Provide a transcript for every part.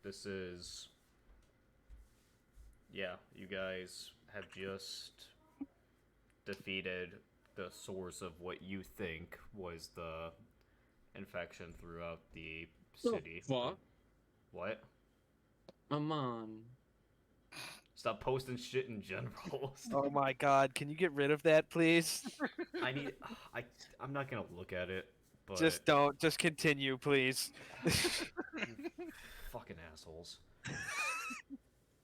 this is... Yeah, you guys have just defeated the source of what you think was the infection throughout the city. Fuck. What? Amon. Stop posting shit in general. Oh my god, can you get rid of that, please? I need. I'm not gonna look at it, but Just don't. Just continue, please. fucking assholes.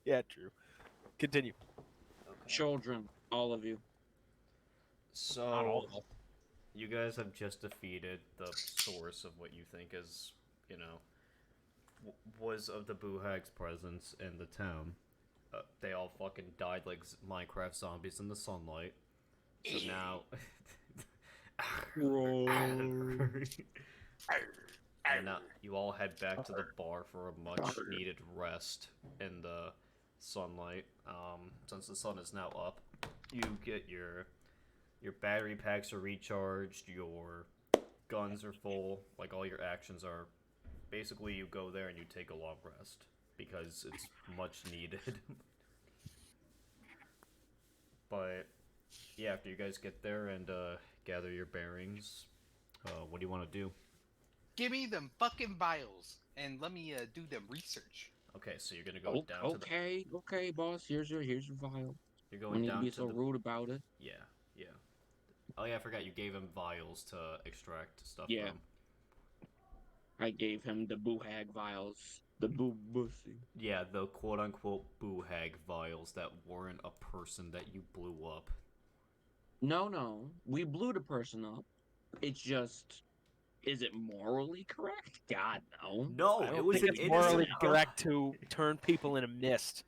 Yeah, true. Continue. Okay. Children. All of you. So, you guys have just defeated the source of what you think is, was of the Buhag's presence in the town. They all fucking died like Minecraft zombies in the sunlight. So now... And now you all head back to the bar for a much needed rest in the sunlight. Since the sun is now up, you get your battery packs are recharged, your guns are full, like all your actions are. Basically, you go there and you take a long rest because it's much needed. But yeah, after you guys get there and gather your bearings, what do you want to do? Give me them fucking vials and let me do them research. Okay, so you're gonna go down to the... Okay, boss. Here's your vial. You're You going need to down be to so the... rude about it. Yeah. Oh yeah, I forgot you gave him vials to extract stuff Yeah. from. I gave him the Buhag vials. The bussy. Yeah, the quote-unquote Buhag vials that weren't a person that you blew up. No. We blew the person up. It's just... Is it morally correct? God, no. No, I it don't was think an it's morally innocent correct guy. to turn people into mist.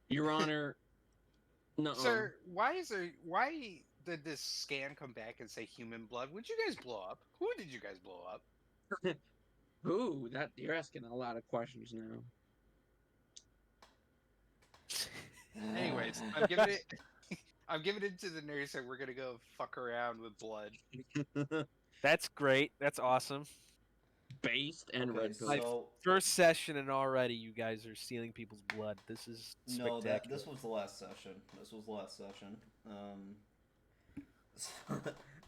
Your Honor... No. Sir, why did this scan come back and say human blood? Would you guys blow up? Who did you guys blow up? Who? That you're asking a lot of questions now. Anyways, I'm giving it I'm giving it to the nurse and we're gonna go fuck around with blood. That's great. That's awesome. Based and Okay, red pill. so First session and already you guys are stealing people's blood. This is no, spectacular. this was the last session.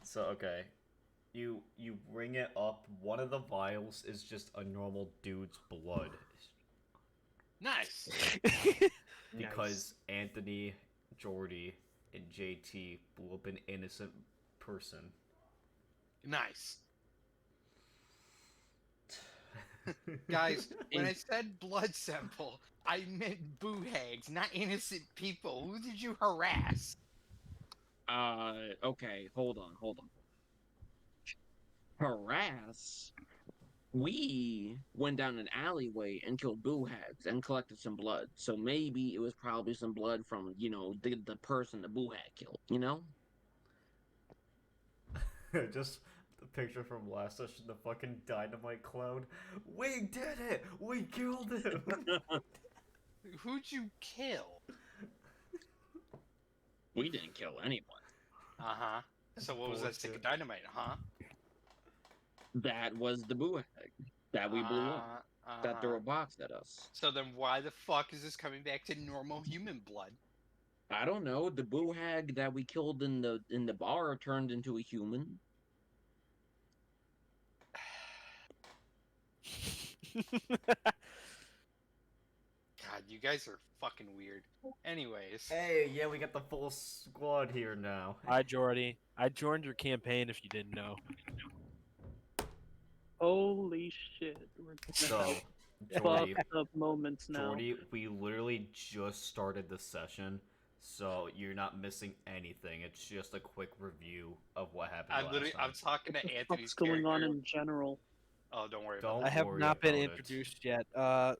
So okay, you bring it up. One of the vials is just a normal dude's blood, Nice. because Anthony, Jordy, and JT blew up an innocent person. Nice. Guys, when I said blood sample, I meant boohags, not innocent people. Who did you harass? Okay, hold on. Harass? We went down an alleyway and killed Boohags and collected some blood. So maybe it was probably some blood from, the person the Boohag killed, Just the picture from last session, the fucking dynamite cloud. We did it! We killed him! Who'd you kill? We didn't kill anyone. Uh-huh. So what was that stick of dynamite, huh? That was the Boohag that we blew up. That threw a box at us. So then why the fuck is this coming back to normal human blood? I don't know. The Boohag that we killed in the bar turned into a human. God, you guys are fucking weird. Anyways. Hey, yeah, we got the full squad here now. Hi, Jordy. I joined your campaign if you didn't know. Holy shit. We're So, fucked Jordy, up moments now. Jordy, we literally just started the session, so you're not missing anything. It's just a quick review of what happened last time. I'm talking to Anthony's What's going on character. in general? Oh, don't worry Don't about I have worry not been about it. introduced yet. Amon.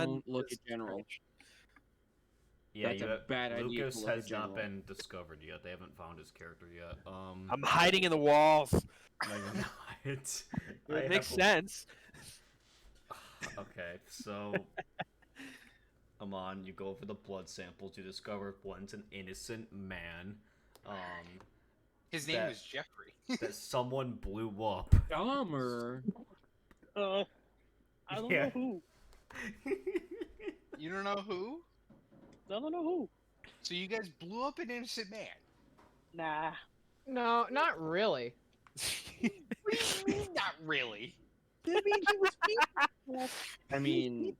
Don't look is at general. strange. Yeah, That's a bad idea to Lucas look at has not general. been discovered yet. They haven't found his character yet. I'm hiding in the walls. No, you're not. It makes sense. Okay, so Amon, you go over the blood samples. You discover one's an innocent man. His name that- was Jeffrey. That someone blew up. Dahmer. I I don't Yeah. know who. You don't know who? I don't know who. So you guys blew up an innocent man. Nah. No, not really. What do you mean, not really? I mean, he was being I mean,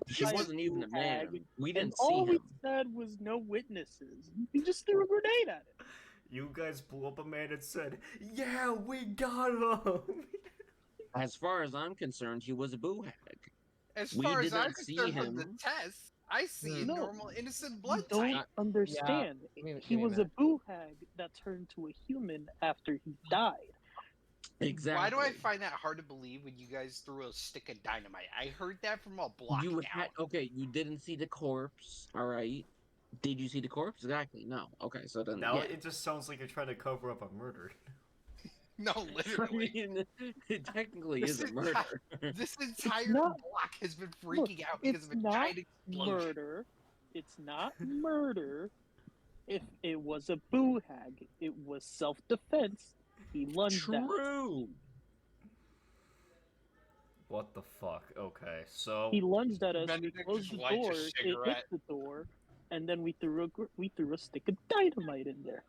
he by a wasn't even a man. hag, We and didn't see all we him. said was no witnesses. He just threw a grenade at it. You guys blew up a man and said, "Yeah, we got him." As far as I'm concerned, he was a boo hag. As We far did as I'm not see concerned from the him. test, I see a No. normal innocent You blood don't type. understand. Give He me a was a minute. boo hag that turned to a human after he died. Exactly. Why do I find that hard to believe when you guys threw a stick of dynamite? I heard that from a block You down. had okay. You didn't see the corpse. All right. Did you see the corpse? Exactly. No. Okay. So then, Now yeah. it just sounds like you're trying to cover up a murder. No, I literally. mean, it technically This is a is murder. This entire not- block has been freaking out because It's of a not giant explosion. murder. It's not murder. If it was a boo hag, it was self-defense. He lunged at us. True. What the fuck? Okay, so He lunged at us. We Benedict closed just the lights a door. It hit cigarette. the door, and then we threw a stick of dynamite in there.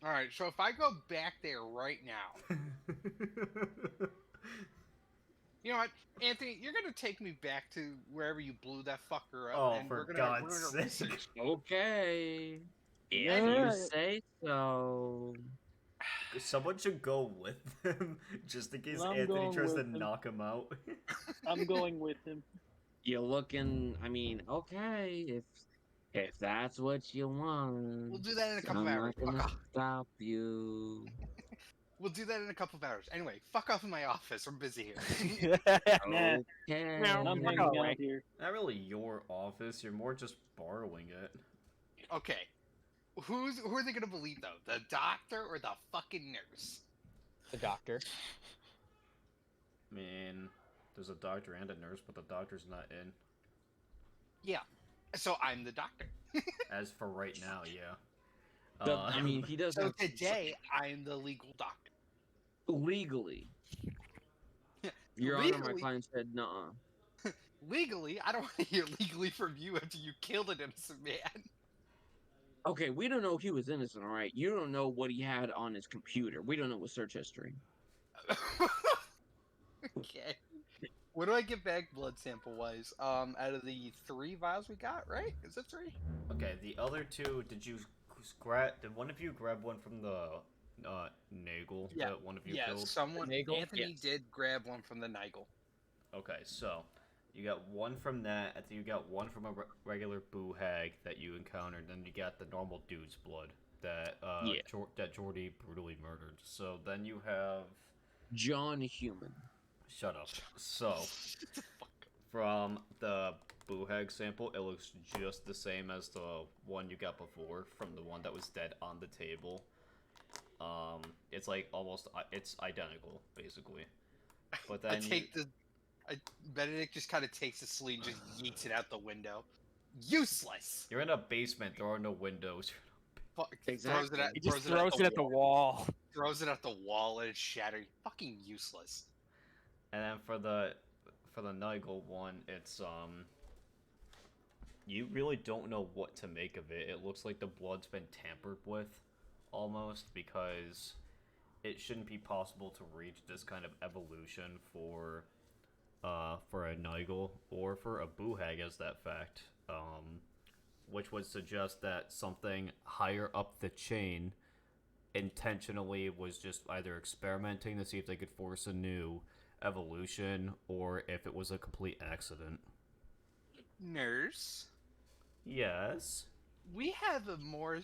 All right, so if I go back there right now, you know what, Anthony, you're gonna take me back to wherever you blew that fucker up, Oh, and for we're gonna God's sake. research. Okay. If Yeah. you say so. someone should go with them just in case I'm Anthony going tries to with him. knock him out. I'm going with him. You're looking. I mean, okay. If that's what you want, We'll do that in a couple I'm of hours. not gonna Fuck off. stop you. We'll do that in a couple of hours. Anyway, fuck off in my office. I'm busy here. Nah. Okay. No, I'm we're hanging going. out here. Not really your office. You're more just borrowing it. Okay, who are they gonna believe though? The doctor or the fucking nurse? The doctor. I mean, there's a doctor and a nurse, but the doctor's not in. Yeah, so I'm the doctor. As for right now, yeah. I mean, he does So have today I'm the legal doctor. legally. Your Honor, my Legally? client said, "Nuh." Legally, I don't want to hear legally from you after you killed an innocent man. Okay, we don't know he was innocent, all right? You don't know what he had on his computer. We don't know his search history. Okay. What do I get back blood sample wise? Out of the 3 vials we got, right? Is it 3? Okay, the other 2, did one of you grab one from the Nagel Yeah, that one of you Yeah, killed? someone. Nagel? Anthony Yes. did grab one from the Nigel. Okay, so you got one from that. I think you got one from a regular boo hag that you encountered. Then you got the normal dude's blood that Yeah. that Jordy brutally murdered. So then you have John Human. shut up. So from the boo hag sample, it looks just the same as the one you got before from the one that was dead on the table. It's like almost it's identical basically. But then Benedict just kind of takes the sleeve, and just yeets it out the window. Useless. you're in a basement. There are no windows. Fuck, Exactly. Throws it at, He just throws throws it at the wall. Throws it at the wall and it's shattered. Fucking useless. And then for the Nigel one, it's you really don't know what to make of it. It looks like the blood's been tampered with, almost, because it shouldn't be possible to reach this kind of evolution for a Nigel or for a boo hag as that fact. Which would suggest that something higher up the chain intentionally was just either experimenting to see if they could force a new evolution or if it was a complete accident. Nurse, Yes. we have a more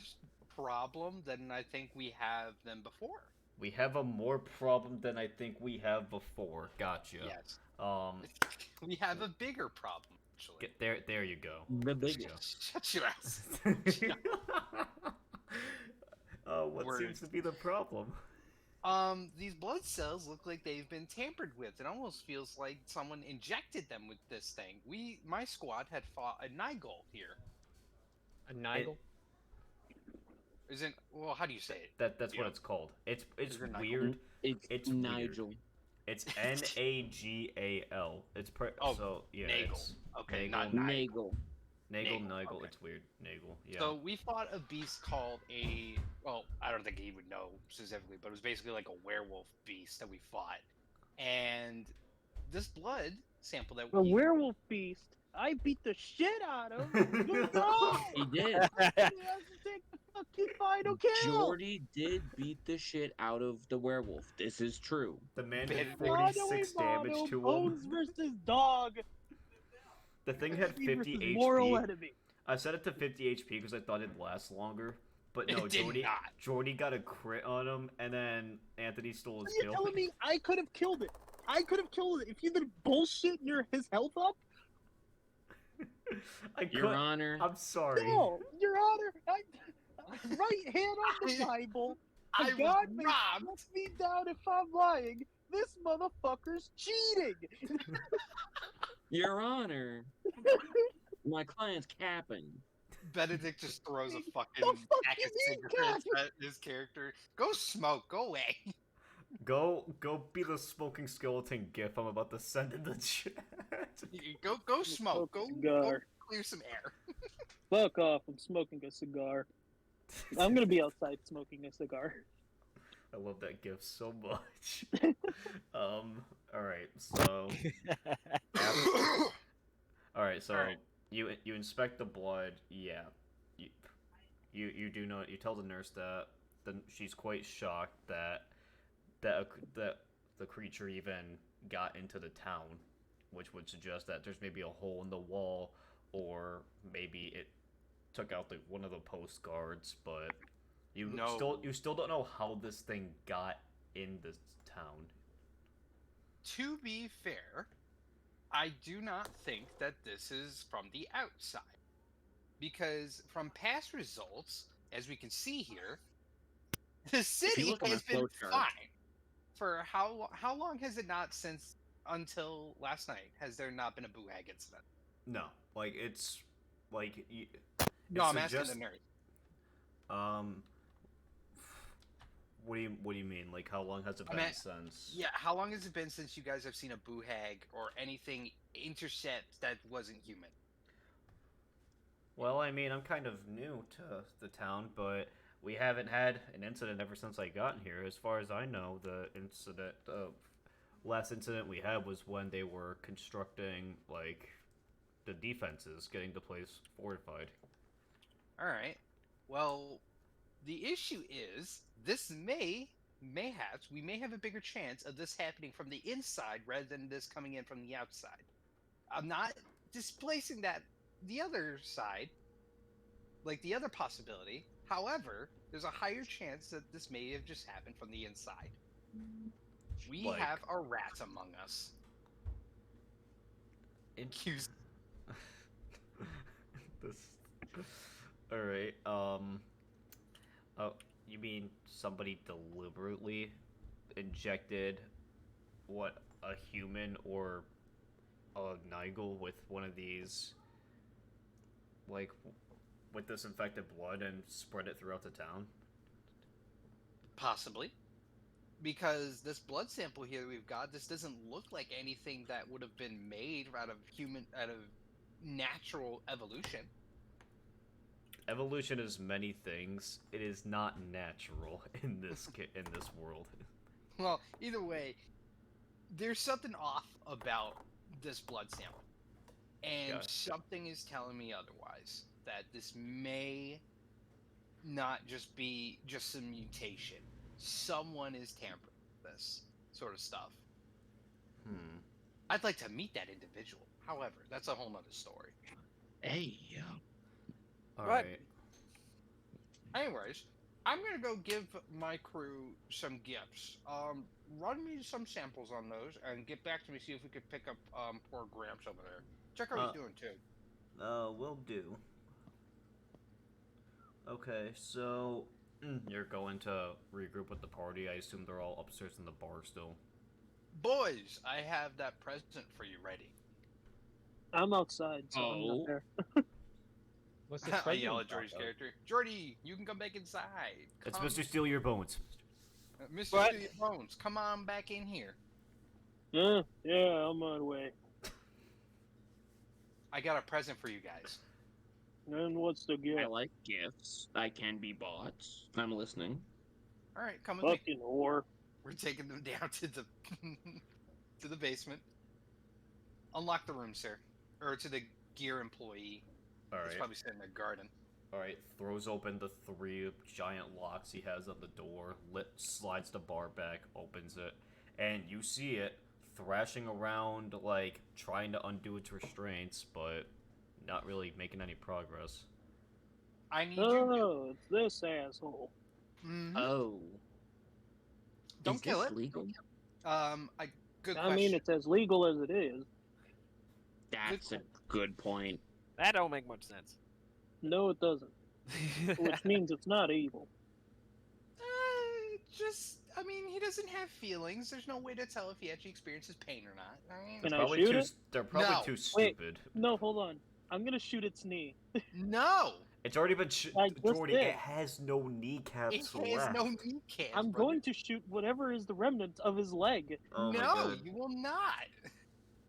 problem than I think we have than before. We have a more problem than I think we have before. Gotcha. Yes. Um, We have a bigger problem, actually. get there. There you go. The There you biggest. Shut your ass. Oh, what Word. seems to be the problem? These blood cells look like they've been tampered with. It almost feels like someone injected them with this thing. My squad had fought a Nigel here. A Nigel? Isn't, well, how do you say it? That's Yeah. what it's called. It's Is it Nigel? weird. It's It's weird. Nigel. It's Nagal. It's Oh, so yeah. Nagel. It's Okay, Nagel. not Nagel. Nagel. okay. It's weird. Nagel. Yeah. So we fought a beast called a, well, I don't think he would know specifically, but it was basically like a werewolf beast that we fought. And this blood sample that A we werewolf beast. I beat the shit out of. No! He did. He has to take the fucking final kill. Jordy did beat the shit out of the werewolf. This is true. The man did Benedict. 46 damage to him. Bones versus dog. The thing had Enemy 50 versus Moral HP. enemy. I set it to 50 HP because I thought it'd last longer. But no, It did not. Jordy got a crit on him, and then Anthony stole his You're kill. telling me I could have killed it? I could have killed it if you did bullshit his health up? Your Honor. I'm sorry. No, Your Honor. Right hand on the Bible. I God was may robbed. strike me down if I'm lying. This motherfucker's cheating. Your Honor. My client's capping. Benedict just throws a fucking The fuck pack you of mean, cigarettes God? at his character. Go smoke. Go away. Go be the smoking skeleton gif I'm about to send in the chat. Go smoke. Go Cigar. clear some air. Fuck off. I'm smoking a cigar. I'm going to be outside smoking a cigar. I love that gif so much. Alright, so Alright, so Alright. you inspect the blood, yeah. You do know, you tell the nurse that she's quite shocked that the creature even got into the town, which would suggest that there's maybe a hole in the wall, or maybe it took out one of the post guards, but you still don't know how this thing got in this town. To be fair, I do not think that this is from the outside. Because from past results, as we can see here, the city look on has the been flowchart. fine. For how long has it not since until last night? Has there not been a boo hag incident? No, like it's like No, I'm asking the nurse. What do you mean? Like how long has it been since? Yeah, how long has it been since you guys have seen a boo hag or anything intercept that wasn't human? Well, I mean, I'm kind of new to the town, but we haven't had an incident ever since I got here. As far as I know, the last incident we had was when they were constructing, like, the defenses, getting the place fortified. Alright. Well, the issue is, we may have a bigger chance of this happening from the inside rather than this coming in from the outside. I'm not displacing the other side, like the other possibility. However, there's a higher chance that this may have just happened from the inside. We have our rats among us. Excuse. All right. Oh, you mean somebody deliberately injected a human or a Nigel with one of these, like, with this infected blood and spread it throughout the town? Possibly. Because this blood sample here that we've got, this doesn't look like anything that would have been made out of natural evolution. Evolution is many things. It is not natural in this world. Well, either way, there's something off about this blood sample. And something is telling me otherwise. That this may not just be just some mutation. Someone is tampering with this sort of stuff. I'd like to meet that individual. However, that's a whole nother story. Hey, Alright. Anyways, I'm gonna go give my crew some gifts. Run me some samples on those and get back to me, see if we could pick up poor Gramps over there. Check how he's doing too. Will do. Okay, so you're going to regroup with the party. I assume they're all upstairs in the bar still. Boys, I have that present for you ready. I'm outside, so I'm not there. What's this I present yell at about, Jordy's though? character. Jordy, you can come back inside. It's Come. Mr. Steal Your Bones. Mr. What? Steal Your Bones, come on back in here. Yeah, I'm on the way. I got a present for you guys. And what's the gift? I like gifts. I can be bought. I'm listening. All right, come with me. Fucking whore. We're taking them down to the to the basement. Unlock the room, sir, or to the gear employee. All He's right. probably sitting in the garden. All right. Throws open the 3 giant locks he has on the door. Slides the bar back, opens it, and you see it thrashing around, like trying to undo its restraints, but not really making any progress. I need you. Oh, it's this asshole. Mhm. Oh. Don't Is kill this it. legal? Good I question. mean, it's as legal as it is. That's a good point. That don't make much sense. No, it doesn't. Which means it's not evil. I mean, he doesn't have feelings. There's no way to tell if he actually experiences pain or not. I mean, Can I Probably shoot too. it? They're probably No. too Wait. stupid. No, hold on. I'm gonna shoot its knee. no, It's already been I just Jordy. did. It has no kneecaps it has left. no kneecaps. I'm brother. going to shoot whatever is the remnant of his leg. Oh my no, God. you will not.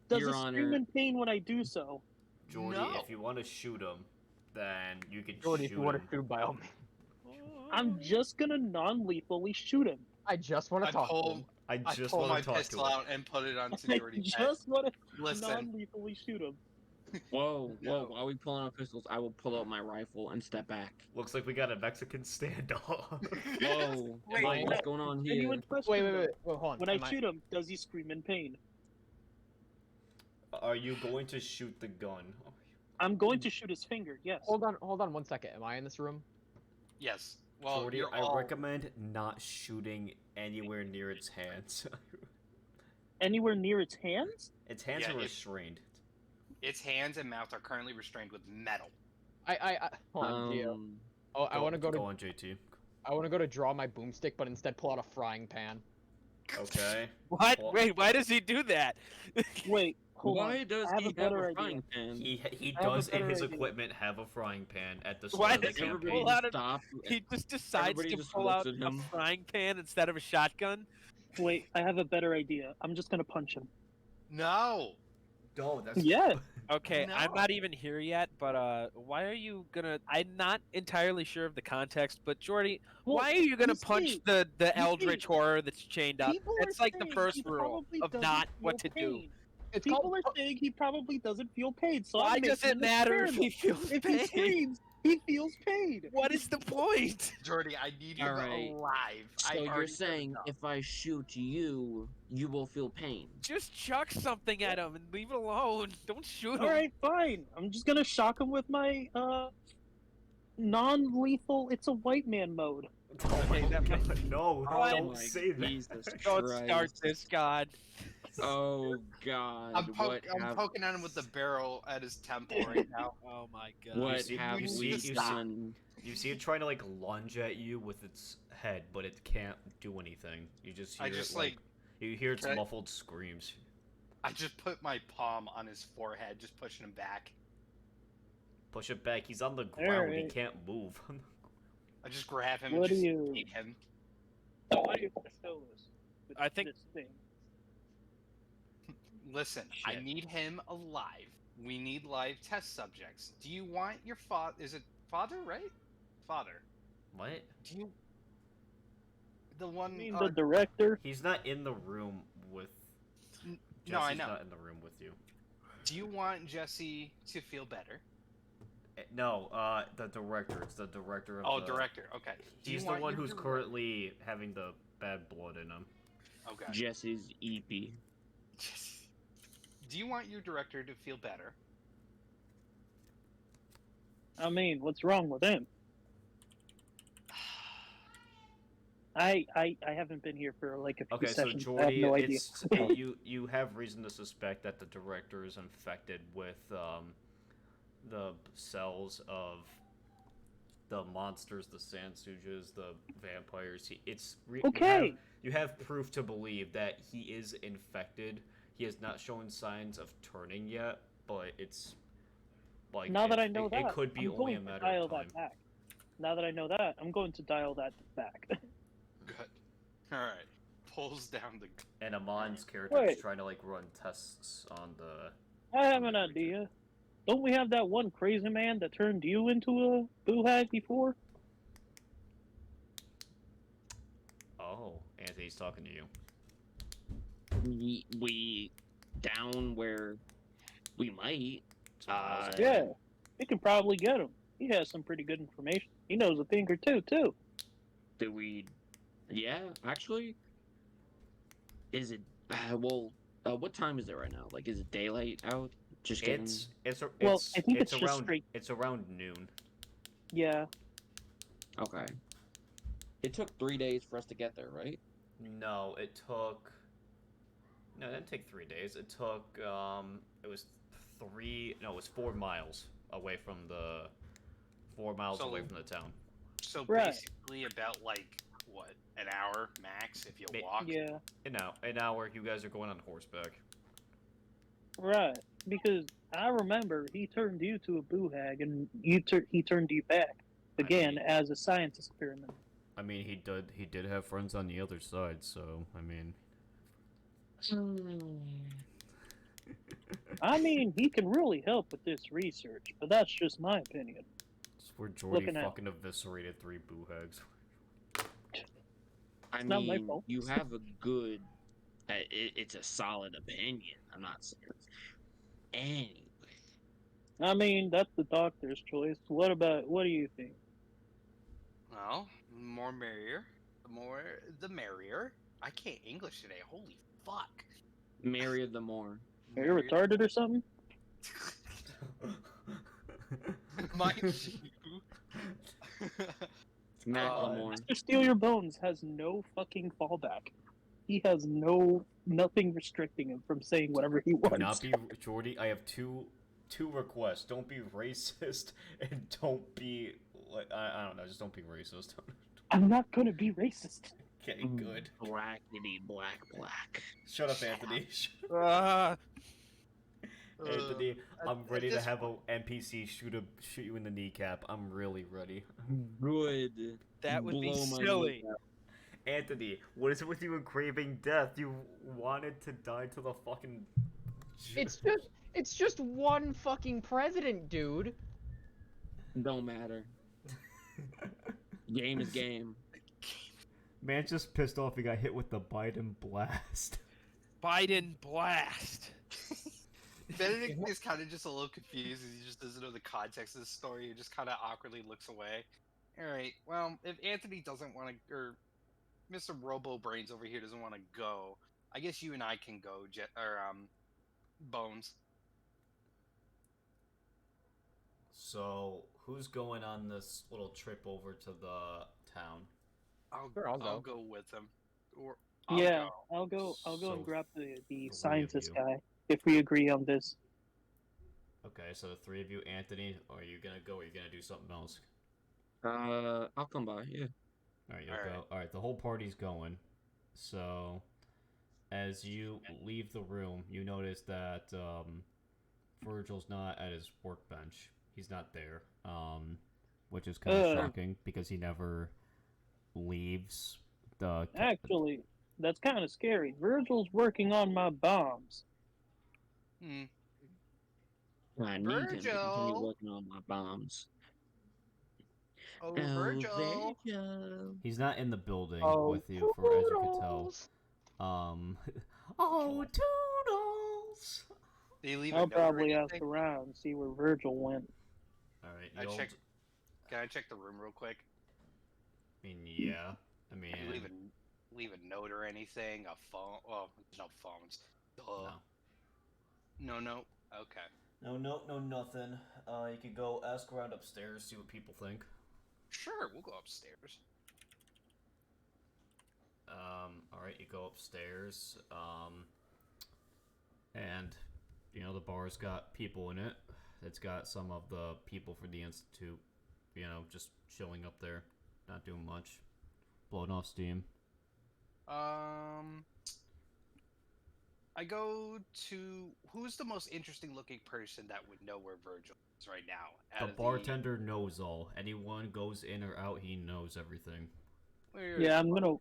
Does Your it scream Honor. in pain when I do so? Jordy, No. if you want to shoot him, then you can Jordy, if shoot you want him. to shoot by all means. I'm just gonna non-lethally shoot him. I just want I to talk to pull, him. I I just pull want my to talk to pistol him. out and put it onto I Jordy's head. just want to Listen, non-lethally shoot him. Whoa, No. whoa, while we pull out pistols, I will pull out my rifle and step back. Looks like we got a Mexican standoff. Whoa, Wait, Mike, what's going on here? Genuine question. Wait, though. hold on. When I shoot him, does he scream in pain? Are you going to shoot the gun? I'm going to shoot his finger. Yes. Hold on 1 second. Am I in this room? yes. Well, Jordy, you're I all... recommend not shooting anywhere near its hands. Anywhere near its hands? Its hands Yeah, are if- restrained. Its hands and mouth are currently restrained with metal. I hold on, Gio. Oh, I want to go Go to on, JT. I want to go to draw my boomstick, but instead pull out a frying pan. Okay. What? Well- Wait, why does he do that? Wait, hold Why on. does I have he a have better a idea. frying pan? He I have a does in better his idea. equipment have a frying pan at the Why start of the does he campaign. pull out a- stop. He just decides Everybody to just pull looks out at a him. frying pan instead of a shotgun. Wait, I have a better idea. I'm just gonna punch him. No. No, that's Yeah. Okay, I'm No. not even here yet, but why are you gonna? I'm not entirely sure of the context, but Jordy, Well, why are you gonna you punch see- the you eldritch see, horror that's chained up? People are That's like the saying first he rule probably of doesn't not what to feel do. pain. It's People called. are saying he probably doesn't feel pain. So Why I'm does making it an matter if he experiment. feels If pain? he screams, he feels pain. What is the point? Jordy, I need him Alright. alive. So I've you're already set it saying up. if I shoot you, you will feel pain? Just chuck something at him and leave it alone. Don't shoot him. All right, fine. I'm just gonna shock him with my non-lethal. It's a white man mode. Oh my Okay, that God, makes- no, Oh don't my say that. Jesus Don't Christ. start this, God. Oh God! I'm have, poking at him with the barrel at his temple right now. Oh my God. what see- have you we see- done? You see it trying to like lunge at you with its head, but it can't do anything. You just hear I just it, like you hear its Okay. muffled screams. I just put my palm on his forehead, just pushing him back. Push it back. He's on the ground. He Alright. can't move. I just grab him What and do just you? eat him. What do you bestow this? With I think- this thing. Listen, I Shit. need him alive. We need live test subjects. Do you want your father? Is it father, right? Father. What? Do you? The I one. mean, the director. He's not in the room with. no, I Jesse's know. not in the room with you. Do you want Jesse to feel better? No, the director. It's the director of Oh, the... director. Okay. Do you He's the want one your who's direct- currently having the bad blood in him. Okay. Jesse's EP. Do you want your director to feel better? I mean, what's wrong with him? I haven't been here for like a few Okay, so sessions. I have Jordy, no idea. it's you have reason to suspect that the director is infected with the cells of the monsters, the Sandstooges, the vampires. Okay. You have proof to believe that he is infected. He has not shown signs of turning yet, but it's like Now that I know it could be I'm only a going to matter dial of time. that back. Now that I know that, I'm going to dial that back. Good. All right. pulls down the. And Amon's character is Wait. trying to like run tests on the. I have an idea. Don't we have that one crazy man that turned you into a boo hag before? Oh, Anthony's talking to you. We down where we might. Yeah, we can probably get him. He has some pretty good information. He knows a thing or two, too. Do we? Yeah, actually. Is it? What time is it right now? Like, is it daylight out? Just getting. Well, I think it's just around straight. it's around noon. Yeah. Okay. It took 3 days for us to get there, right? No, it took. No, it didn't take 3 days. It took it was 4 miles away from the 4 miles away from the town. So Right. basically, about like what, an hour max if you walk. Yeah. An hour. You guys are going on horseback. Right. Because I remember he turned you to a boo hag, and he turned you back again mean- as a science experiment. I mean, he did have friends on the other side, so I mean. I mean, he can really help with this research, but that's just my opinion. It's where Jordy Looking at- fucking eviscerated 3 boo hags. I not my mean, fault. you have a good. It's a solid opinion. I'm not saying. Anyway, I mean, that's the doctor's choice. What do you think? Well, more merrier. The more the merrier. I can't English today. Holy fuck. marrier the more. Are you retarded or something? Mind you. Matt God. Lamore. Mr. Steal Your Bones has no fucking fallback. He has nothing restricting him from saying whatever he Do wants. not be Jordy. I have two requests. Don't be racist, and don't be like I don't know. Just don't be racist. I'm not gonna be racist. Okay, good. Blackity black. Shut up, Anthony. Anthony, I'm ready to have a NPC shoot you in the kneecap. I'm really ready. Good. That would be Blow my silly. kneecap. Anthony, what is it with you and craving death? You wanted to die to the fucking. It's just one fucking president, dude. Don't matter. Game is game. Man just pissed off he got hit with the Biden blast. Biden blast. Benedict is kind of just a little confused as he just doesn't know the context of the story. He just kind of awkwardly looks away. Alright, well, if Anthony doesn't want to, or Mr. Robo Brains over here doesn't want to go, I guess you and I can go, Bones. So, who's going on this little trip over to the town? Sure, I'll I'll go. go with him. Or Yeah, I'll go So, and grab the three scientist of you. guy if we agree on this. Okay, so the 3 of you, Anthony, are you gonna go or are you gonna do something else? I'll come by. Yeah. Alright, you'll Alright. go. Alright, the whole party's going. So, as you leave the room, you notice that Virgil's not at his workbench. He's not there. Which is kind of shocking because he never leaves the. Actually, that's kind of scary. Virgil's working on my bombs. Hmm. I need him to continue Virgil! working on my bombs. Oh, Virgil! Virgil. He's not in the building Oh, with you, for as you can tell. Oh, Toodles! Did he leave a I'll note or probably ask anything? around and see where Virgil went. Alright, I you'll. checked- Can I check the room real quick? I mean, yeah. I mean. Did he leave a note or anything? A phone? Well, there's no phones. Duh. No. No. Okay. No, nothing. You could go ask around upstairs, see what people think. Sure, we'll go upstairs. Alright, you go upstairs, and, you know, the bar's got people in it. It's got some of the people for the Institute, you know, just chilling up there, not doing much, blowing off steam. I go to who's the most interesting looking person that would know where Virgil is right now? The out of bartender knows all. Anyone goes in or out, he knows everything. Where Yeah, I'm gonna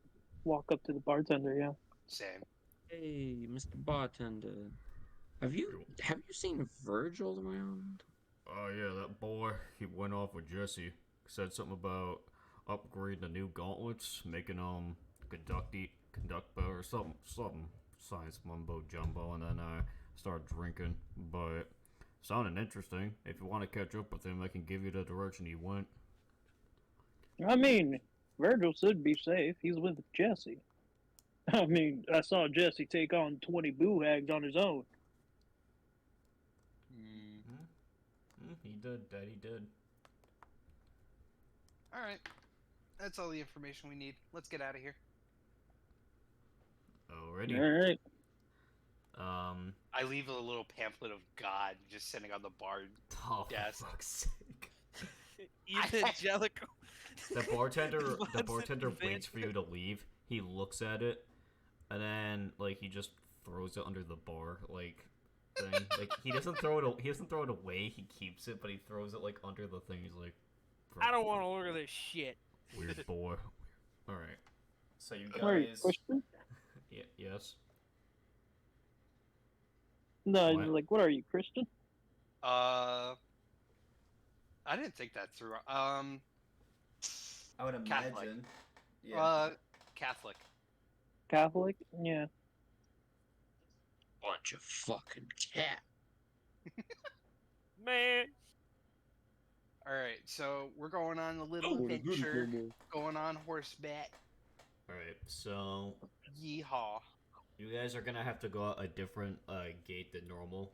walk up to the bartender. Yeah. Same. Hey, Mr. Bartender. Have you seen Virgil around? Oh yeah, that boy, he went off with Jesse. Said something about upgrading the new gauntlets, making conduct better or something science mumbo jumbo, and then I started drinking. But sounded interesting. If you want to catch up with him, I can give you the direction he went. I mean, Virgil should be safe. He's with Jesse. I mean, I saw Jesse take on 20 boo hags on his own. He did. That he did. All right. That's all the information we need. Let's get out of here. Alrighty. All right. I leave a little pamphlet of God just sitting on the bar Oh, desk. for fuck's sake. Evangelical. The bartender Lots waits for you to leave. He looks at it, and then like he just throws it under the bar, like thing. Like he doesn't throw it. He doesn't throw it away. He keeps it, but he throws it like under the thing. He's like, I don't want to look at this shit. Weird boy. All right. So you Are you guys. Christian? Yes. No, What? like, what are you, Christian? I didn't think that through. I would imagine. Catholic. Catholic. Catholic? Yeah. Bunch of fucking cat. Man. All right, so we're going on a little adventure, going on horseback. All right. So Yeehaw. you guys are gonna have to go out a different gate than normal.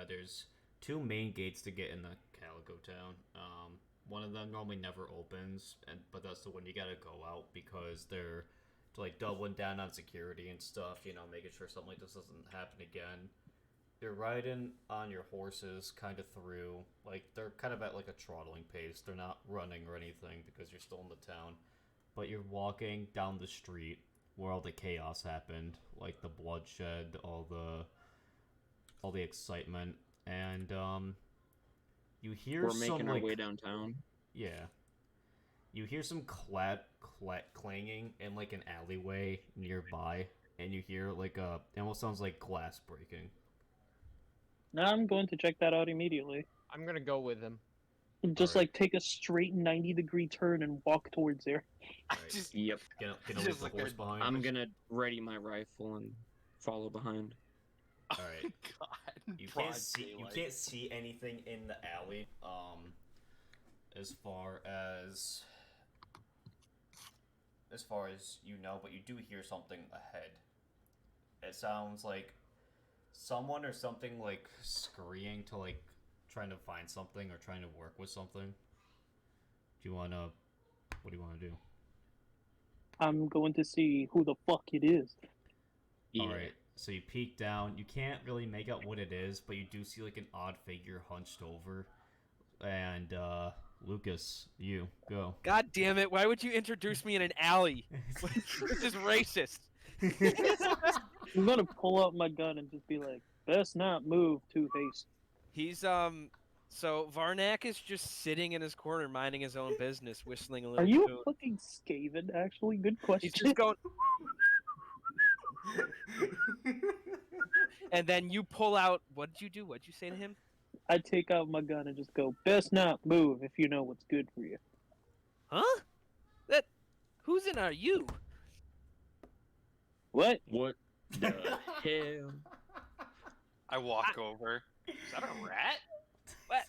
There's two main gates to get in the Calico town. One of them normally never opens, but that's the one you gotta go out because they're like doubling down on security and stuff. You know, making sure something like this doesn't happen again. You're riding on your horses kind of through, like they're kind of at like a trotting pace. They're not running or anything because you're still in the town, but you're walking down the street where all the chaos happened, like the bloodshed, all the excitement, and you hear We're making some our like way downtown. yeah, you hear some clanging in like an alleyway nearby, and you hear like it almost sounds like glass breaking. Now I'm going to check that out immediately. I'm gonna go with him. Just Alright. like take a straight 90-degree turn and walk towards there. I Right. just Yep. Gonna Just leave the like horse a- behind. I'm gonna ready my rifle and follow behind. All right. God. You broad can't see. You daylight. can't see anything in the alley. As far as you know, but you do hear something ahead. It sounds like someone or something like scurrying to like trying to find something or trying to work with something. Do you wanna? What do you wanna do? I'm going to see who the fuck it is. Yeah. All right. So you peek down. You can't really make out what it is, but you do see like an odd figure hunched over. And Lucas, you go. God damn it! Why would you introduce me in an alley? This is racist. I'm gonna pull out my gun and just be like, best not move, Two-Face. He's So Varnack is just sitting in his corner, minding his own business, whistling a little Are you tune. fucking Skaven, actually? Good question. He's just going. And then you pull out. What did you do? What did you say to him? I take out my gun and just go, best not move if you know what's good for you. Huh? That. Who's in are you? What? What the hell? I walk over. Is that a rat? What?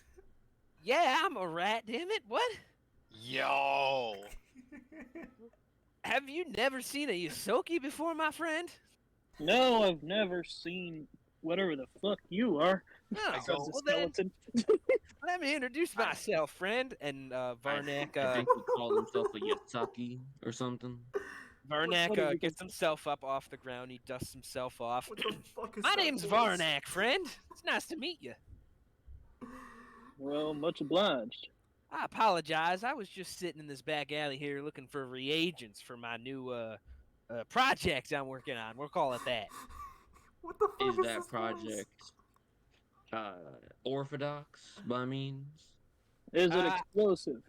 Yeah, I'm a rat. Damn it! What? Yo. Have you never seen a Yosoki before, my friend? No, I've never seen whatever the fuck you are. No. I That's go, a Well then, skeleton. let me introduce myself, friend. And Varnack, I think he called himself a Yatsuki or something. Varnack what are you gets himself up off the ground. He dusts himself off. What the fuck is My that name's voice? Varnack, friend. It's nice to meet you. Well, much obliged. I apologize. I was just sitting in this back alley here looking for reagents for my new project I'm working on. We'll call it that. What the fuck Is is that this project orthodox by means? Is it Ah. explosive?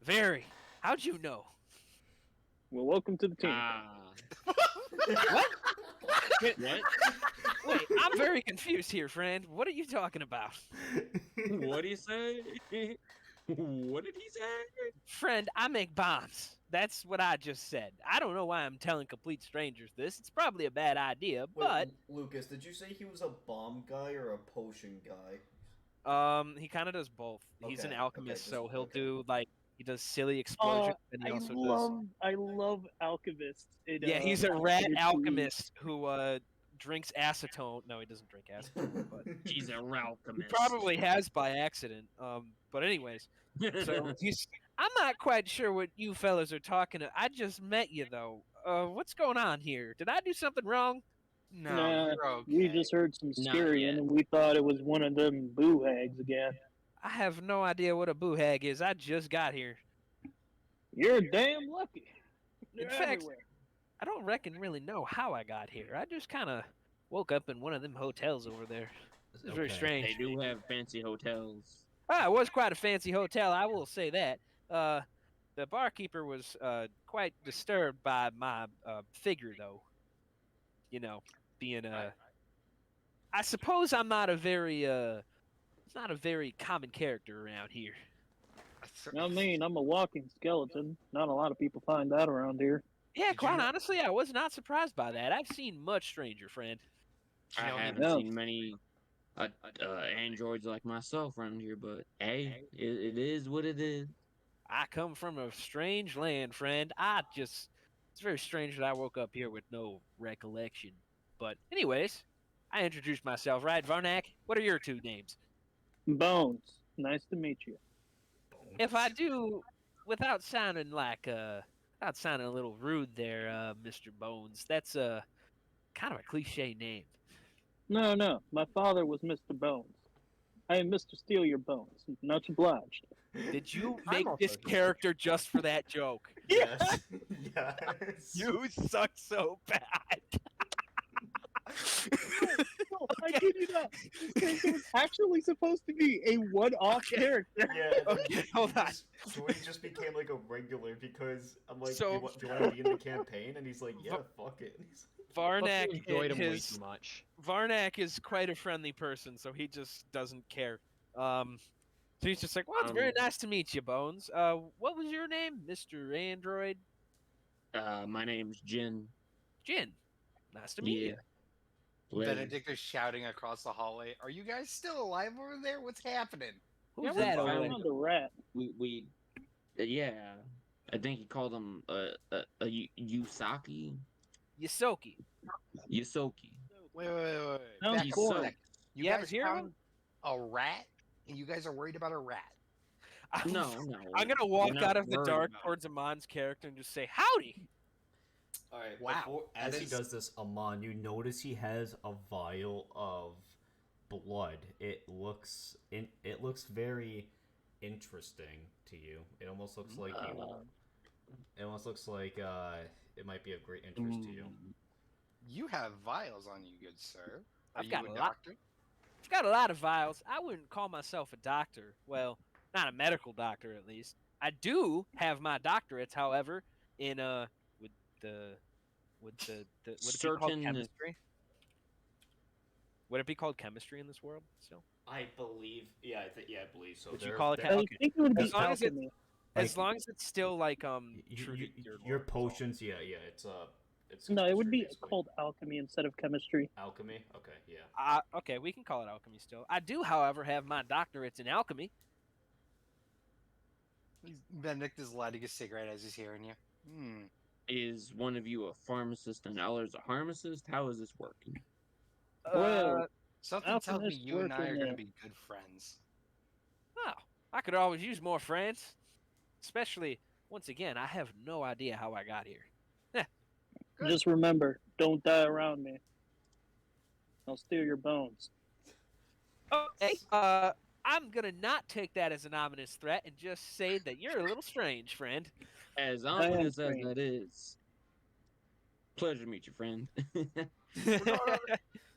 Very. How'd you know? Well, welcome to the team. Ah, What? What? Wait, I'm very confused here, friend. What are you talking about? What did he say? What did he say? Friend, I make bombs. That's what I just said. I don't know why I'm telling complete strangers this. It's probably a bad idea, Wait, but Lucas, did you say he was a bomb guy or a potion guy? he kind of does both. He's an Okay, alchemist, okay, so just- he'll okay. do like he does silly explosions, and he also does. I love alchemists. Yeah, he's a rat alchemist who drinks acetone. No, he doesn't drink acetone, but He's a he alchemist. probably has by accident. But anyways, so he's. I'm not quite sure what you fellas are talking about. I just met you though. What's going on here? Did I do something wrong? No, Nah, you're okay. we just heard some Not scary, yet. and we thought it was one of them boo hags again. I have no idea what a boo hag is. I just got here. You're damn lucky. They're In fact, everywhere. I don't reckon really know how I got here. I just kind of woke up in one of them hotels over there. This is very Okay. strange. They do have fancy hotels. Ah, it was quite a fancy hotel, I will say that. The barkeeper was quite disturbed by my figure, though. You know, being I suppose I'm not a very it's not a very common character around here. I mean, I'm a walking skeleton. Not a lot of people find that around here. Yeah, Did quite you- honestly, I was not surprised by that. I've seen much stranger, friend. I You know, haven't No. seen many androids like myself around here, but hey, it is what it is. I come from a strange land, friend. It's very strange that I woke up here with no recollection. But anyways, I introduced myself, right, Varnack? What are your two names? Bones. Nice to meet you. If I do, without sounding a little rude there, Mr. Bones, that's kind of a cliche name. No. My father was Mr. Bones. I am Mr. Steal Your Bones. Much obliged. Did you I'm make also this a character just for that joke? Yes. Yes. You suck so bad. No, I kid you not. This character was actually supposed to be a one-off Okay. character. Yeah. and then Okay, hold on. Jordy just became like a regular because I'm like, So- do you want to be in the campaign? And he's like, yeah, fuck it. And he's Varnack enjoyed him way his too much. Varnack is quite a friendly person, so he just doesn't care. So he's just like, "Well, it's very nice to meet you, Bones. What was your name, Mr. Android?" My name's Jinn. Jinn. Nice to meet Yeah. you. Pleasure. Benedict is shouting across the hallway. Are you guys still alive over there? What's happening? Who's Yeah, that we over found there? the rat. We yeah. I think he called him Yusaki. Yosoki. Yusoki. Wait. Sounds Back up a boring. sec. You You ever guys hear of found a rat, and you guys are worried about a rat. No. I'm gonna we're walk not out of the worried dark about it. towards Amon's character and just say, "Howdy." All right. Wow, As that he is- does this, Amon, you notice he has a vial of blood. It looks very interesting to you. It almost looks like It almost looks like it might be of great interest to you. You have vials on you, good sir. Are I've you got a a lot. doctor? I've got a lot of vials. I wouldn't call myself a doctor. Well, not a medical doctor, at least. I do have my doctorates, however, in with the would it be called Certain- chemistry? Would it be called chemistry in this world still? I believe. Yeah, I believe so. Would you call it I chem- Okay. think it would be As long as it- alchemy. As long as it's still like true to your lore, that's all. potions, yeah, it's No, it would chemistry, be basically. called alchemy instead of chemistry. Alchemy. Okay, yeah. Okay, we can call it alchemy still. I do, however, have my doctorates in alchemy. Benedict is lighting a cigarette as he's hearing you. Is one of you a pharmacist and others a pharmacist? How is this working? Well, Something tells me Alchemists you and work I are in going to the- be good friends. Oh, I could always use more friends. Especially, once again, I have no idea how I got here. Good. Just remember, don't die around me. I'll steal your bones. Okay, I'm gonna not take that as an ominous threat and just say that you're a little strange, friend. As I am ominous as trained. that is, pleasure to meet you, friend.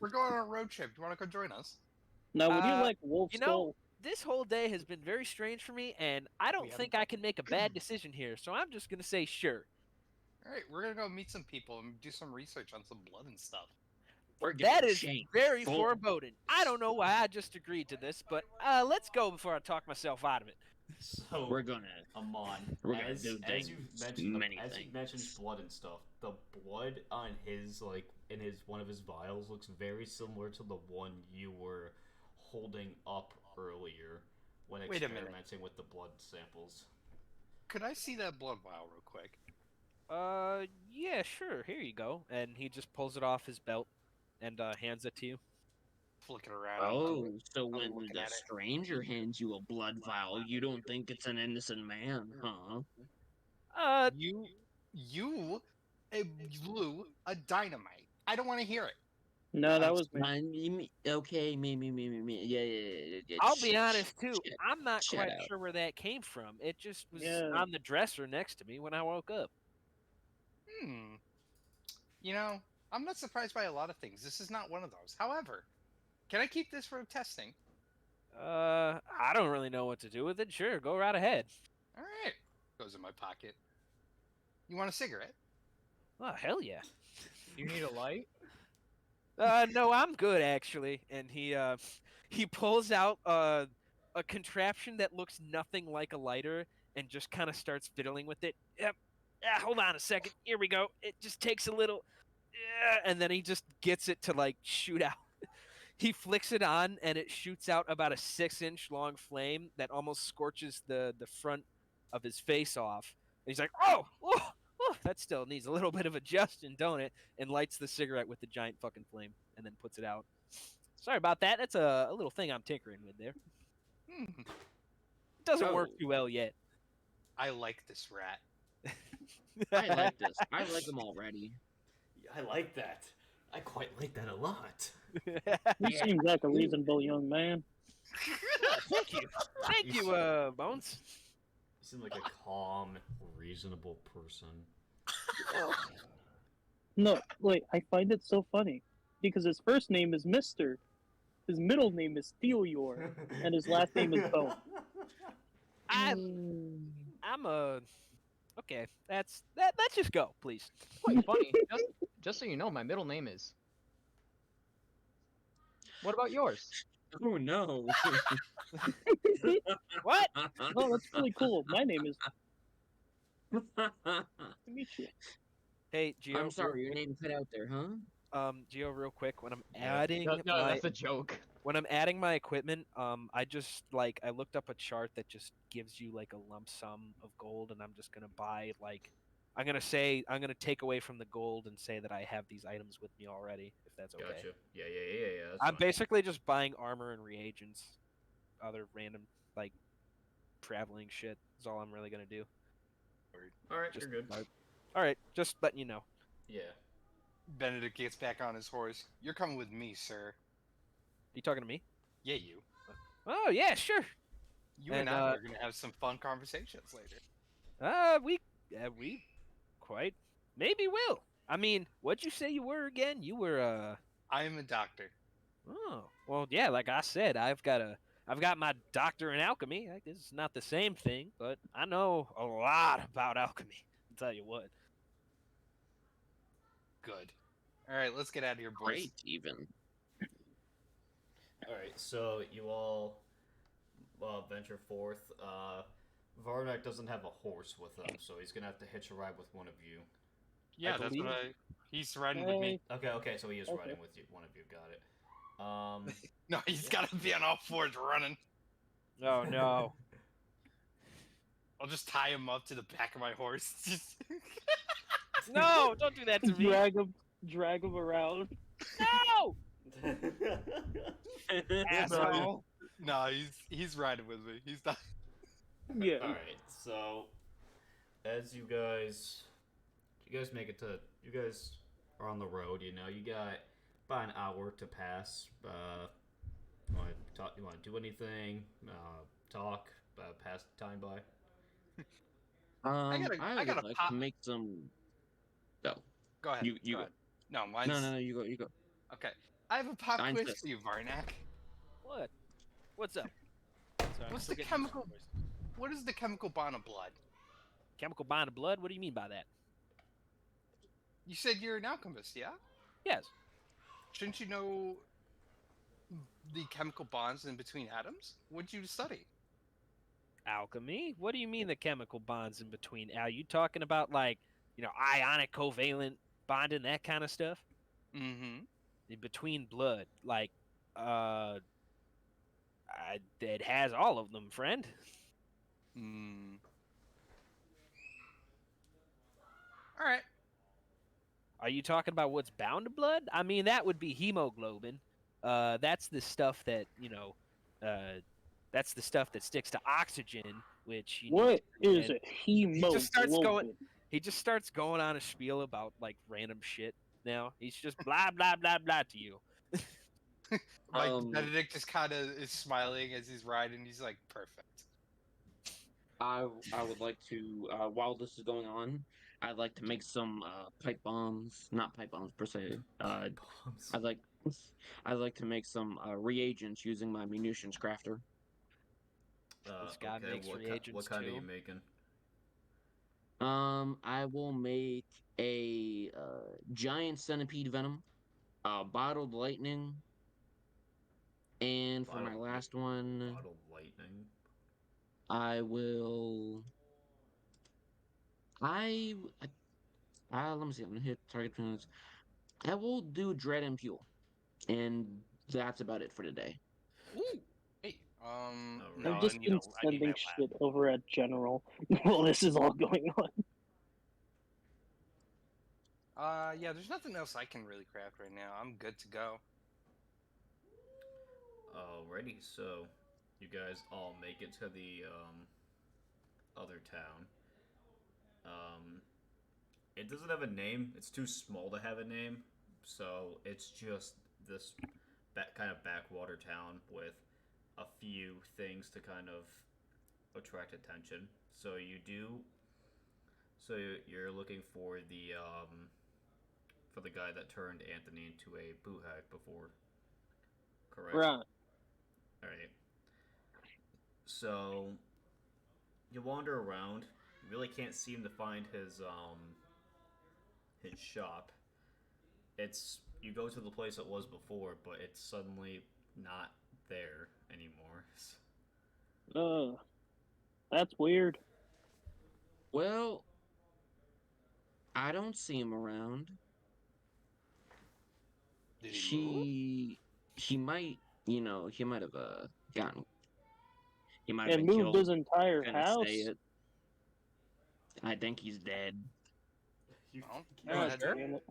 We're going on a road trip. Do you want to come join us? Now, would you Uh, like wolf you know- skull? This whole day has been very strange for me, and I don't We think I can make a bad decision here, so I'm just gonna say sure. All right, we're gonna go meet some people and do some research on some blood and stuff. We're That getting is shanked. very Full. foreboding. I don't know why I just agreed to this, but let's go before I talk myself out of it. So We're gonna Amon, We're gonna as do you mentioned many as he things. mentions blood and stuff, the blood on his in his one of his vials looks very similar to the one you were holding up earlier when Wait a minute. experimenting with the blood samples. Could I see that blood vial real quick? Yeah, sure. Here you go. And he just pulls it off his belt and hands it to you. Flick it around. Oh, so I'm when looking the at it. stranger hands you a blood vial, you don't think it's an innocent man, huh? You blew a dynamite. I don't want to hear it. No, that was me. Okay, me. Yeah. I'll be honest too. Shit. I'm not Shut quite up. sure where that came from. It just was Yeah. on the dresser next to me when I woke up. You know, I'm not surprised by a lot of things. This is not one of those. However, can I keep this for testing? I don't really know what to do with it. Sure, go right ahead. All right. Goes in my pocket. You want a cigarette? Oh, hell yeah. You need a light? No, I'm good actually. And he pulls out a contraption that looks nothing like a lighter and just kind of starts fiddling with it. Yep. Yeah, hold on a second. Here we go. It just takes a little, and then he just gets it to like shoot out. He flicks it on and it shoots out about a 6-inch long flame that almost scorches the front of his face off. And he's like, oh, that still needs a little bit of adjusting, don't it? And lights the cigarette with the giant fucking flame and then puts it out. Sorry about that. That's a little thing I'm tinkering with there. It doesn't work too well yet. I like this rat. I like this. I like him already. I like that. I quite like that a lot. He seems like a reasonable young man. Thank you. Thank you, Bones. You seem like a calm, reasonable person. No, wait, I find it so funny. Because his first name is Mr. His middle name is Theoyor, and his last name is Bone. I'm a... Okay, let's just go, please. Quite funny. Just so you know, my middle name is. What about yours? Oh no. What? Oh, that's really cool. My name is Dimitri. Hey, Gio. I'm sorry, your name cut out there, huh? Gio, real quick. When I'm adding No, my that's a joke. when I'm adding my equipment, I just I looked up a chart that just gives you like a lump sum of gold, and I'm just gonna buy I'm gonna take away from the gold and say that I have these items with me already, if that's okay. Gotcha. Yeah. That's I'm fine. basically just buying armor and reagents, other random traveling shit. Is all I'm really gonna do. All right, Just you're good. All right, just letting you know. Yeah. Benedict gets back on his horse. You're coming with me, sir. You talking to me? Yeah, you. Oh yeah, sure. You And, and I are gonna have some fun conversations later. We quite maybe will. I mean, what'd you say you were again? You were I am a doctor. Oh, well, yeah, like I said, I've got my doctor in alchemy. It's not the same thing, but I know a lot about alchemy. I'll tell you what. Good. All right, let's get out of here, boys. Great, even. All right, so you all venture forth. Varnack doesn't have a horse with him, so he's gonna have to hitch a ride with one of you. Yeah, I that's believe- what he's riding with me. Okay, so he is Okay. riding with you. One of you got it. No, he's got to be on all fours running. Oh no. I'll just tie him up to the back of my horse. No, don't do that to me. Drag him around. No! Asshole. No, he's riding with me. He's not. Yeah. All right, so as you guys make it to, you guys are on the road. You know, you got about an hour to pass. You want to do anything? Talk? Pass time by? I I would gotta like pop- to make some. No, Go ahead. You go go. ahead. No, mine's. no, you go. You go. Okay. I have a pop I quiz insist. for you, Varnack. What? What's up? Sorry, I'm What's still the getting chemical? used to this. What is the chemical bond of blood? Chemical bond of blood? What do you mean by that? You said you're an alchemist, yeah? Yes. Shouldn't you know the chemical bonds in between atoms? What'd you study? Alchemy? What do you mean the chemical bonds in between? Are you talking about like, ionic covalent bonding, that kind of stuff? Mm-hmm. In between blood, like, it has all of them, friend. Mm. All right. Are you talking about what's bound to blood? I mean, that would be hemoglobin. That's the stuff that that's the stuff that sticks to oxygen, which you What need. is And a hemoglobin? he just starts going on a spiel about like random shit. Now he's just blah blah blah blah to you. Like Um, Benedict just kind of is smiling as he's riding. He's like, perfect. I would like to while this is going on, I'd like to make some pipe bombs, not pipe bombs per se. Bombs. I'd like to make some reagents using my munitions crafter. This guy Okay, makes what reagents kind are too. you making? I will make a giant centipede venom, bottled lightning, and for my last one, Bottled lightning. I will. Let me see. I'm gonna hit target tunes. I will do dread and fuel, and that's about it for today. Ooh. Hey. I've Alright. just been I need my sending lab. shit over at General while this is all going on. Yeah. There's nothing else I can really craft right now. I'm good to go. Alrighty, so you guys all make it to the other town. It doesn't have a name. It's too small to have a name, so it's just this kind of backwater town with a few things to kind of attract attention. So you're looking for the guy that turned Anthony into a boothack before, correct? Right. All right. So you wander around. You really can't seem to find his shop. You go to the place it was before, but it's suddenly not there anymore. That's weird. Well, I don't see him around. Did he move? He might, he might have gotten. He might have And been moved killed. his entire Gonna house. say it. I think he's dead. You Well, think go God ahead. damn it.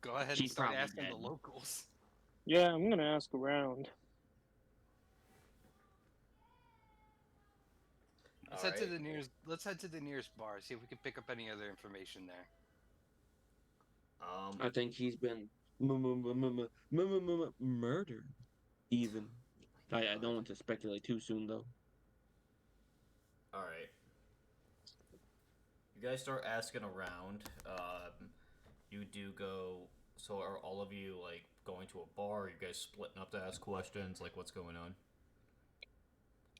Go ahead and He's start probably asking the dead. locals. Yeah, I'm gonna ask around. Let's head to the nearest. Let's head to the nearest bar. See if we can pick up any other information there. I think he's been murdered. Even. I don't want to speculate too soon though. All right. You guys start asking around. You do go. So are all of you like going to a bar? Are you guys splitting up to ask questions? Like, what's going on?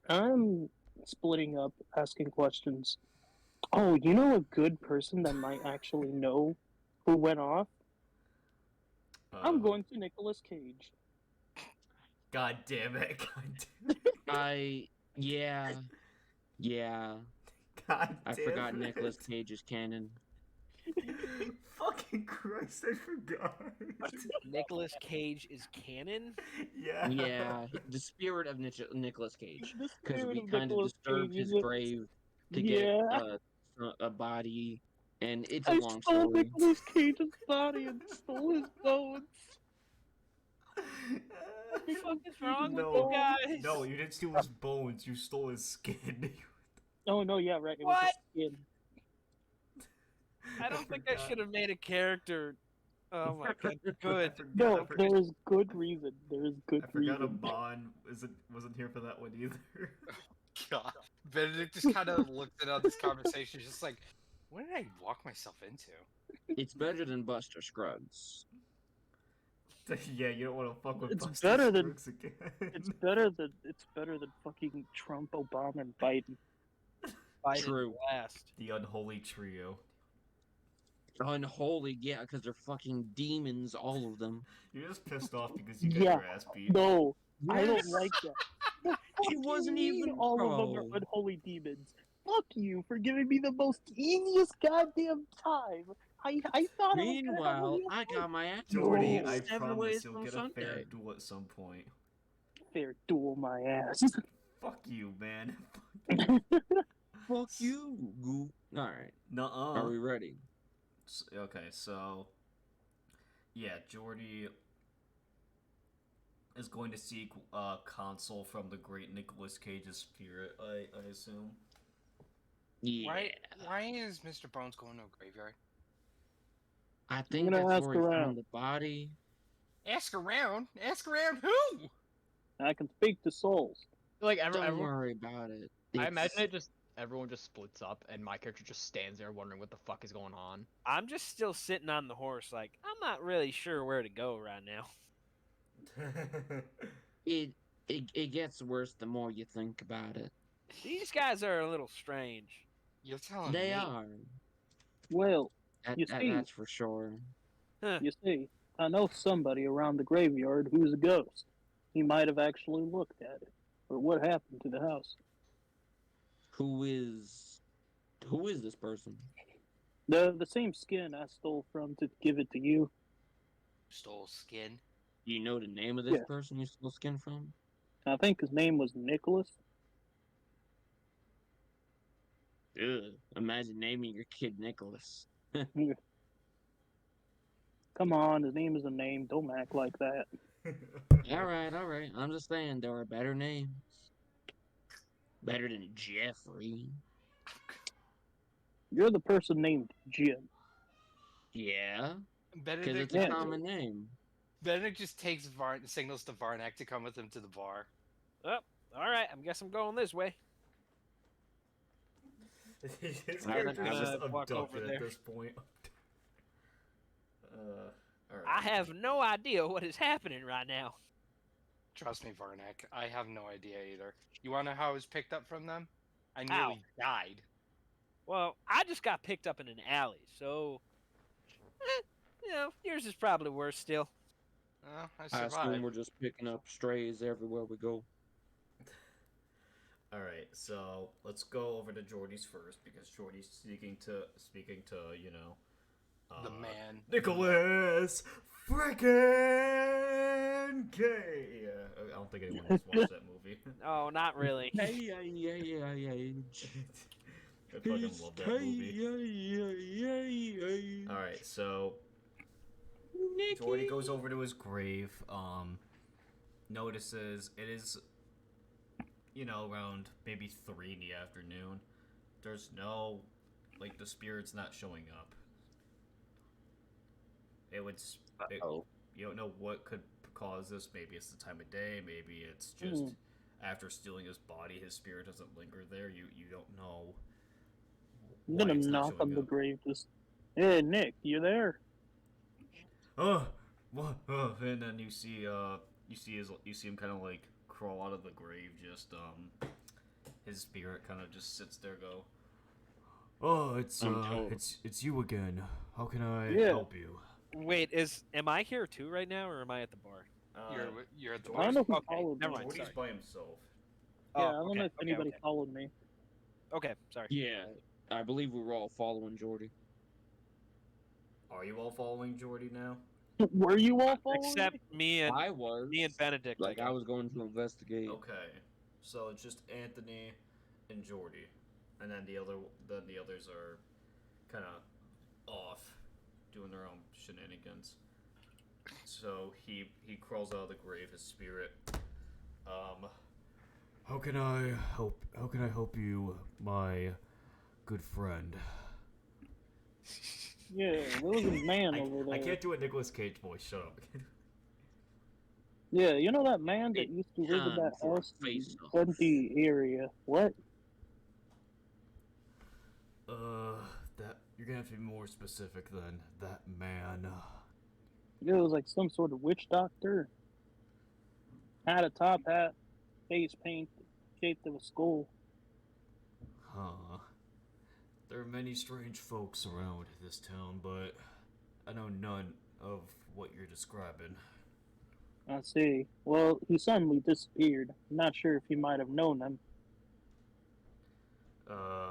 I'm splitting up, asking questions. Oh, you know a good person that might actually know who went off? I'm going to Nicolas Cage. God damn it! God damn Yeah. God I damn forgot it. Nicolas Cage's canon. Fucking Christ! I forgot. Nicolas Cage is canon. Yeah. Yeah, the spirit of Nicolas Cage, The because spirit we of kind of Nicolas disturbed Cage his is grave to Yeah. get a body, and it's a I long stole story. Nicolas Cage's body and stole his bones. What the fuck is wrong with No. you guys? No, you didn't steal his bones. You stole his skin. Oh no, yeah, right. It What? was his skin. I don't think I forgot. should have made a character. Oh my god, good. No, there is good reason. There is good I forgot reason. Amon wasn't here for that one either. God, Benedict just kind of looked at this conversation, just like, what did I walk myself into? It's better than Buster Scruggs. Yeah, you don't want to fuck with It's Buster better than- Scruggs again. It's better than fucking Trump, Obama, and Biden. Biden True. last. The unholy trio. Unholy, yeah, because they're fucking demons, all of them. You're just pissed off because you got Yeah. your ass beat. No, I don't Yes. like that. The fuck It wasn't you mean even all of them are pro. unholy demons? Fuck you for giving me the most easiest goddamn time. I thought I was gonna have a Meanwhile, real I fight. got my ass Jordy, No. I 7 promise ways you'll from get a fair Sunday. duel at some point. Fair duel my ass. Fuck you, man. Fuck you, goof. Alright, Nuh-uh. are we ready? Okay, so yeah, Jordy is going to seek counsel from the great Nicolas Cage's spirit, I assume. Yeah. Why is Mr. Bones going to a graveyard? I think gonna that's ask where he around. found the body. Ask around? Ask around who? I can speak to souls. Like Don't everyone, worry about it. I imagine It's- everyone just splits up, and my character just stands there wondering what the fuck is going on. I'm just still sitting on the horse, like I'm not really sure where to go right now. It gets worse the more you think about it. These guys are a little strange. You're telling They me. are. Well, You see. That's for sure. you see, I know somebody around the graveyard who's a ghost. He might have actually looked at it. Or what happened to the house. Who is this person? The same skin I stole from to give it to you. Stole skin. Do you know the name of this Yeah. person you stole skin from? I think his name was Nicholas. Ugh. Imagine naming your kid Nicholas. Come on, his name is a name. Don't act like that. Alright. I'm just saying there are better names. Better than Jeffrey. You're the person named Jinn. Yeah, because Benedict, it's a Yeah. common name. Benedict just takes signals to Varnack to come with him to the bar. All right, I guess I'm going this way. His Alright, character's I'm just gonna walk over abducted at there. this point. Alright. I have no idea what is happening right now. Trust me, Varnack. I have no idea either. You want to know how I was picked up from them? I nearly died. Well, I just got picked up in an alley, so yours is probably worse still. Well, I I assume survived. we're just picking up strays everywhere we go. Alright, so let's go over to Jordy's first because Jordy's speaking to The man. Nicholas frickin' Cage. Yeah, I don't think anyone has watched that movie. Oh, not really. I fucking love that movie. Alright, so Jordy goes over to his grave, notices it is, around maybe 3 in the afternoon. There's no, the spirit's not showing up. You don't know what could cause this. Maybe it's the time of day, maybe it's just after stealing his body, his spirit doesn't linger there. You don't know. I'm why gonna it's not knock on showing the up. grave. Hey, Nick, you there? What? And then you see him kind of crawl out of the grave. Just his spirit kind of just sits there. Oh, it's you again. How can I help you? Wait, am I here too right now, or am I at the bar? You're at the I bar. don't know who Okay, followed never me. mind. Jordy's sorry. by himself. Yeah, I Oh, don't know if anybody followed me. Okay, sorry. Yeah, I believe we were all following Jordy. Are you all following Jordy now? Were you all following Except me? I was. me and Benedict. Like, I I guess. was going to investigate. Okay, so it's just Anthony and Jordy, and then the others are kind of off, doing their own shenanigans. So he crawls out of the grave, his spirit. How can I help you, my good friend? Yeah, there was a man over there. I can't do a Nicolas Cage voice. Shut up. Yeah, you know that man that used to live in Time that for a house in face-off. empty area. What? That you're gonna have to be more specific than that man. It was like some sort of witch doctor. Had a top hat, face paint, shaped of a skull. Huh. There are many strange folks around this town, but I know none of what you're describing. I see. Well, he suddenly disappeared. I'm not sure if you might have known him. No,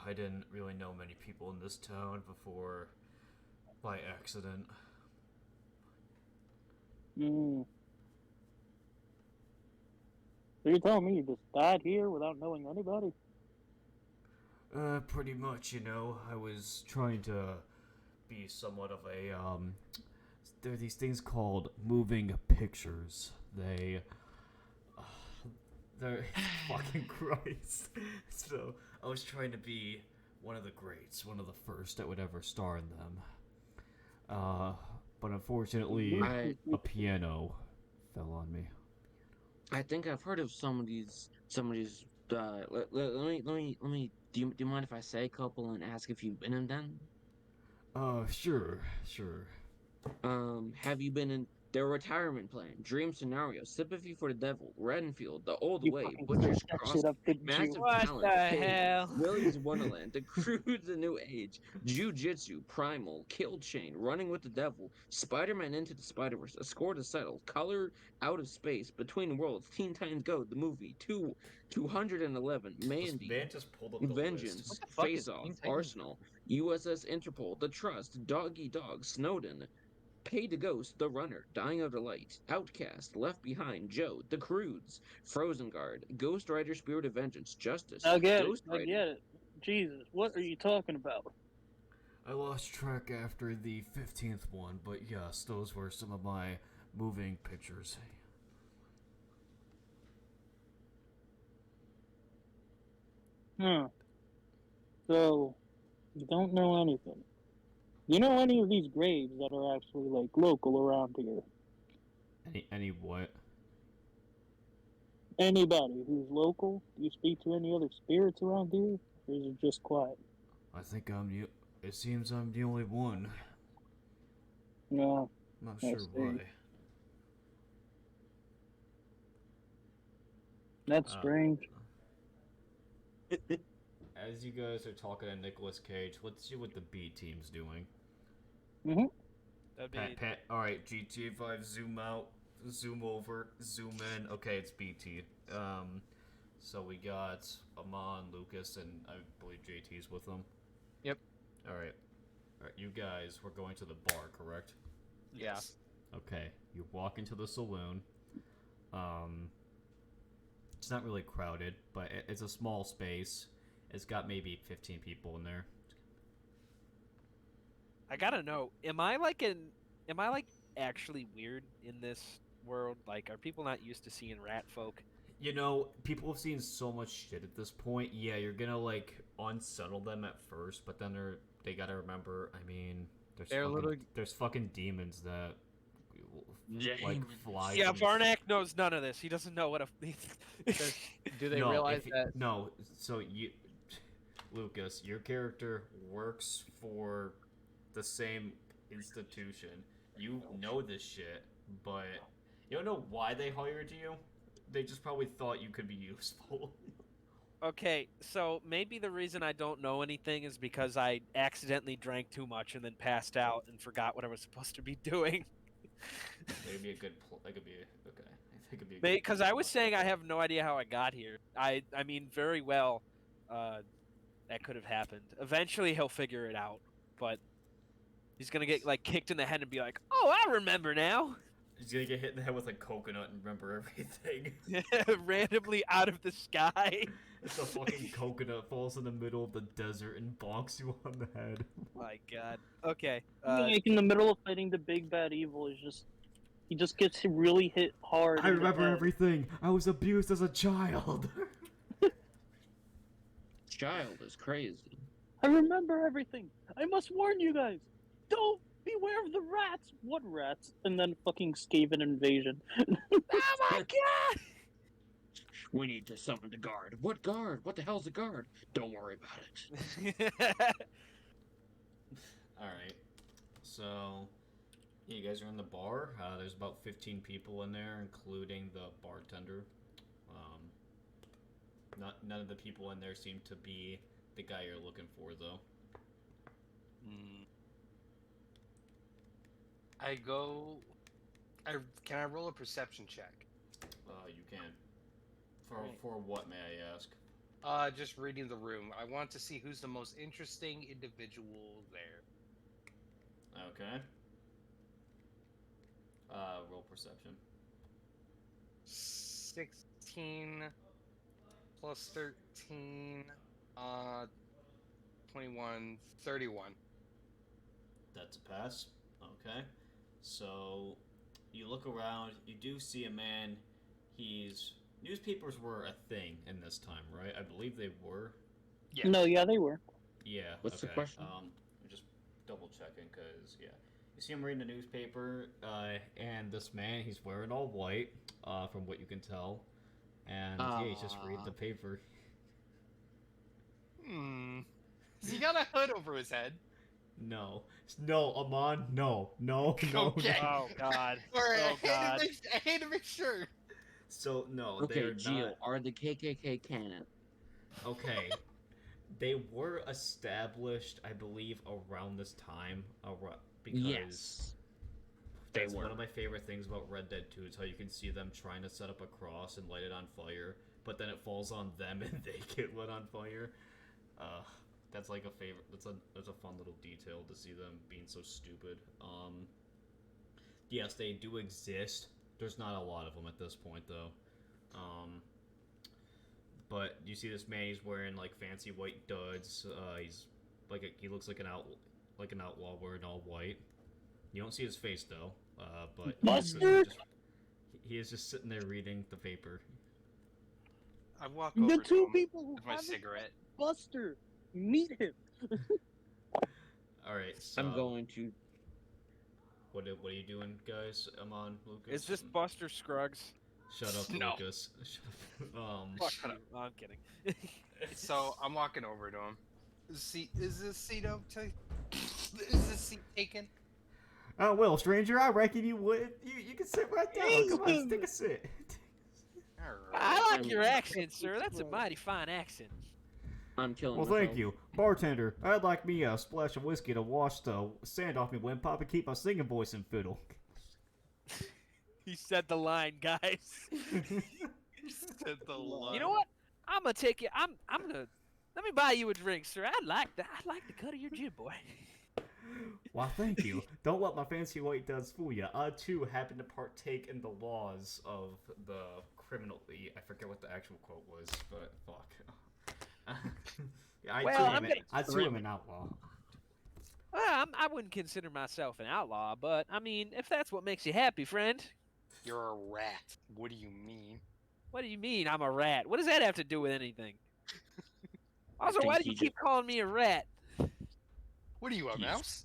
I didn't really know many people in this town before by accident. Hmm. So you're telling me you just died here without knowing anybody? Pretty much, you know. I was trying to be somewhat of a, there are these things called moving pictures. They're fucking Christ. So, I was trying to be one of the greats, one of the first that would ever star in them. But unfortunately, a piano fell on me. I think I've heard of some of these. Let me. Do you mind if I say a couple and ask if you've been in them? Sure. Have you been in their retirement plan, dream scenario, sympathy for the devil, Reddenfield, the old You way, fucking butcher's fucked that cross, shit up, didn't you? massive What talent, the Pig, hell? Willy's Wonderland, the Cruise, the New Age, Jiu-Jitsu, Primal, Kill Chain, Running with the Devil, Spider-Man Into the Spider-Verse, A Score to Settle, Color Out of Space, Between Worlds, Teen Titans Go, the movie, 211, This Mandy, man just pulled up the list. Vengeance, What the fuck is Face Off, Teen Titans Arsenal, USS Interpol, The Trust, Doggy Dog, Snowden, Pay to Ghost, The Runner, Dying of the Light, Outcast, Left Behind, Joe, The Croods, Frozen Guard, Ghost Rider, Spirit of Vengeance, Justice, I get it. Ghost I Rider. get it. Jesus, what are you talking about? I lost track after the 15th one, but yes, those were some of my moving pictures. Huh. So, you don't know anything. You know any of these graves that are actually, like, local around here? Any what? Anybody who's local? Do you speak to any other spirits around here? Or is it just quiet? I think it seems I'm the only one. No. I'm not I sure see. why. That's strange. As you guys are talking to Nicolas Cage, let's see what the B team's doing. Mm-hmm. That'd be Alright, GTA 5, zoom out, zoom over, zoom in. Okay, it's BT. So we got Amon, Lucas, and I believe JT's with them. Yep. Alright, you guys were going to the bar, correct? Yeah. Okay, you walk into the saloon. It's not really crowded, but it's a small space. It's got maybe 15 people in there. I gotta know, am I actually weird in this world? Like, are people not used to seeing rat folk? You know, people have seen so much shit at this point. Yeah, you're gonna like unsettle them at first, but then they gotta remember. I mean, there's fucking demons that like fly. Yeah, from the Varnack knows none of this. He doesn't know what a. Do they no, realize that? No, so Lucas, your character works for the same institution. You know this shit, but you don't know why they hired you. They just probably thought you could be useful. Okay, so maybe the reason I don't know anything is because I accidentally drank too much and then passed out and forgot what I was supposed to be doing. That could be a good. That could be okay. I think it'd be. Because I was saying I have no idea how I got here. I mean, very well, that could have happened. Eventually, he'll figure it out, but he's gonna get like kicked in the head and be like, "Oh, I remember now." He's gonna get hit in the head with a coconut and remember everything. Randomly out of the sky. It's a fucking coconut falls in the middle of the desert and bonks you on the head. My God. Okay. Like in the middle of fighting the big bad evil, he just gets really hit hard. I in the remember head. everything. I was abused as a child. Child is crazy. I remember everything. I must warn you guys. Don't beware of the rats. What rats? And then fucking Skaven invasion. Oh my God! We need to summon the guard. What guard? What the hell's a guard? Don't worry about it. Alright. So, you guys are in the bar. There's about 15 people in there, including the bartender. None of the people in there seem to be the guy you're looking for, though. I go. Can I roll a perception check? You can. Right. For what, may I ask? Just reading the room. I want to see who's the most interesting individual there. Okay. Roll perception. 16 plus 13, 21, 31. That's a pass. Okay. So, you look around, you do see a man. Newspapers were a thing in this time, right? I believe they were. Yes. No, yeah, they were. Yeah. What's the okay. question? I'm just double checking, because, yeah. You see him reading the newspaper, and this man, he's wearing all white, from what you can tell. And, yeah, he's just reading the paper. Has he got a hood over his head? No, Amon, no. Okay. Oh God. Alright, Oh God. I hate to make sure. So, no, Okay, they're Gio, not. are the KKK canon? Okay. They were established, I believe, around this time. Because Yes. They that's were. one of my favorite things about Red Dead 2 is how you can see them trying to set up a cross and light it on fire, but then it falls on them and they get lit on fire. That's like a favorite. That's a fun little detail to see them being so stupid. Yes, they do exist. There's not a lot of them at this point, though. But you see this man. He's wearing like fancy white duds. He looks like an outlaw wearing all white. You don't see his face though. But Buster? he is just sitting there reading the paper. I walk over The to two him people who with my have cigarette. Buster. Meet him. All right. So I'm going to. What are you doing, guys? Amon, Lucas. Is this Buster Scruggs? Shut up, No. Lucas. Fuck Shut you. up. No, I'm kidding. So I'm walking over to him. Is this seat is this seat taken? Oh well, stranger. I reckon you would. You can sit right down. Come on, take a sit. Alright. I like your accent, sir. That's a mighty fine accent. I'm killing Well, myself. thank you, bartender. I'd like me a splash of whiskey to wash the sand off me windpipe and keep my singing voice in fiddle. He said the line, guys. Said the line. You know what? I'm gonna take you. I'm gonna. Let me buy you a drink, sir. I like the cut of your jib, boy. Why, thank you. Don't let my fancy white duds fool you. I, too, happen to partake in the laws of the criminally. I forget what the actual quote was, but fuck. Yeah, I too am an outlaw. Well, I wouldn't consider myself an outlaw, but I mean, if that's what makes you happy, friend. You're a rat. What do you mean? What do you mean I'm a rat? What does that have to do with anything? Also, think why do he you keep calling me a rat? What are you, a Jeez. mouse?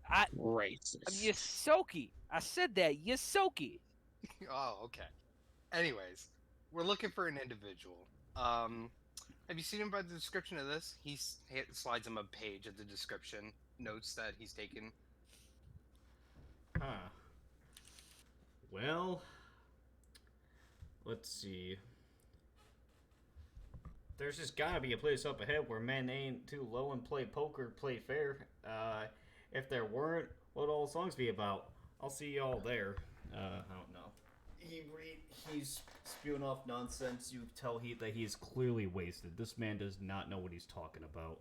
I'm Racist. Yosoki. I said that. Yosoki. Oh, okay. Anyways, we're looking for an individual. Have you seen him by the description of this? He slides him a page of the description, notes that he's taken. Huh. Well, let's see. There's just gotta be a place up ahead where men ain't too low and play poker, play fair. If there weren't, what'd all the songs be about? I'll see y'all there. I don't know. He's spewing off nonsense. You tell that he's clearly wasted. This man does not know what he's talking about.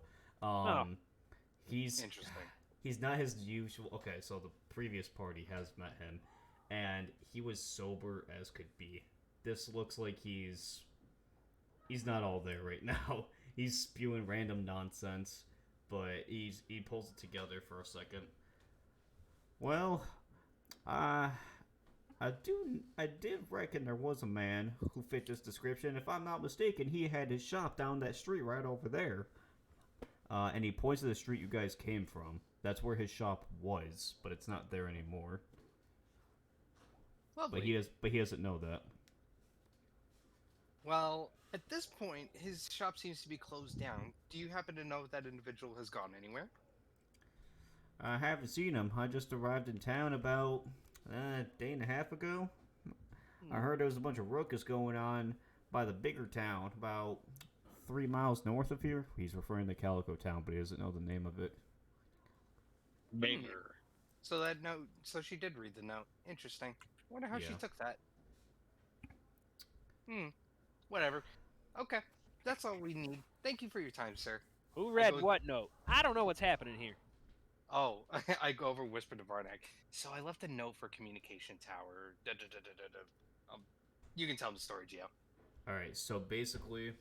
He's Interesting. He's not his usual. Okay, so the previous party has met him, and he was sober as could be. This looks like he's not all there right now. He's spewing random nonsense, but he pulls it together for a second. Well, I did reckon there was a man who fit this description. If I'm not mistaken, he had his shop down that street right over there. And he points to the street you guys came from. That's where his shop was, but it's not there anymore. Lovely. But he doesn't know that. Well, at this point, his shop seems to be closed down. Do you happen to know if that individual has gone anywhere? I haven't seen him. I just arrived in town about a day and a half ago. I heard there was a bunch of ruckus going on by the bigger town about 3 miles north of here. He's referring to Calico Town, but he doesn't know the name of it. Bigger. So that note, so she did read the note. Interesting. Wonder how she Yeah. took that. Whatever. Okay, that's all we need. Thank you for your time, sir. Who read go- what note? I don't know what's happening here. Oh, I go over and whisper to Varnack. So I left a note for communication tower. Da, da, da, da, da, da. You can tell him the story, Gio. Alright, so basically,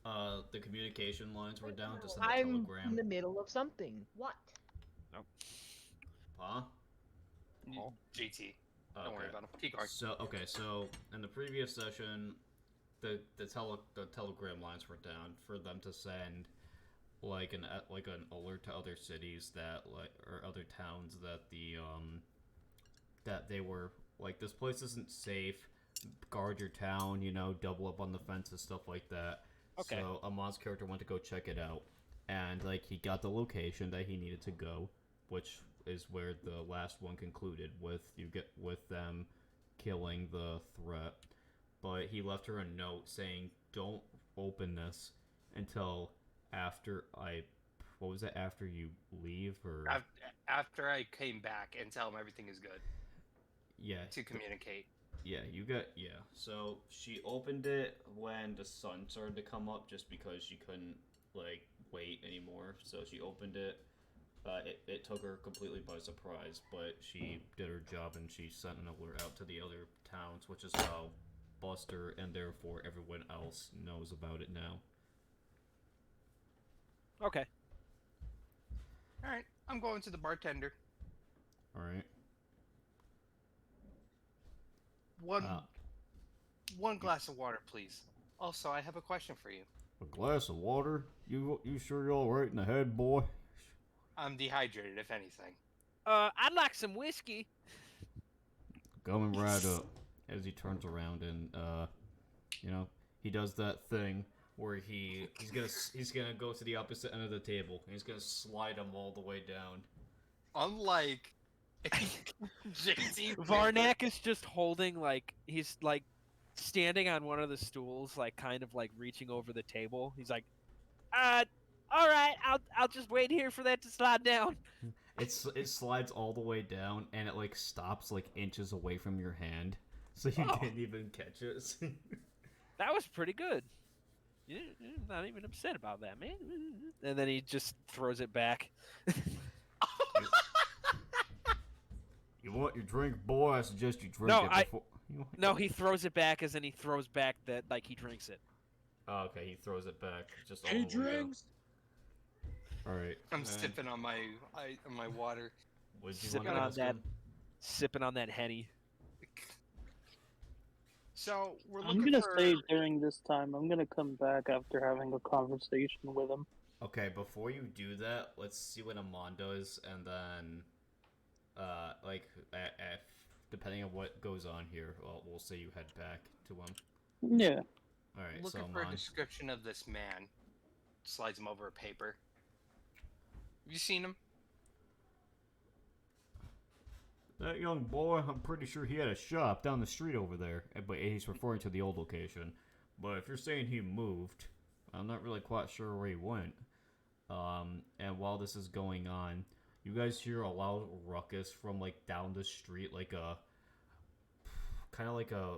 the communication lines were down to send a I'm telegram. in the middle of something. What? Huh? JT. Don't worry Okay. about him. Keep going. So in the previous session, the telegram lines were down for them to send like an alert to other cities that or other towns that that they were like, this place isn't safe. Guard your town, double up on the fences, stuff like that. Okay. So Amon's character went to go check it out, and he got the location that he needed to go, which is where the last one concluded with them killing the threat. But he left her a note saying, "Don't open this until after after you leave, or After I came back and tell him everything is good. Yeah. To communicate. Yeah, So she opened it when the sun started to come up, just because she couldn't wait anymore. So she opened it. It took her completely by surprise, but she did her job and she sent an alert out to the other towns, which is how Buster and therefore everyone else knows about it now. Okay. All right, I'm going to the bartender. All right. One glass of water, please. Also, I have a question for you. A glass of water? You sure you're all right in the head, boy? I'm dehydrated, if anything. I'd like some whiskey. Coming right up. As he turns around and he does that thing where he's gonna go to the opposite end of the table and he's gonna slide him all the way down. Unlike JT, Varnack is just holding he's standing on one of the stools, kind of reaching over the table. He's like, all right, I'll just wait here for that to slide down. It slides all the way down and it stops inches away from your hand, so you didn't even catch it. That was pretty good. You're not even upset about that, man. And then he just throws it back. You want your drink, boy? I suggest you drink it before. No, he throws it back as in he throws back that he drinks it. Oh, okay, he throws it back. Just all He the way down. drinks. All right. I'm sipping on my water. Sipping on that Henny. So we're I'm looking gonna for. say during this time, I'm gonna come back after having a conversation with him. Okay, before you do that, let's see what Amon does, and then, depending on what goes on here, we'll say you head back to him. Yeah. All right, Looking so for a Amon. description of this man. Slides him over a paper. Have you seen him? That young boy, I'm pretty sure he had a shop down the street over there, but he's referring to the old location. But if you're saying he moved, I'm not really quite sure where he went. And while this is going on, you guys hear a loud ruckus from down the street, kind of like a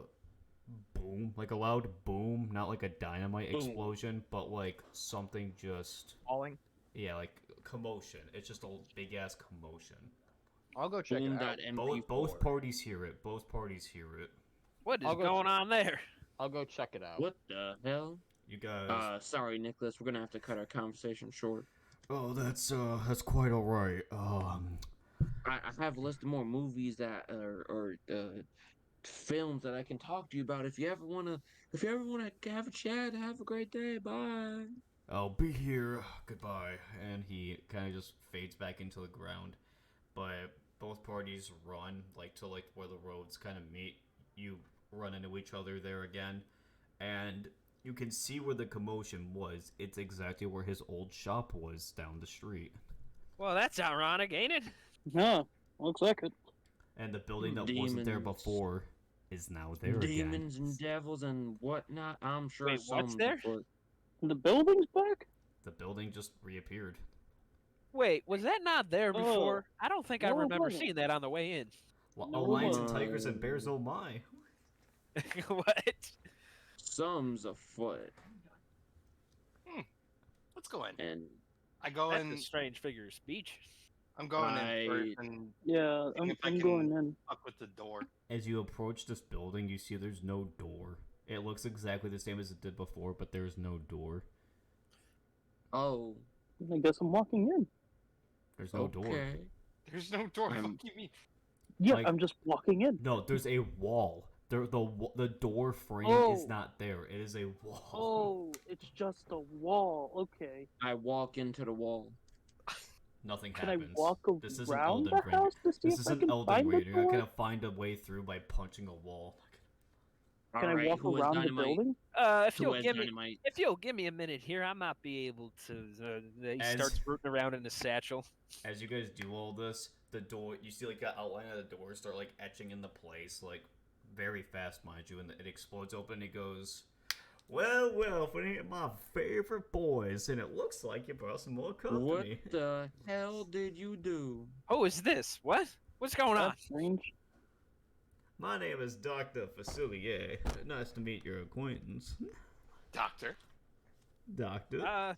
boom, like a loud boom, not like a dynamite explosion, but something just Falling? Yeah, commotion. It's just a big ass commotion. I'll go check it out. Both parties hear it. What is I'll go going on there? I'll go check it out. What the hell? You guys. Sorry, Nicholas. We're gonna have to cut our conversation short. Oh, that's quite all right. I have a list of more movies that or films that I can talk to you about. If you ever wanna have a chat, have a great day. Bye. I'll be here. Goodbye. And he kind of just fades back into the ground. But both parties run to where the roads kind of meet. You run into each other there again, and you can see where the commotion was. It's exactly where his old shop was down the street. Well, that's ironic, ain't it? Yeah, looks like it. And the building that wasn't there before is now there again. Demons and devils and whatnot. I'm sure Wait, what's some's there? afoot. The building's back? The building just reappeared. Wait, was that not there Oh. before? I don't think I No, it remember wasn't. seeing that on the way in. No, Lions and it tigers and wasn't. bears, oh my. What? Some's afoot. Let's go in. And I go That's in. a strange figure of speech. I'm going in Right. first and Yeah, Seeing if I I'm can- going in. fuck with the door. As you approach this building, you see there's no door. It looks exactly the same as it did before, but there's no door. oh, I guess I'm walking in. There's no door. okay. There's no door. I'm- What do you mean? Yeah, Like- I'm just walking in. No, there's a wall. The door frame is Oh. not there. It is a wall. Oh, it's just a wall. Okay. I walk into the wall. Nothing Can happens. I walk This isn't around Elden the Ring. house to see This if I isn't can Elden find Ring. the You're not door? gonna find a way through by punching a wall. Can I Alright, walk who has around the dynamite? building? If Who you'll has give me dynamite? if you'll give me a minute here, I might be able to. He As- starts rooting around in the satchel. As you guys do all this, the door, you see like the outline of the door start like etching into place, like very fast, mind you, and it explodes open and it goes, well, if it ain't my favorite boys, and it looks like you brought some more What company. the hell did you do? Who is this? What? What's going on? That's strange. My name is Dr. Facilier. Nice to meet your acquaintance. Doctor. Doctor?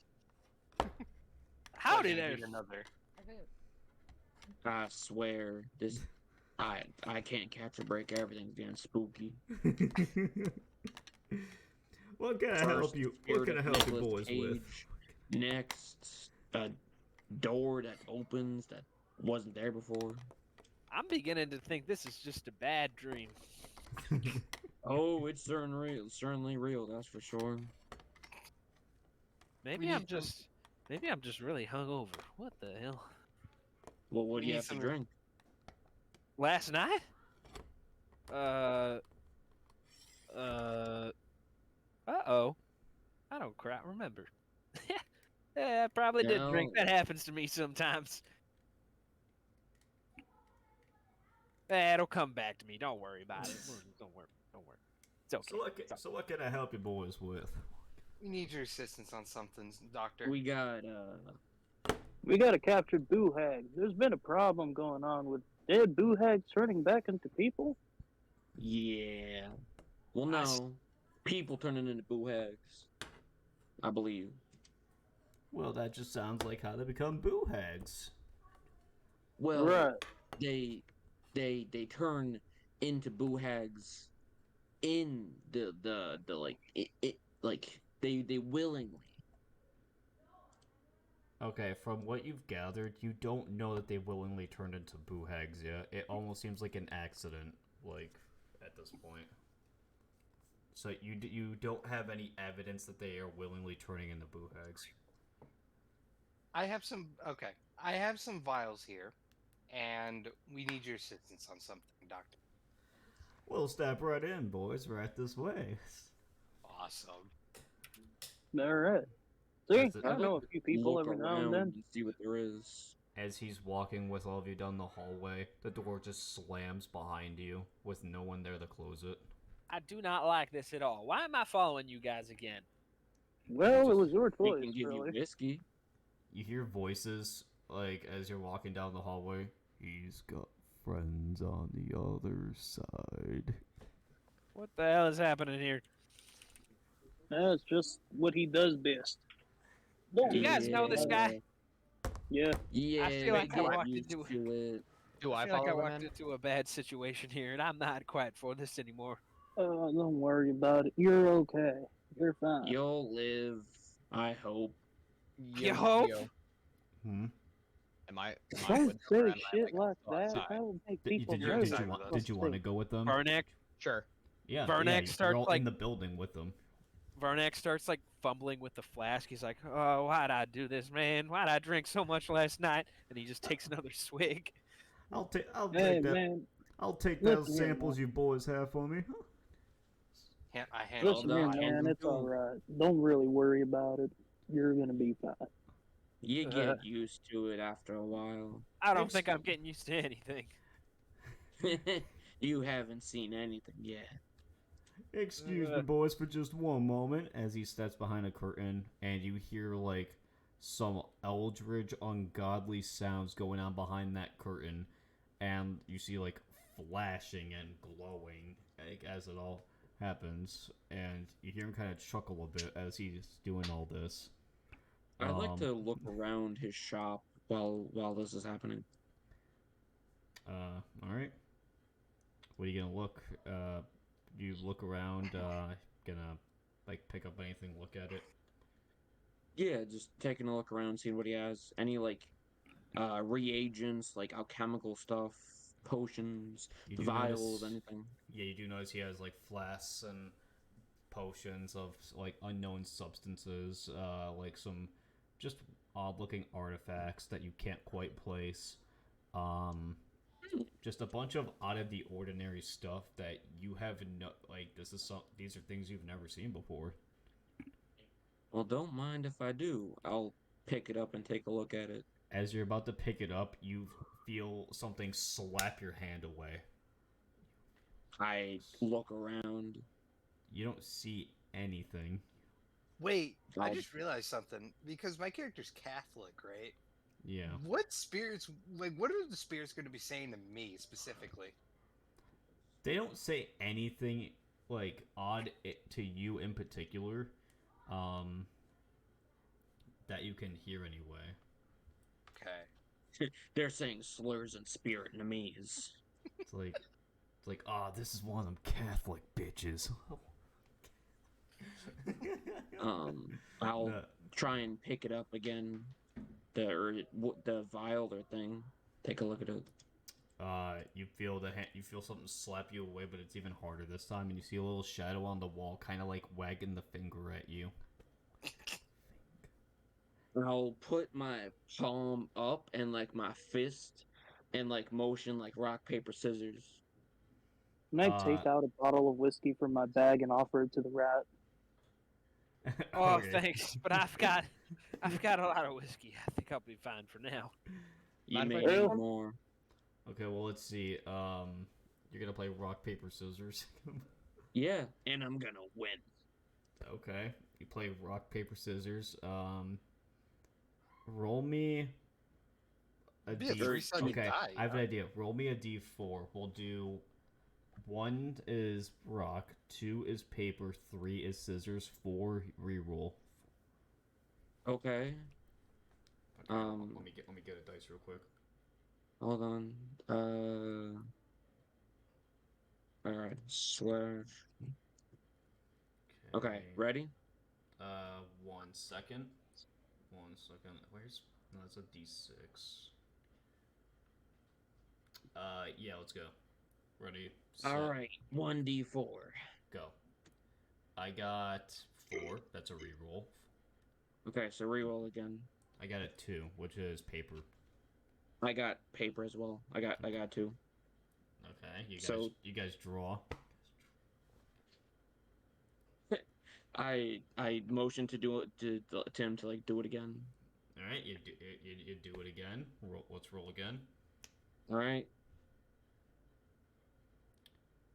Howdy Fucking there. need Another. I swear, this I can't catch a break. Everything's getting spooky. What can I First, help you? What spirit can I of help you Nicolas boys with? Cage. Next, a door that opens that wasn't there before. I'm beginning to think this is just a bad dream. Oh, it's certainly real. That's for sure. Maybe We I'm need some- just really hungover. What the hell? Well, what We do you need have to some- drink? Last night? Uh-oh. I don't quite remember. Yeah, I probably did drink. No. That happens to me sometimes. It'll come back to me. Don't worry about it. Don't worry. It's okay. So what can I help you boys with? We need your assistance on something, Doctor. We got We got a captured boo hag. There's been a problem going on with dead boo hags turning back into people. yeah. Well, no, people turning into boo hags. I believe. Well, that just sounds like how they become boo hags. Well, Right. they turn into boo hags in the like it like they willingly. Okay, from what you've gathered, you don't know that they willingly turned into boo hags yet. It almost seems like an accident, like, at this point. So you don't have any evidence that they are willingly turning into boo hags. I have some. Okay, I have some vials here, and we need your assistance on something, Doctor. Well, step right in, boys. Right this way. Awesome. All right. See, That's it. I know a few people Look every now around and then. to see what there is. As he's walking with all of you down the hallway, the door just slams behind you, with no one there to close it. I do not like this at all. Why am I following you guys again? Well, it was your We choice, can give you really. whiskey. You hear voices, like, as you're walking down the hallway. He's got friends on the other side. What the hell is happening here? That's just what he does best. You guys know this guy? Yeah. Yeah, I feel like they I get walked used into to it. Do I I feel like I follow walked him? into a bad situation here, and I'm not quite for this anymore. Don't worry about it. You're okay. You're fine. You'll live, I hope. You hope? Hmm? Am I Don't with them, say or am I, shit like go that. outside? That will make Did, people did, you, you're nervous. did, you, excited want, about did you want to go with them? Varnack, Sure. Yeah, Varnack you're starts, all like- in the building with them. Varnack starts like fumbling with the flask. He's like, "Oh, why'd I do this, man? Why'd I drink so much last night?" And he just takes another swig. I'll Hey, take that. man. I'll take Listen those here, samples you boys have for me. I handle Listen no, here, I man. don't It's do. all right. Don't really worry about it. You're gonna be fine. You get used to it after a while. I don't think I'm getting used to anything. You haven't seen anything yet. Excuse me, boys, for just one moment. As he steps behind a curtain, and you hear like some eldritch, ungodly sounds going on behind that curtain, and you see like flashing and glowing like, as it all happens, and you hear him kind of chuckle a bit as he's doing all this. I'd like to look around his shop while this is happening. All right. What are you gonna look? You look around. Gonna like pick up anything, look at it. Yeah, just taking a look around, seeing what he has. Any like reagents, like alchemical stuff, potions, You do vials, notice, anything. yeah, you do notice he has like flasks and potions of like unknown substances, like some just odd-looking artifacts that you can't quite place. Just a bunch of out of the ordinary stuff that you have no like. These are things you've never seen before. Well, don't mind if I do. I'll pick it up and take a look at it. As you're about to pick it up, you feel something slap your hand away. I look around. You don't see anything. Wait, I I'll- just realized something because my character's Catholic, right? Yeah. What spirits, like, what are the spirits going to be saying to me specifically? They don't say anything like odd to you in particular, that you can hear anyway. Okay. They're saying slurs and spirit enemies. It's like, ah, this is one of them Catholic bitches. I'll No. try and pick it up again. The vial or thing. Take a look at it. You feel something slap you away, but it's even harder this time, and you see a little shadow on the wall, kind of like wagging the finger at you. I'll put my palm up and like my fist and like motion like rock, paper, scissors. And I take out a bottle of whiskey from my bag and offer it to the rat. Oh, Okay. thanks, but I've got a lot of whiskey. I think I'll be fine for now. You Mind may if I need take more. Okay, well, let's see. You're gonna play rock, paper, scissors. Yeah, and I'm gonna win. Okay, you play rock, paper, scissors. Roll me a Be a D. three-sided Okay, die, I have an yeah. idea. Roll me a D4. We'll do 1 is rock, 2 is paper, 3 is scissors, 4 reroll. Okay. Let me get a dice real quick. Hold on. Alright, slash. Okay, ready? 1 second. 1 second. Where's... No, that's a D6. Yeah, let's go. Ready, set, Alright, 1d4. go. I got 4. That's a reroll. Okay, so reroll again. I got a 2, which is paper. I got paper as well. I got 2. Okay, So- you guys draw. I motion to do it to him to like do it again. All right, you do it again. Let's roll again. All right.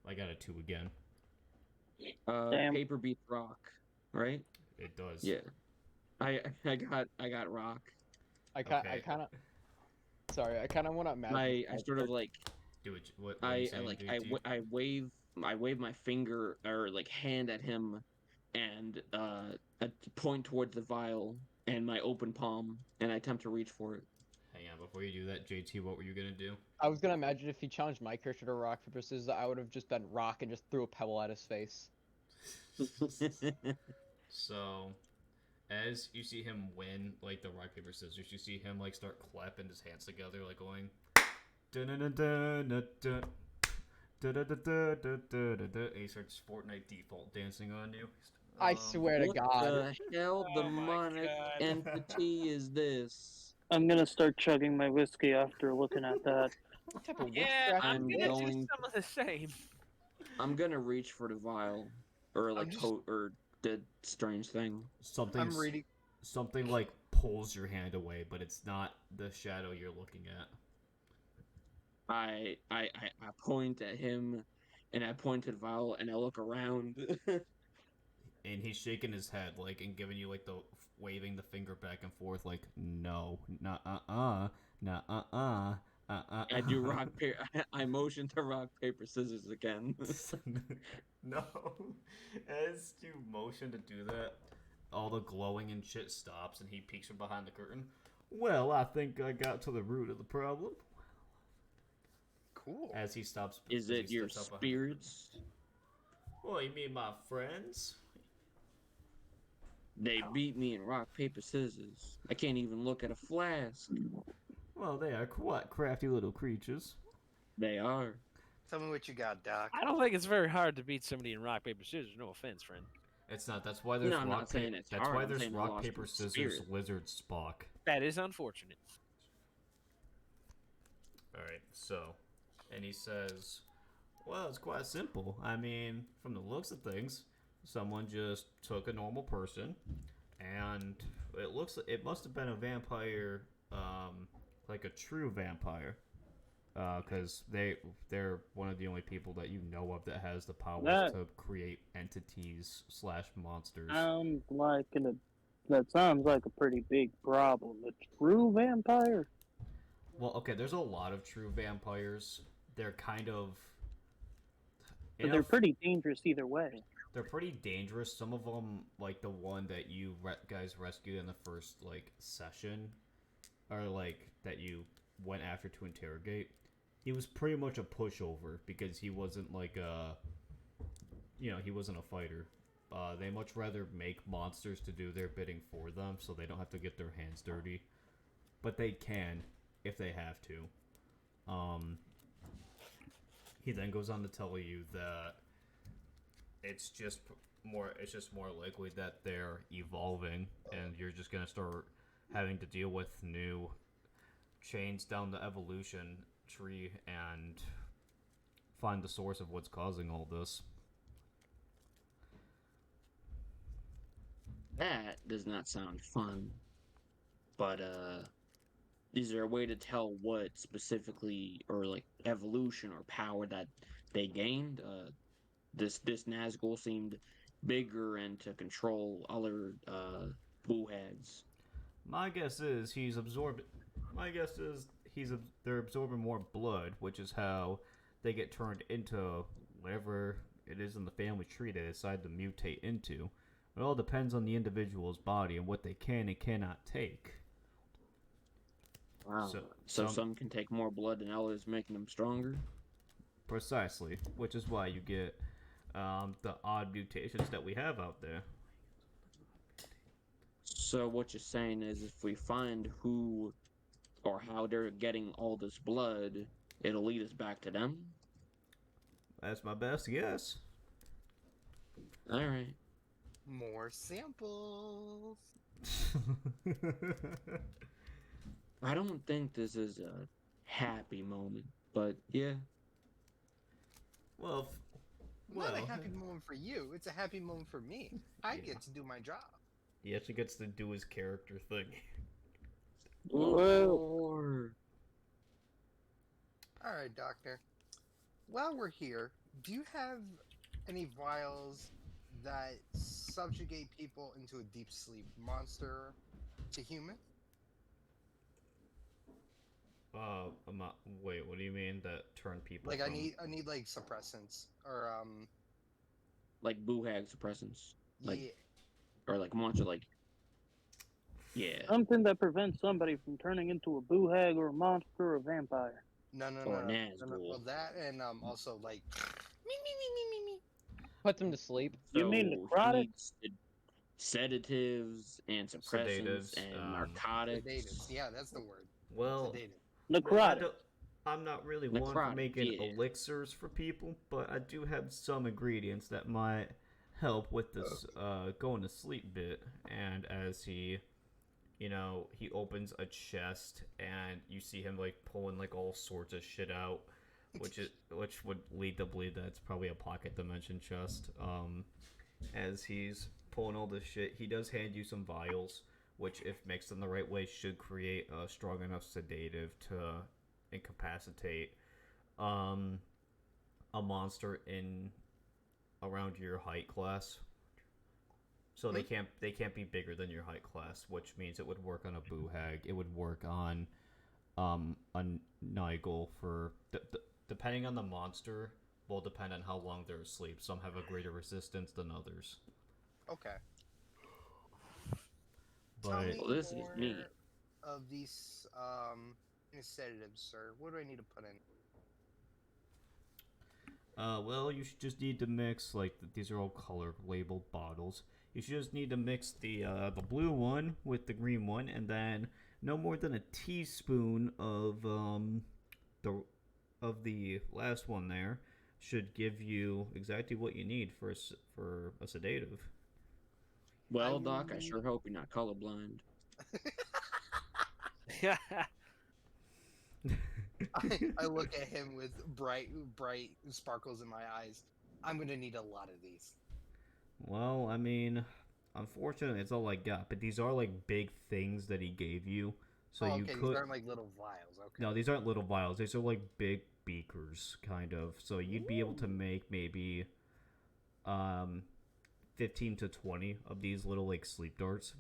I got a 2 again. Damn. Paper beats rock, right? It does. Yeah. I got rock. I Okay. kind of. Sorry, I kind of want to imagine. I sort of like Do it. What are you saying, JT? I wave my finger or like hand at him, and point towards the vial and my open palm, and I attempt to reach for it. Hang on, before you do that, JT, what were you gonna do? I was gonna imagine if he challenged my character to rock paper scissors, I would have just done rock and just threw a pebble at his face. So, as you see him win, like the rock paper scissors, you see him like start clapping his hands together, like going. And he starts Fortnite default dancing on you. I swear to What God. the hell Oh my demonic God. entity is this? I'm gonna start chugging my whiskey after looking at that. What type of Yeah, witchcraft I'm I'm is gonna this? do going- some of the same. I'm gonna reach for the vial, or like just- or the strange thing. Something's I'm reading. something like pulls your hand away, but it's not the shadow you're looking at. I point at him, and I point at Val, and I look around. And he's shaking his head, like, and giving you, like, the waving the finger back and forth, like, no, nah, nah, I do rock paper. I motion to rock paper scissors again. No. As you motion to do that, all the glowing and shit stops, and he peeks from behind the curtain. Well, I think I got to the root of the problem. Cool. As he stops, Is as he it your steps up behind the curtain. spirits? Well, you mean my friends? They beat me in rock paper scissors. I can't even look at a flask. Well, they are quite crafty little creatures. They are. Tell me what you got, Doc. I don't think it's very hard to beat somebody in rock paper scissors. No offense, friend. It's not. That's why there's No, I'm rock not saying paper. it's That's hard, why I'm there's saying I rock lost paper my scissors spirit. lizard Spock. That is unfortunate. All right. So, and he says, "Well, it's quite simple. I mean, from the looks of things, someone just took a normal person, and it must have been a vampire, like a true vampire, because they're one of the only people that you know of that has the powers to create entities / monsters. That sounds like a pretty big problem. A true vampire? Well, okay, there's a lot of true vampires. They're kind of. But they're pretty dangerous either way. They're pretty dangerous. Some of them, like the one that you guys rescued in the first like session, or like that you went after to interrogate. He was pretty much a pushover because he wasn't like he wasn't a fighter. They much rather make monsters to do their bidding for them, so they don't have to get their hands dirty. But they can if they have to. He then goes on to tell you that it's just more likely that they're evolving, and you're just gonna start having to deal with new chains down the evolution tree and find the source of what's causing all this. That does not sound fun. But is there a way to tell what specifically, or like evolution or power that they gained? This Nazgul seemed bigger and to control other boohags. My guess is they're absorbing more blood, which is how they get turned into whatever it is in the family tree they decide to mutate into. It all depends on the individual's body and what they can and cannot take. Wow. So some can take more blood than others, making them stronger? Precisely, which is why you get the odd mutations that we have out there. So what you're saying is if we find who or how they're getting all this blood, it'll lead us back to them? That's my best guess. Alright. More samples. I don't think this is a happy moment, but yeah. Well, Not a happy moment for you. It's a happy moment for me. I get to do my job. he actually gets to do his character thing. Well, All right, Doctor. While we're here, do you have any vials that subjugate people into a deep sleep, monster to human? Wait, what do you mean that turn people? Like from... I need like suppressants or like boohag suppressants. Like, yeah. or like monster, like, yeah. Something that prevents somebody from turning into a boohag or a monster or a vampire. No. Or Nazgul. Well, that and also like me. Put them to sleep. You mean So necrotic? he needs sedatives and suppressants Sedatives, and narcotics. Sedatives. Yeah, that's the word. Well, Sedative. Necrotic. I'm not really one for Necrotic, making yeah. elixirs for people, but I do have some ingredients that might help with this going to sleep bit. And as he opens a chest and you see him like pulling like all sorts of shit out, which would lead to believe that it's probably a pocket dimension chest. As he's pulling all this shit, he does hand you some vials, which if mixed in the right way should create a strong enough sedative to incapacitate a monster in around your height class. So they can't be bigger than your height class, which means it would work on a boo hag. It would work on a Nigel for depending on the monster will depend on how long they're asleep. Some have a greater resistance than others. Okay. But Tell me Well, this is more neat. of these sedatives, sir. What do I need to put in? well, you should just need to mix these are all color labeled bottles. You should just need to mix the blue one with the green one, and then no more than a teaspoon of the last one there should give you exactly what you need for a sedative. Well, Doc, I sure hope you're not colorblind. I look at him with bright sparkles in my eyes. I'm gonna need a lot of these. Well, I mean, unfortunately, it's all I got. But these are like big things that he gave you, so Oh, you okay, could. these aren't like little vials. Okay. No, these aren't little vials. These are like big beakers, kind of. So you'd be able to make maybe, 15 to 20 of these little like sleep darts.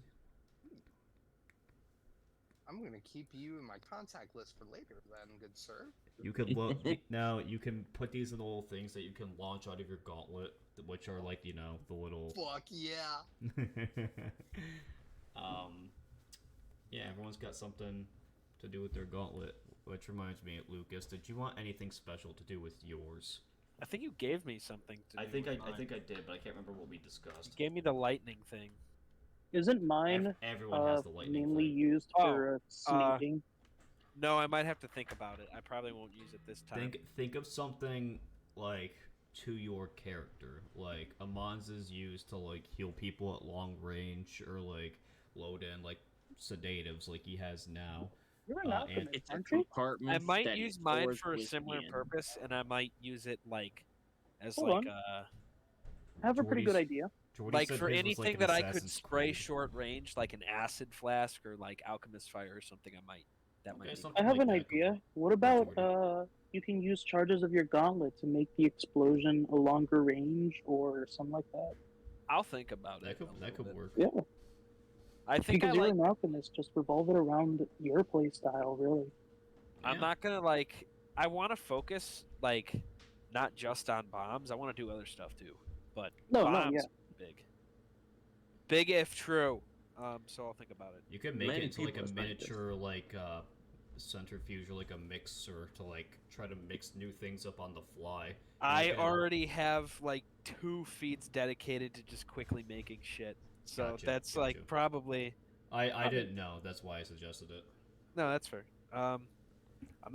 I'm gonna keep you in my contact list for later, then, good sir. You could look now. You can put these in the little things that you can launch out of your gauntlet, which are like the little. Fuck yeah. Yeah, everyone's got something to do with their gauntlet. Which reminds me, Lucas, did you want anything special to do with yours? I think you gave me something to I do think with I mine. think I did, but I can't remember what we discussed. You gave me the lightning thing. Isn't mine Everyone has the lightning mainly thing. used for sneaking? No, I might have to think about it. I probably won't use it this time. Think of something like to your character. Like Amon's is used to like heal people at long range or like load in like sedatives like he has now. You're an alchemist, It's a aren't you? compartment. I might that use is mine stored for a with similar Jinn. purpose, and I might use it like as Hold like on. a I have a pretty good Jordy's- idea. Jordy like said for his was anything like an that I could Assassin's spray Creed. short range, like an acid flask or like alchemist fire or something. That might Okay, be. something I have like an that could idea. work. What about Jordy. you can use charges of your gauntlet to make the explosion a longer range or something like that? I'll think about it. That could work. Yeah, I think because I you're like. an alchemist. Just revolve it around your play style, really. I'm Yeah. not gonna like. I want to focus like not just on bombs. I want to do other stuff too. But No, bombs, yeah. big if true. So I'll think about it. You could make Many it into like people a have tried this. miniature like centrifuge or like a mixer to like try to mix new things up on the fly. I Okay. already have like 2 feeds dedicated to just quickly making shit. So Gotcha, that's like gotcha. probably I didn't know. That's why I suggested it. no, that's fair. I'm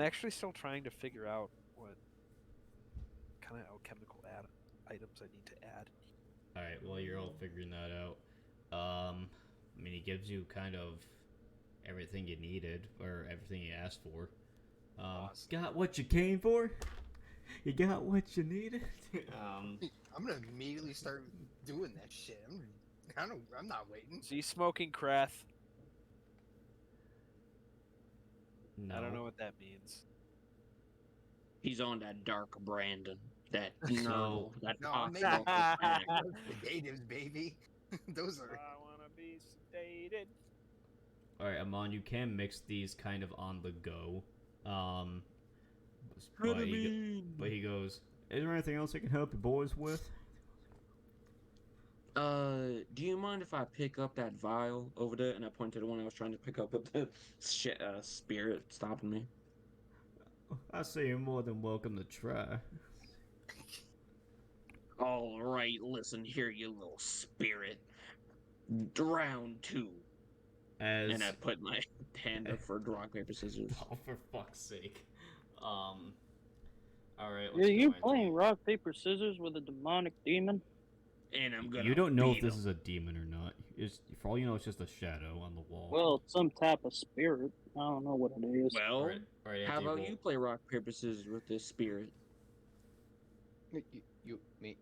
actually still trying to figure out what kind of alchemical items I need to add. All right. Well, you're all figuring that out. I mean, he gives you kind of everything you needed or everything you asked for. Awesome. Got what you came for. You got what you needed. I'm gonna immediately start doing that shit. I'm not waiting. So you smoking crath? No. I don't know what that means. He's on that dark Brandon. That No. that No, I'm toxic making organic. sedatives, baby. Those are. I wanna be sedated. All right, Amon, you can mix these kind of on the go. But he goes, "Is there anything else I can help you boys with?" Do you mind if I pick up that vial over there? And I point to the one I was trying to pick up with the spirit stopping me. I say you're more than welcome to try. All right, listen here, you little spirit. Round 2. As And I put my hand up for rock, paper, scissors. oh, for fuck's sake. All right. Yeah, you playing rock paper scissors with a demonic demon? And I'm gonna. You don't know if beat this 'em. is a demon or not. It's, for all you know, it's just a shadow on the wall. Well, it's some type of spirit. I don't know what it is. Well, all right, how Anthony, about roll. you play rock, paper, scissors with this spirit? Me?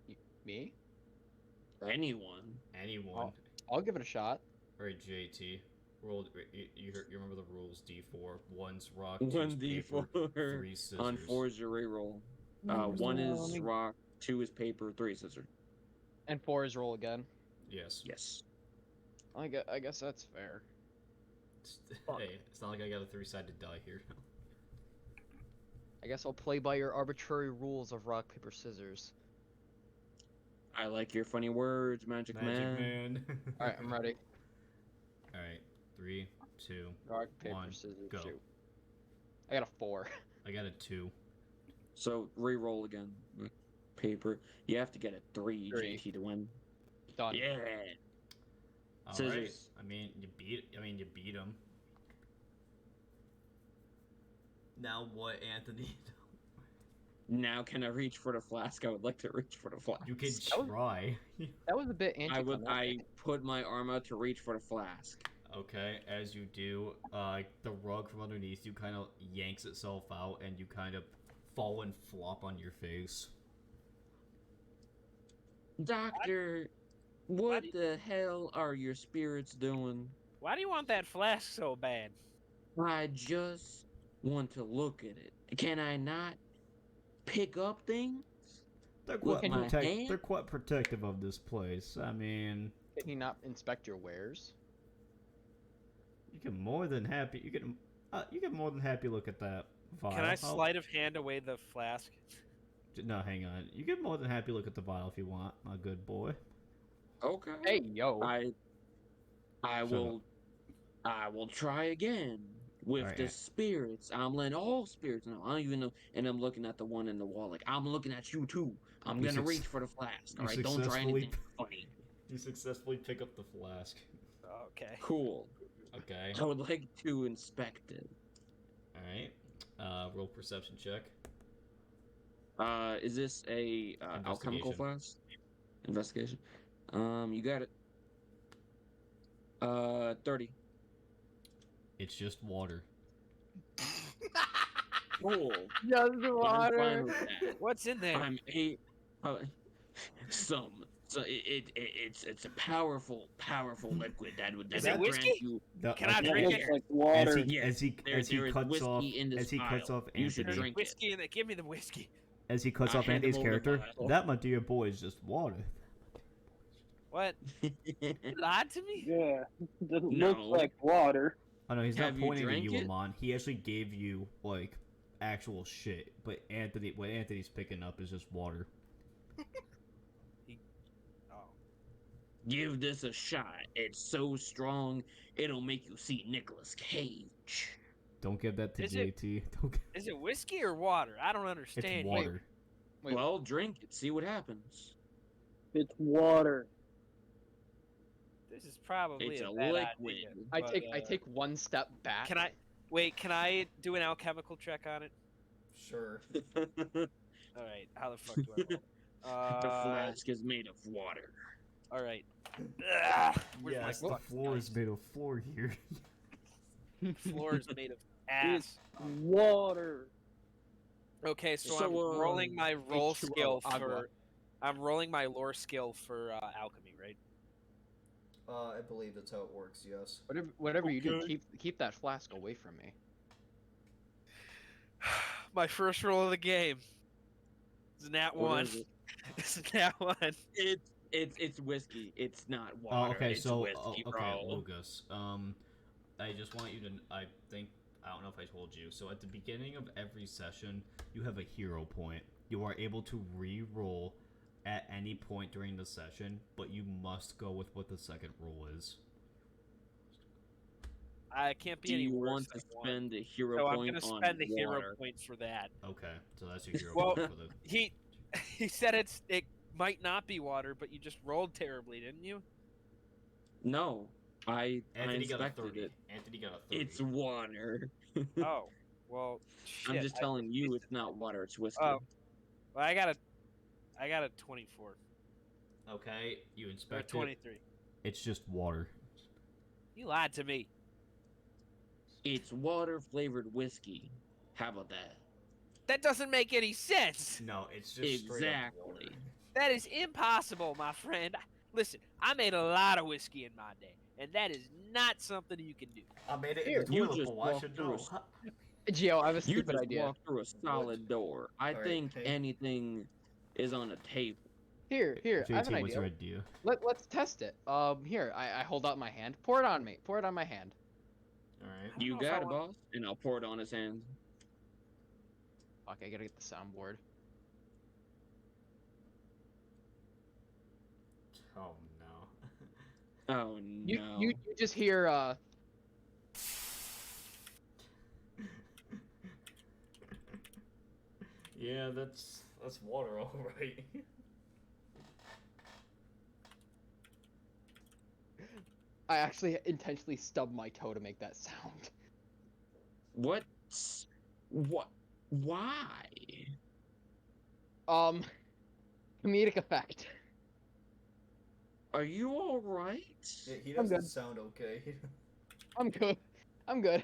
Anyone. Anyone? I'll give it a shot. All right, JT. roll. You remember the rules? D4. One's rock. One Two's D4. paper. 3 scissors. On 4 is your reroll. Mm, One no, is let me- rock, 2 is paper, 3 is scissors. And 4 is roll again. Yes. Yes. I guess that's fair. Hey, it's not like I got a 3-sided die here. I guess I'll play by your arbitrary rules of rock, paper, scissors. I like your funny words, Magic Man. Alright, I'm ready. Alright, 3, 2, Rock, paper, 1, scissors, go. shoot. I got a 4. I got a 2. So re-roll again. Paper. You have to get a 3, 3. JT, to win. Done. Yeah. Alright. Scissors. I mean, you beat him. Now what, Anthony? Now can I reach for the flask? I would like to reach for the flask. You can That was- try. That was a bit anticlimactic. I put my arm out to reach for the flask. Okay, as you do, the rug from underneath you kind of yanks itself out, and you kind of fall and flop on your face. Doctor, what the hell are your spirits doing? Why do you want that flask so bad? I just want to look at it. Can I not pick up things? They're With quite, my hand? they're quite protective of this place. I mean, Can he not inspect your wares? you can more than happy look at that vial. Can I I'll- sleight of hand away the flask? No, hang on. You can more than happy look at the vial if you want, my good boy. Okay. Hey, yo. I Shut will try again with Alright, the spirits. I'm letting all spirits know. I don't even know, and I'm looking at the one in the wall. Like I'm looking at you too. I'm You gonna suc- reach for the flask. you All right, don't try successfully- anything funny. You successfully pick up the flask. Okay. Cool. Okay. I would like to inspect it. Alright. Roll perception check. Is this a alchemical Investigation. flask? Investigation. You got it. 30. It's just water. Cool. Just I'm fine with that. What's in there? I'm it's a powerful liquid that would Is that it grant whiskey? you. Can I That drink looks it? like water. Yes, As he there is cuts whiskey off in this as he cuts vial. off You should Anthony, drink it. Whiskey in there. Give me the whiskey. as he cuts I off hand him Anthony's over the character, vial. that, my dear boy, is just water. What? You lied to me? Yeah, that No. looks like water. Oh no, he's Have not you pointing at drank you, it? Amon. He actually gave you like actual shit, but what Anthony's picking up is just water. Oh. Give this a shot. It's so strong, it'll make you see Nicolas Cage. Don't give that to Is it- JT. Don't give... Is it whiskey or water? I don't understand. It's water. Wait. Well, drink it. See what happens. It's water. This is probably It's a a bad liquid. idea, I but, take one step back. Can I wait? Can I do an alchemical check on it? Sure. All right. How the fuck do I roll? The flask is made of water. All right. Ugh, where's Yes, my the fucking floor dice? is made of floor here. Floor is made of ass. Water. Okay, so, So, I'm rolling my roll H2O skill agua. for. I'm rolling my lore skill for alchemy, right? I believe that's how it works. Yes. Whatever you do, Okay. keep that flask away from me. My first roll of the game. It's nat What one. is it? It's nat one. It's whiskey. It's not water. Oh, okay. It's So, whiskey, okay, bro. Lucas. I just want you to. I don't know if I told you. So at the beginning of every session, you have a hero point. You are able to re-roll at any point during the session, but you must go with what the second roll is. I can't be Do any you worse want to than one. spend a hero So I'm point gonna on spend the hero water? point for that. Okay, so that's your hero Well, point for the. He said it might not be water, but you just rolled terribly, didn't you? No, I Anthony got a inspected 30. it. Anthony got a 30. It's water. Oh, well, shit. I'm just telling you, it's not water. It's whiskey. Oh. Well, I got a 24 Okay, you or inspect it. 23. It's just water. You lied to me. It's water flavored whiskey. How about that? That doesn't make any sense. No, it's just straight up water. Exactly. That is impossible, my friend. Listen, I made a lot of whiskey in my day, and that is not something you can do. I made it Here, in the you toilet just bowl. I walked should through know. Gio, I have a You stupid just idea. walked through a solid door. I Alright, think hey. anything is on a table. Here, I have an JT, what's your idea. idea? Let's test it. Here, I hold out my hand. Pour it on me. Pour it on my hand. Alright. You know if I got it, want- boss? And I'll pour it on his hands. Fuck, I gotta get the soundboard. Oh no. Oh You, no. you just hear Yeah, that's water, all right. I actually intentionally stubbed my toe to make that sound. What? What? Why? Comedic effect. Are you all right? He I'm doesn't good. sound okay. I'm good. I'm good.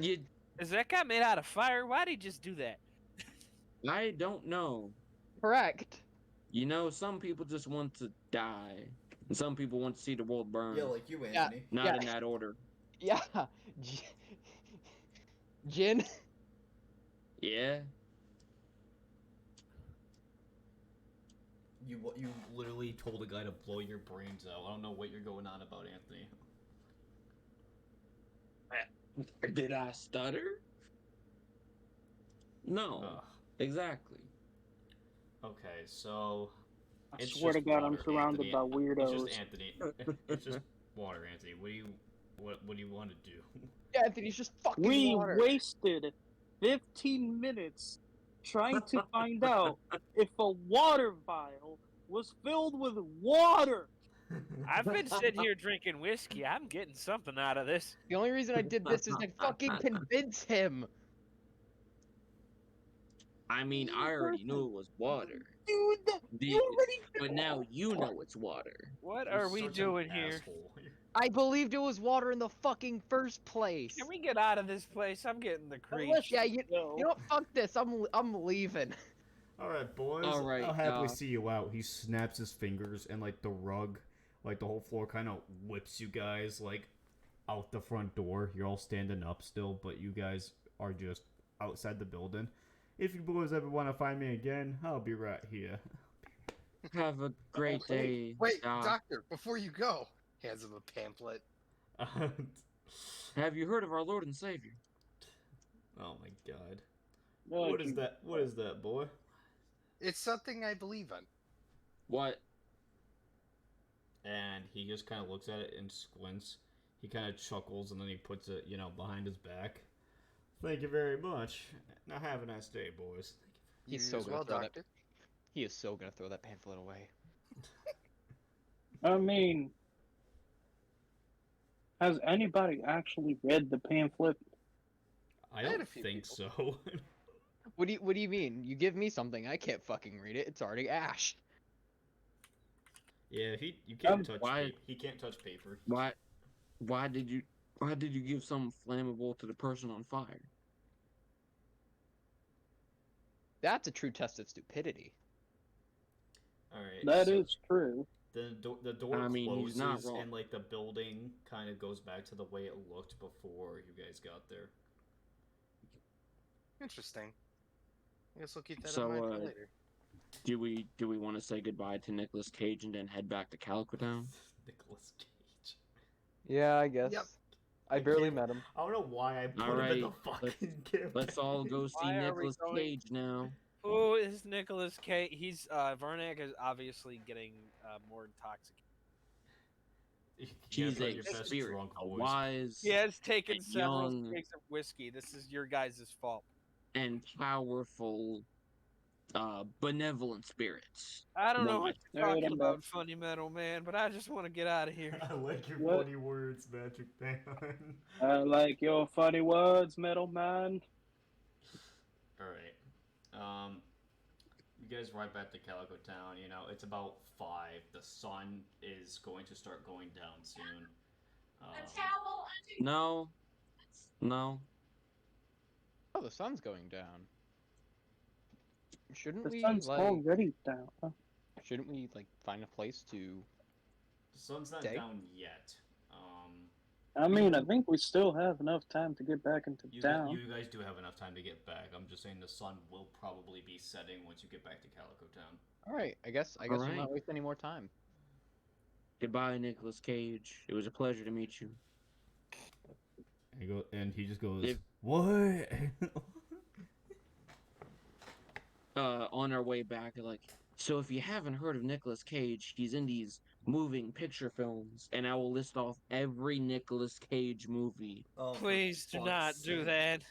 You, Is that guy made out of fire? Why'd he just do that? I don't know. Correct. You know, some people just want to die, and some people want to see the world burn. Yeah, like you, Yeah. Anthony. Not yeah. in that order. Yeah. Jinn. Yeah. You literally told a guy to blow your brains out. I don't know what you're going on about, Anthony. Did I stutter? No. Ugh. Exactly. Okay, so I it's swear to just God, I'm water, surrounded Anthony. by It's weirdos. just Anthony. It's just water, Anthony. What do you want to do? Yeah, Anthony's just fucking We water. wasted 15 minutes trying to find out if a water vial was filled with water. I've been sitting here drinking whiskey. I'm getting something out of this. The only reason I did this is to fucking convince him. I mean, I already knew it was water. Dude, The- you already but now you know it's water. What You're are we such an doing here? asshole. I believed it was water in the fucking first place. Can we get out of this place? I'm getting the creeps. Let's Yeah, just go. You know what? Fuck this. I'm leaving. All right, boys. All right. I'll happily see you out. He snaps his fingers, and like the rug, like the whole floor, kind of whips you guys like out the front door. You're all standing up still, but you guys are just outside the building. If you boys ever want to find me again, I'll be right here. Have a great day. Wait, Doc. doctor, before you go, hands him a pamphlet. Have you heard of our Lord and Savior? Oh my god. Oh, What is gee. that? What is that, boy? It's something I believe in. What? And he just kind of looks at it and squints. He kind of chuckles and then he puts it, behind his back. Thank you very much. Now have a nice day, boys. He's You so as gonna well, throw that. doctor. He is so gonna throw that pamphlet away. I mean, has anybody actually read the pamphlet? I had a don't few think people. so. What do you mean? You give me something, I can't fucking read it. It's already ash. Yeah, you can't touch why- paper. He can't touch paper. Why did you give something flammable to the person on fire? That's a true test of stupidity. All right. That so is true. the door I mean, closes he's not wrong. and like the building kind of goes back to the way it looked before you guys got there. Interesting. I guess we'll keep that So, in mind for uh, later. Do we want to say goodbye to Nicolas Cage and then head back to Calico Town? Nicolas Cage. Yeah, I guess. Yep. I barely met him. I don't know why I put All him in the right, fucking campaign. Let's all go see Why are we Nicolas going- Cage now. Who is Nicholas Cage? He's Varnack is obviously getting more intoxicated. You He's guys are a your best spirit, drunk a boys. wise He has taken and several young- stakes of whiskey. This is your guys' fault. and powerful, benevolent spirits. I don't know One. what you're Alright, talking I'm about, back. funny metal man, but I just want to get out of here. I like your What? funny words, Magic Man. I like your funny words, metal man. Alright. You guys ride back to Calico Town, it's about 5. The sun is going to start going down soon. No. Oh, the sun's going down. Shouldn't The we sun's already down. Huh? Shouldn't we find a place to? The sun's not Day? down yet. I mean, I think we still have enough time to get back into town. You guys do have enough time to get back. I'm just saying the sun will probably be setting once you get back to Calico Town. All right, I guess we'll Alright. not waste any more time. Goodbye, Nicolas Cage. It was a pleasure to meet you. And he just goes, If- what? On our way back, like, so if you haven't heard of Nicolas Cage, he's in these moving picture films, and I will list off every Nicolas Cage movie. Oh, for Please do not fuck's do sake. that.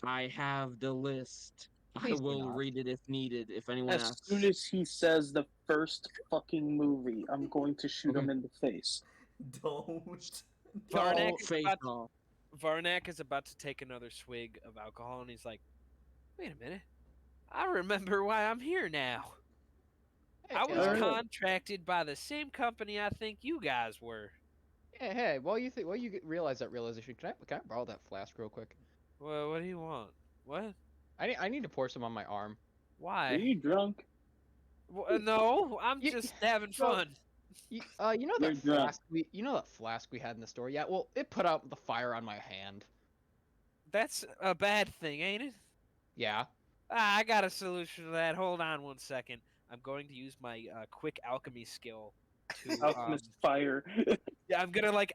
I have the list. Please I do will not. read it if needed, if anyone As asks. soon as he says the first fucking movie, I'm going to shoot him in the face. Don't. Varnack Oh, is face about off. Varnack is about to take another swig of alcohol, and he's like, "Wait a minute, I remember why I'm here now. I was Alright. contracted by the same company I think you guys were." Hey, while you realize that realization, can I borrow that flask real quick? Well, what do you want? What? I need to pour some on my arm. Are Why? you drunk? No, I'm You- just having well, fun. You know You're that drunk. flask we had in the store? Yeah, well, it put out the fire on my hand. That's a bad thing, ain't it? Yeah. I got a solution to that. Hold on one second. I'm going to use my quick alchemy skill to. Alchemist fire. Yeah, I'm gonna make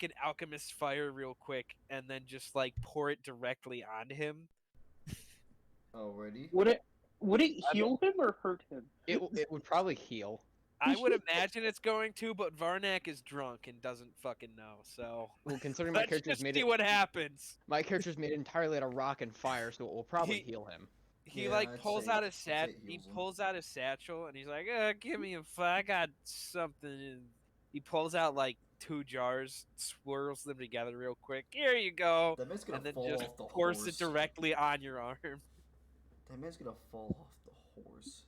an alchemist fire real quick, and then just pour it directly onto him. Already? Would it heal him or hurt him? It would probably heal. I would imagine it's going to, but Varnack is drunk and doesn't fucking know. So Well, considering my let's character's just made see it, what happens. my character's made entirely out of rock and fire, so it will probably He- heal him. He Yeah, like I'd pulls say- out I'd his say sat. it He heals him. pulls out his satchel and he's like, "Give me I got something." And he pulls out like 2 jars, swirls them together real quick. Here you go, That man's gonna and then fall just off the pours horse. it directly on your arm. That man's gonna fall off the horse.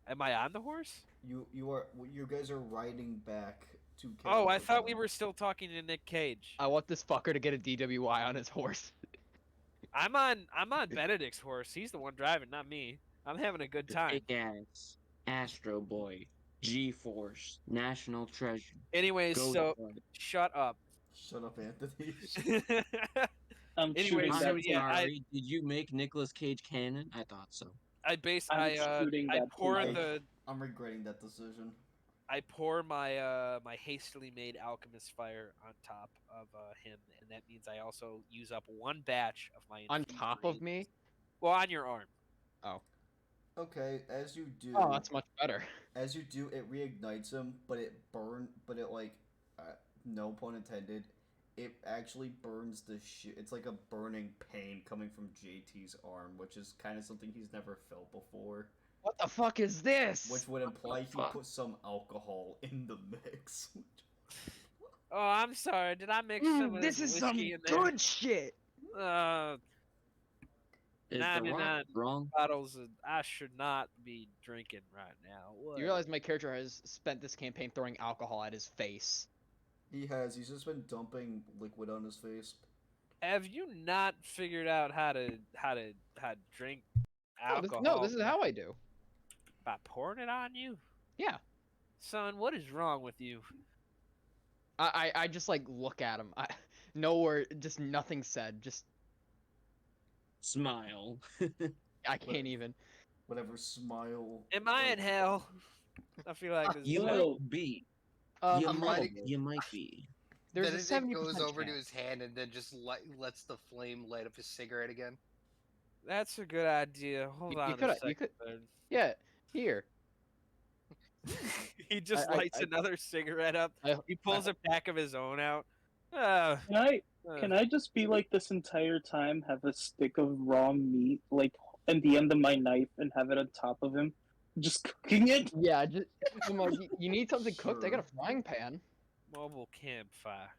Am I on the horse? You guys are riding back to Oh, I Calico thought we Town. were still talking to Nick Cage. I want this fucker to get a DWI on his horse. I'm on Benedict's horse. He's the one driving, not me. I'm having a good time. Big ass. Astro Boy. G-Force. National Treasure. Anyways, Go so for it. shut up. Shut up, Anthony. I'm Anyway, shooting so that. I'm yeah, sorry. Did you make Nicolas Cage canon? I thought so. I shooting that pour tonight. I'm regretting that decision. I pour my my hastily made alchemist fire on top of him, and that means I also use up 1 batch of my On infused top of rage. me? Well, on your arm. Okay, as you do, Oh, that's much better. as you do, it reignites him, but it no pun intended, it actually burns the shit. It's like a burning pain coming from JT's arm, which is kind of something he's never felt before. What the fuck is this? Which would imply he fuck? put some alcohol in the mix. Oh, I'm sorry. Did I mix some of this is some whiskey in there? good shit. Is Nah, the nah, rock nah. wrong? Bottles of, I should not be drinking right now. What? You realize my character has spent this campaign throwing alcohol at his face. He has. He's just been dumping liquid on his face. Have you not figured out how to drink alcohol? No, this is how I do. By pouring it on you? Yeah. Son, what is wrong with you? I just look at him. No word, just nothing said. Just Smile. I can't even. Whatever, smile. Am I in hell? I feel like this You is might be. You I'm might, writing- you might be. There's a Benedict 70% goes over to chance. his hand and then just lets the flame light up his cigarette again. That's a good idea. Hold You on coulda- a second. you could- there. Yeah, here. He just I- lights I- another cigarette up. I- He pulls I- a pack of his own out. Can I just be like this entire time, have a stick of raw meat at the end of my knife and have it on top of him, just cooking it? Yeah, just I'm like, you need something cooked. I got a Sure. frying pan. Mobile campfire.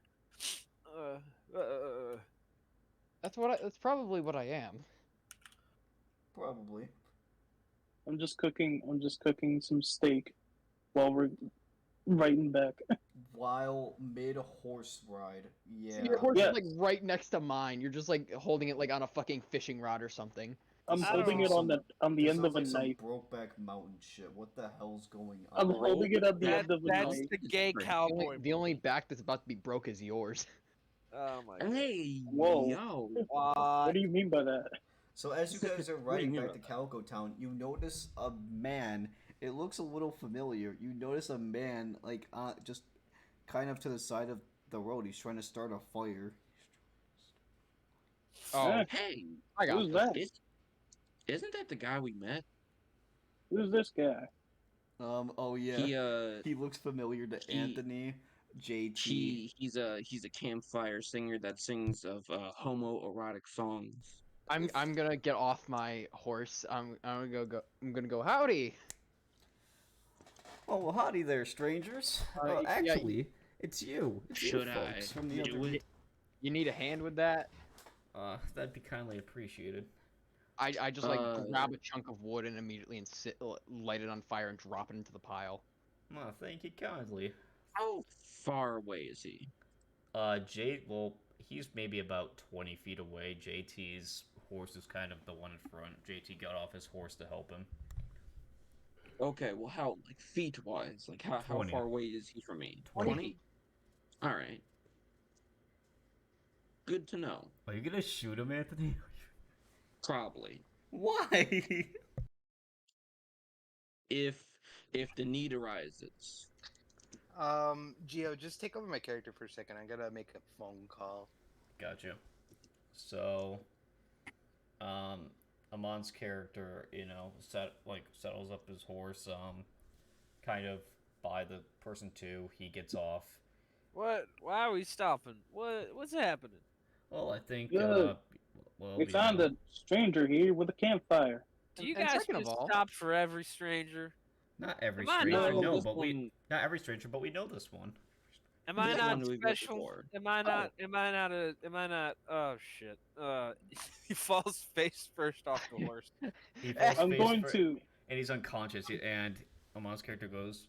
That's probably what I am. Probably. I'm just cooking some steak while we're riding back. While mid horse ride. Yeah. Your horse Yeah. is right next to mine. You're just holding it on a fucking fishing rod or something. I'm This holding sounds it on like the this end of sounds a like knife. some Brokeback Mountain shit. What the hell's going I'm on? holding it on the end of a That's knife. the gay Great. cowboy. The only movie. back that's about to be broke is yours. Oh my god. Hey, Whoa. yo. What do you mean by that? So as you guys are What do you riding mean back to by that? Calico Town, you notice a man. It looks a little familiar. You notice a man, like, just kind of to the side of the road. He's trying to start a fire. Oh, Eh, Hey, I got who's this. that? isn't that the guy we met? Who's this guy? Oh yeah. He He looks familiar to he- Anthony, JT. he's a campfire singer that sings of homoerotic songs. I'm gonna get off my horse. I'm gonna go howdy. Oh, well, howdy there, strangers. Yeah, Actually, it's you. It's you Should folks I from the do other. it? You need a hand with that? That'd be kindly appreciated. I just like Uh, grab a chunk of wood and immediately light it on fire and drop it into the pile. Well, thank you kindly. How far away is he? Well, he's maybe about 20 feet away. JT's horse is kind of the one in front. JT got off his horse to help him. Okay, well, how, like, feet-wise? Like, how 20. far away is he from me? 20. Alright. Good to know. Are you gonna shoot him, Anthony? Probably. Why? If the need arises. Gio, just take over my character for a second. I gotta make a phone call. Gotcha. So, Amon's character, settles up his horse, kind of by the person too. He gets off. What? Why are we stopping? What's happening? Well, I think, Good. We found a stranger here with a campfire. Do you And guys second of just all- stop for every stranger? not every Am I stranger, not- no, this but one- not every stranger, but we know this one. Am I This not one we've met special? before. Am I not? Am I not a? Am I not? Oh shit! He falls face first off the horse. He falls I'm face going fir- to. and he's unconscious, and Amon's character goes,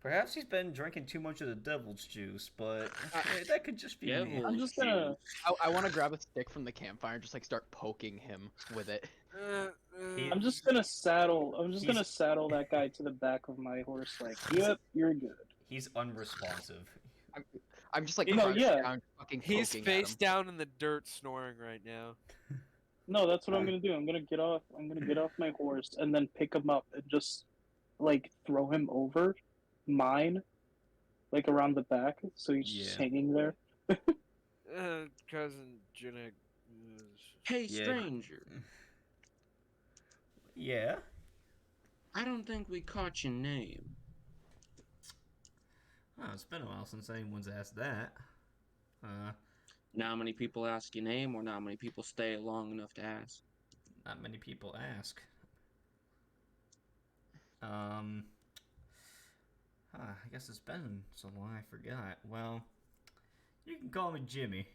perhaps he's been drinking too much of the devil's juice, but that could just be me. Devil I'm just gonna. I want to grab a stick from the campfire and just like start poking him with it. I'm just gonna saddle. I'm just He's- gonna saddle that guy to the back of my horse. Like, yep, you're good. He's unresponsive. I'm just like No, crouched yeah. down, fucking He's poking at face him. down in the dirt, snoring right now. No, that's what I'm gonna do. I'm gonna get off. I'm gonna get off my horse and then pick him up and just like throw him over mine, like around the back, so he's just Yeah. hanging there. Cousin Jenna. Hey, Yeah. stranger. Yeah? I don't think we caught your name. Oh, it's been a while since anyone's asked that. Not many people ask your name, or not many people stay long enough to ask. Not many people ask. I guess it's been so long I forgot. Well, you can call me Jimmy.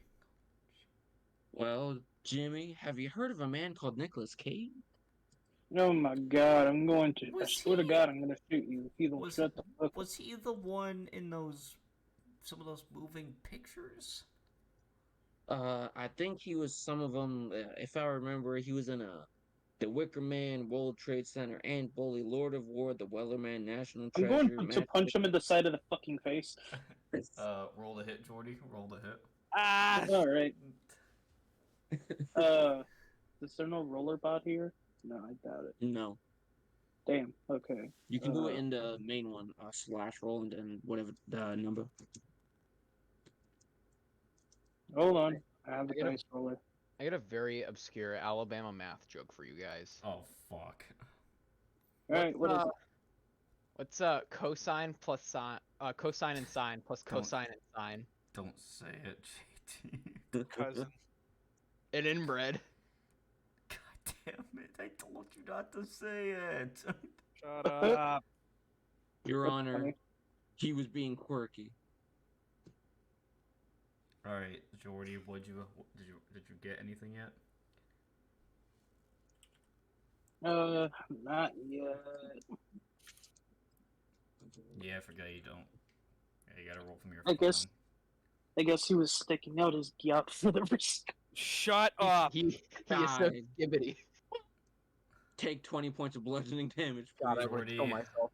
Well, Jimmy, have you heard of a man called Nicholas Cage? Oh my god, I'm going to. I Was swear to he- God, I'm gonna shoot you if you don't Was- shut the fuck up. Was he the one in some of those moving pictures? I think he was some of them. If I remember, he was in The Wicker Man, World Trade Center, Ant Bully, Lord of War, The Wellerman, National I'm Treasure. going to punch him in the side of the fucking face. Roll the hit, Jordy. Roll the hit. Ah! All right. Is there no roller bot here? No, I doubt it. No, Damn. Okay. you can do it in the main one, slash roll, and then whatever the number. Hold on. I have the I get a- dice roller. I got a very obscure Alabama math joke for you guys. Oh, fuck. All right. What is it? What's cosine plus sine? Cosine and sine plus Don't- cosine and sine. Don't say it, JT. Cousin. An inbred. God damn it. I told you not to say it. Shut up. Your That's Honor, funny. he was being quirky. Alright, Jordy, did you get anything yet? Not yet. Yeah, I forgot you don't. Yeah, you gotta roll from your I guess- phone. I guess he was sticking out his gyat for the risk. Shut up. He is so Died. skibbity. take 20 points of bludgeoning damage, God, I please. would kill Jordy. myself.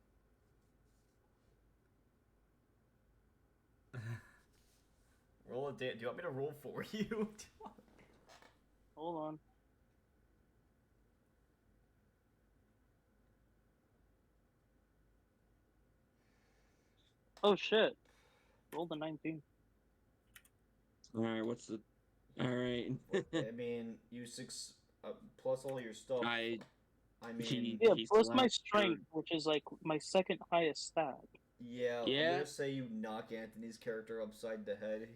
Roll a do you want me to roll for you? Hold on. Oh shit. Roll the 19. Alright, what's the. Alright. I mean, you plus all your stuff. I. I mean, Yeah, He plus my slapped strength, which is like my second highest stat. yeah, I'm Yeah. gonna say you knock Anthony's character upside the head.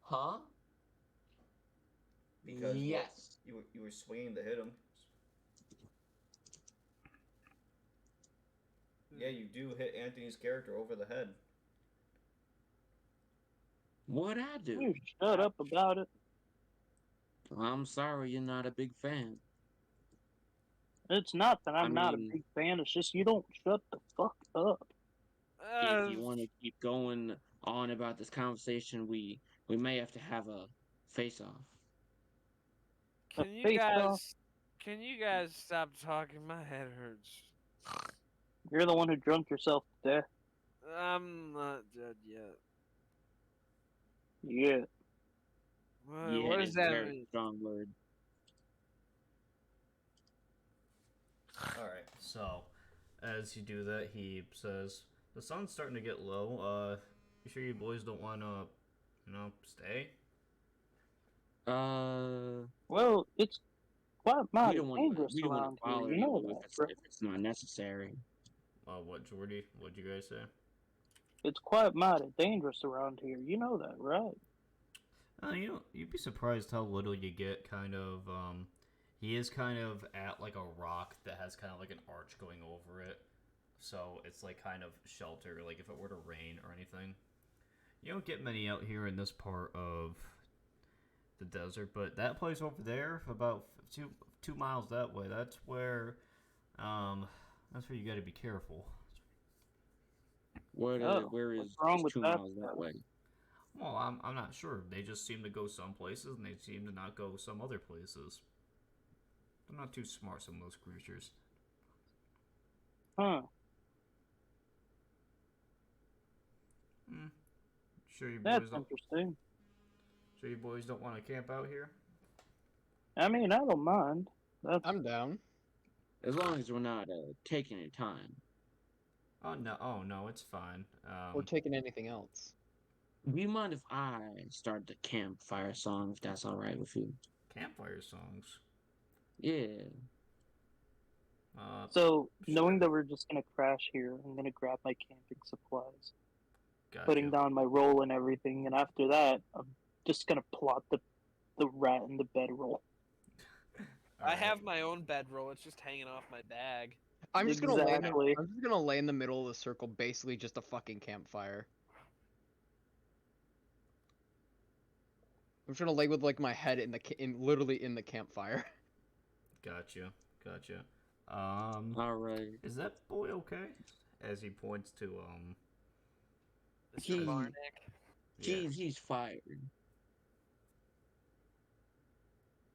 Huh? Because Yes. you were swinging to hit him. Yeah, you do hit Anthony's character over the head. What'd I do? You shut up about it. I'm sorry you're not a big fan. It's not that I'm not a mean- big fan, it's just you don't shut the fuck up. If you want to keep going on about this conversation, we may have to have a face-off. Can you face guys off. can you guys stop talking? My head hurts. You're the one who drunk yourself to death. I'm not dead yet. Yeah. What does it's that very mean? strong word. Alright, so as you do that, he says, the sun's starting to get low. You sure you boys don't want to, stay? Well, it's quite mighty we dangerous don't want around to bother here. You know you that, right? if it's not necessary. What, Jordy? What'd you guys say? It's quite mighty dangerous around here. You know that, right? You'd be surprised how little you get, kind of, he is kind of at, like, a rock that has kind of, like, an arch going over it. So it's, like, kind of shelter, like, if it were to rain or anything. You don't get many out here in this part of the desert, but that place over there, about two miles that way, that's where you gotta be careful. Where is what's wrong with 2 that? miles that way? Well, I'm not sure. They just seem to go some places, and they seem to not go some other places. They're not too smart, some of those creatures. Huh. Sure you That's boys don't. interesting. Sure you boys don't want to camp out here? I mean, I don't mind. I'm down. As long as we're not taking any time. Oh no, it's fine. Or taking anything else. Do you mind if I start the campfire song, if that's alright with you? Campfire songs. Yeah. So, sure. knowing that we're just gonna crash here, I'm gonna grab my camping supplies, Gotcha. putting down my roll and everything, and after that, I'm just gonna plot the rat in the bedroll. I have my own bedroll. It's just hanging off my bag. I'm just gonna Exactly. I'm just gonna lay in the middle of the circle, basically just a fucking campfire. I'm just gonna lay with like my head literally in the campfire. Gotcha. Alright. Is that boy okay? As he points to Mr. Varnack. yeah. He's fired.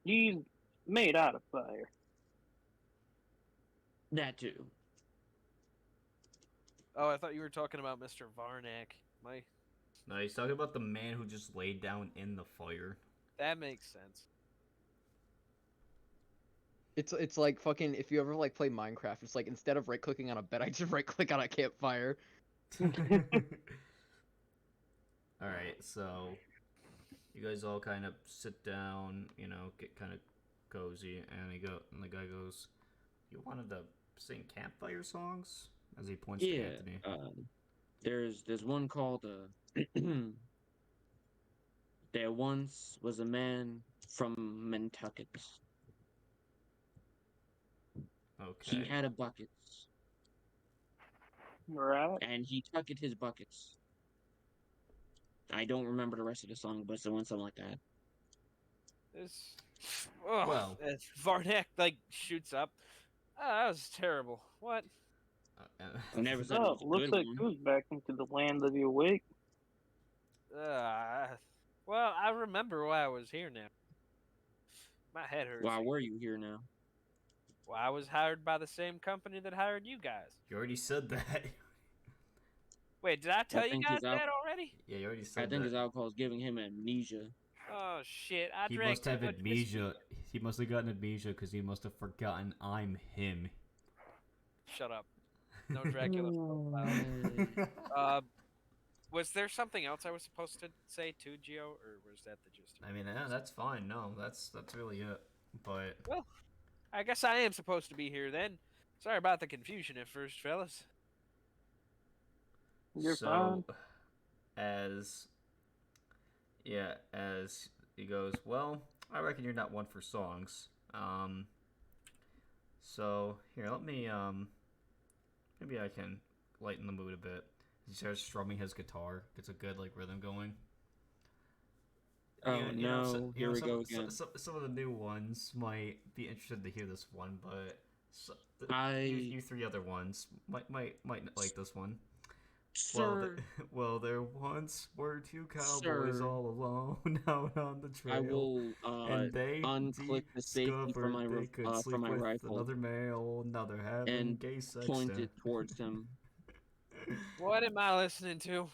He's made out of fire. That too. Oh, I thought you were talking about Mr. Varnack. No, he's talking about the man who just laid down in the fire. That makes sense. It's like fucking if you ever like play Minecraft, it's like instead of right clicking on a bed, I just right click on a campfire. Alright, so you guys all kind of sit down, get kind of cozy, and the guy goes, "You wanted to sing campfire songs?" As he points to Anthony. There's one called There once was a man from Nantucket. Okay. He had a bucket, Right? and he tucked his buckets. I don't remember the rest of the song, but it's the one something like that. Well. As Varnack like shoots up. Oh, that was terrible. What? I never said Oh, it was a looks good like one. who's back into the land of the awake. Well, I remember why I was here now. My head hurts. Why were you here now? Well, I was hired by the same company that hired you guys. You already said that. Wait, did I tell you think guys he's out. that already? Yeah, you already I said think that. his alcohol is giving him amnesia. Oh shit! I He drank must too have much whiskey. amnesia. He must have gotten amnesia because he must have forgotten I'm him. Shut up. No Dracula. Was there something else I was supposed to say too, Gio, or was that the gist? I mean, yeah, that's fine. No, that's really it. But Well, I guess I am supposed to be here then. Sorry about the confusion at first, fellas. You're so, fine. as he goes, well, I reckon you're not one for songs. So here, let me maybe I can lighten the mood a bit. He starts strumming his guitar, gets a good like rhythm going. Oh no! Here we go again. Some of the new ones might be interested to hear this one, but you three other ones might not like this one. Sir, Well, there once were two cowboys Sir, all alone out on the trail. I will and they unclick the safety from my they could sleep from my with rifle another male, another having and gay sex. point it towards him. What am I listening to?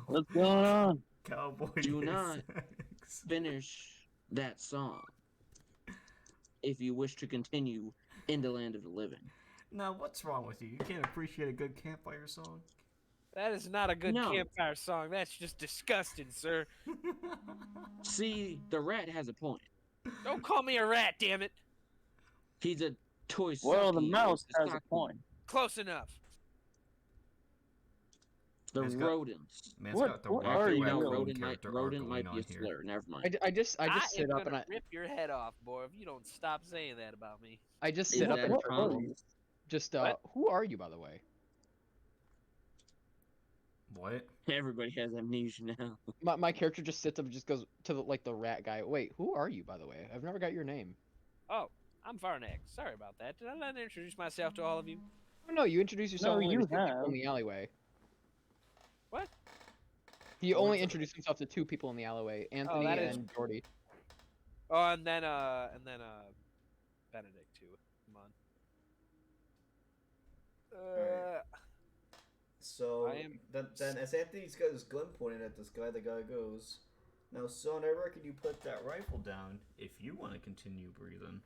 What's going on? Cowboy Do gay not sex. finish that song if you wish to continue in the land of the living. Now, what's wrong with you? You can't appreciate a good campfire song? That is not a good No. campfire song. That's just disgusting, sir. See, the rat has a point. Don't call me a rat, damn it. He's a toy. Well, the sucky mouse has a socky. point. Close enough. The Man's got- rodents. Man's What- got the what Rocket are you Raccoon doing? character arc Rodent going might on be a here. slur. Never mind. I just sit am up and gonna rip your head off, boy, if you don't stop saying that about me. I just Is sit up that and a What are pun? you? just What? who are you, by the way? What? Everybody has amnesia now. My character just sits up and just goes to the rat guy. Wait, who are you, by the way? I've never got your name. Oh, I'm Varnack. Sorry about that. Did I not introduce myself to all of you? Oh no, you introduced yourself No, only you to two people have. in the alleyway. What? He Oh, only it's a- introduced himself to two people in the alleyway, Anthony that is- and Jordy. Oh, and then Benedict too. Come on. Alright. So I am- then as Anthony's got his gun pointed at this guy, the guy goes, "Now, son, I reckon you put that rifle down if you want to continue breathing."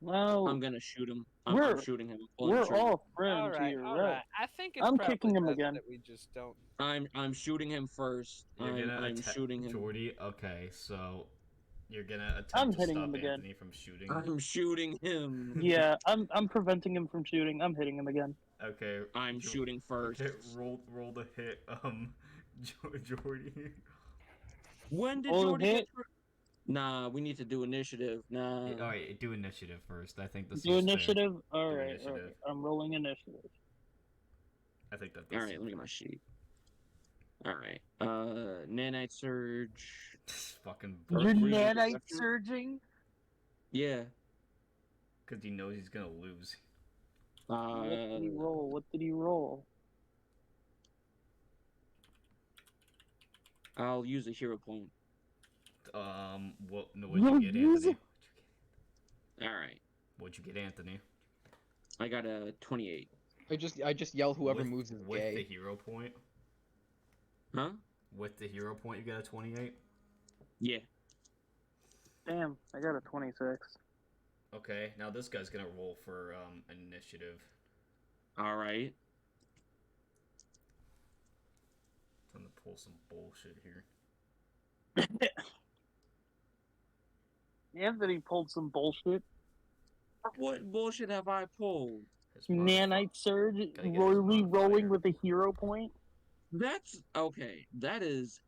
Well, I'm gonna shoot him. I'm We're- shooting him. Pulling the we're trigger. all friends All right, here, all right? right. I think it's I'm probably kicking him best again. that we just don't. I'm shooting him first. I'm shooting him. Jordy. Okay, so you're gonna attempt I'm to hitting stop him again. Anthony from shooting. I'm shooting him. Yeah, I'm preventing him from shooting. I'm hitting him again. Okay. I'm shooting first. Okay, roll the hit. Jordy. When did Oh, Jordy hit. get? Nah, we need to do initiative. Nah. All right, do initiative first. I think this Do is fair. initiative. All Do right, initiative. I'm rolling initiative. I think that. All right, let me get my sheet. All right. Nanite surge. Fucking. You're Breathing nanite pressure? surging. Yeah. Because he knows he's gonna lose. What did he roll? What did he roll? I'll use a hero point. What? No, No, what'd you get, use Anthony? All right. What'd you get, Anthony? I got a 28. I just yell whoever with, moves is with the gay. hero point. Huh? With the hero point, you got a 28. Yeah. Damn, I got a 26. Okay, now this guy's gonna roll for initiative. All right. Time to pull some bullshit here. Anthony pulled some bullshit. What bullshit have I pulled? His Nanite surge, Gotta get his royally modifier. rolling with a hero point. That's okay. That is,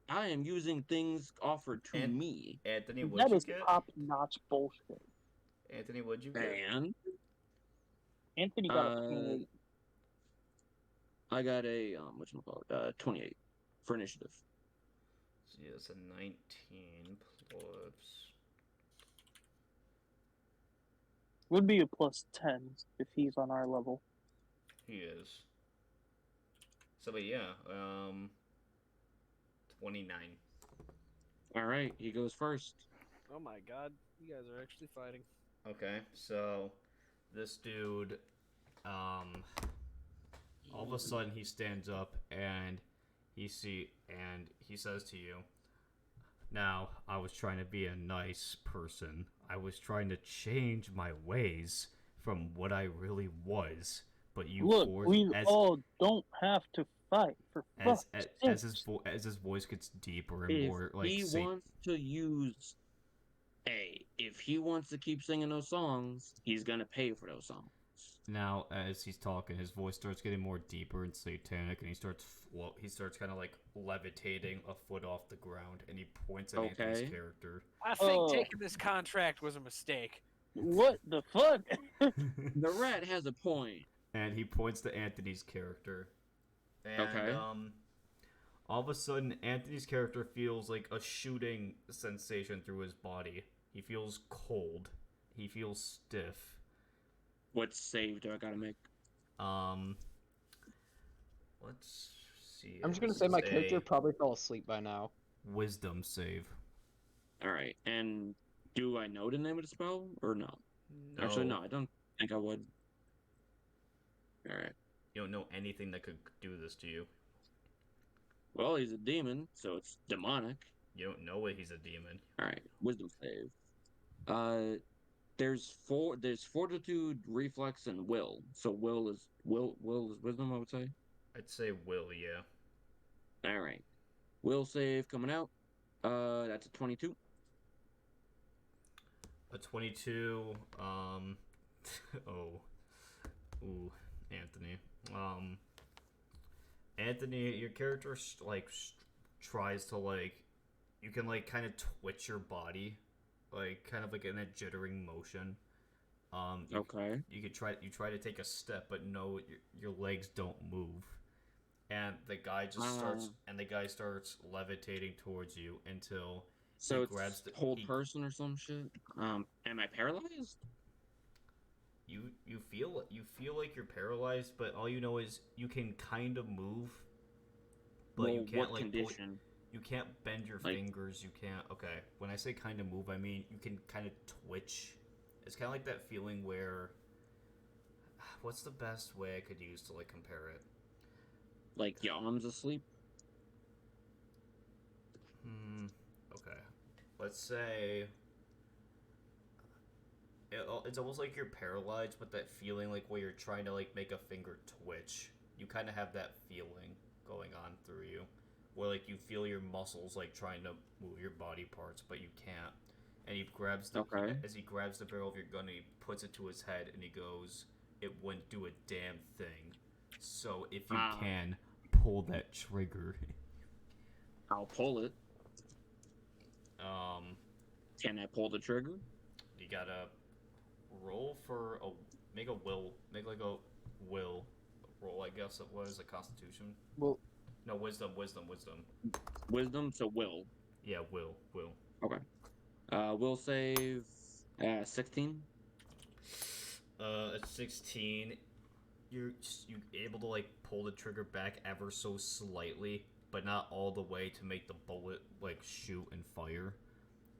I am using things offered to And- me. Anthony, That what'd you is get? top-notch bullshit. Anthony, what'd you get? And Anthony got a Uh, 28. I got a whatchamacallit, 28 for initiative. So yeah, it's a 19 plus. Would be a plus 10 if he's on our level. He is. So, but yeah, 29. All right, he goes first. Oh my god, you guys are actually fighting. Okay, so this dude, all of a sudden he stands up and he says to you, "Now, I was trying to be a nice person. I was trying to change my ways from what I really was, but you Look, forced we all don't have to fight for fuck's as sake. as his voice gets deeper and If more like he wants to use, if he wants to keep singing those songs, he's gonna pay for those songs. Now, as he's talking, his voice starts getting more deeper and satanic, and he starts kind of like levitating a foot off the ground, and he points at Anthony's Okay. character. I think Oh. taking this contract was a mistake. What the fuck? The rat has a point. And he points to Anthony's character. And, Okay. all of a sudden, Anthony's character feels like a shooting sensation through his body. He feels cold. He feels stiff. What save do I gotta make? Let's see. I'm just gonna This say is my character a probably fell asleep by now. wisdom save. Alright, and do I know the name of the spell or no? Actually, no, I don't think I would. Alright. You don't know anything that could do this to you. Well, he's a demon, so it's demonic. You don't know he's a demon. Alright, wisdom save. There's fortitude, reflex, and will. So will is wisdom, I would say. I'd say will, yeah. Alright. Will save coming out. That's a 22. A 22, oh. Ooh, Anthony. Anthony, your character, tries to, you can, kind of twitch your body, kind of like in a jittering motion. Okay. You try to take a step, but no, your legs don't move. And the guy starts levitating towards you until So he it's grabs whole person or some shit. Am I paralyzed? You feel like you're paralyzed, but all you know is you can kind of move, but Well, you can't what condition? you can't bend your fingers. You can't. Okay, when I say kind of move, I mean you can kind of twitch. It's kind of like that feeling where. What's the best way I could use to compare it? Like your arms asleep? Okay. Let's say. It's almost like you're paralyzed, but that feeling where you're trying to make a finger twitch. You kind of have that feeling going on through you, where you feel your muscles trying to move your body parts, but you can't. And he grabs as he grabs the barrel of your gun, and he puts it to his head, and he goes, "It wouldn't do a damn thing. So if you can pull that trigger." I'll pull it. Can I pull the trigger? You gotta roll for make a will roll. I guess it was a Constitution. Well, no, wisdom. Wisdom, so will. Yeah, will. Okay. Will save 16. At 16, you're able to pull the trigger back ever so slightly, but not all the way to make the bullet shoot and fire.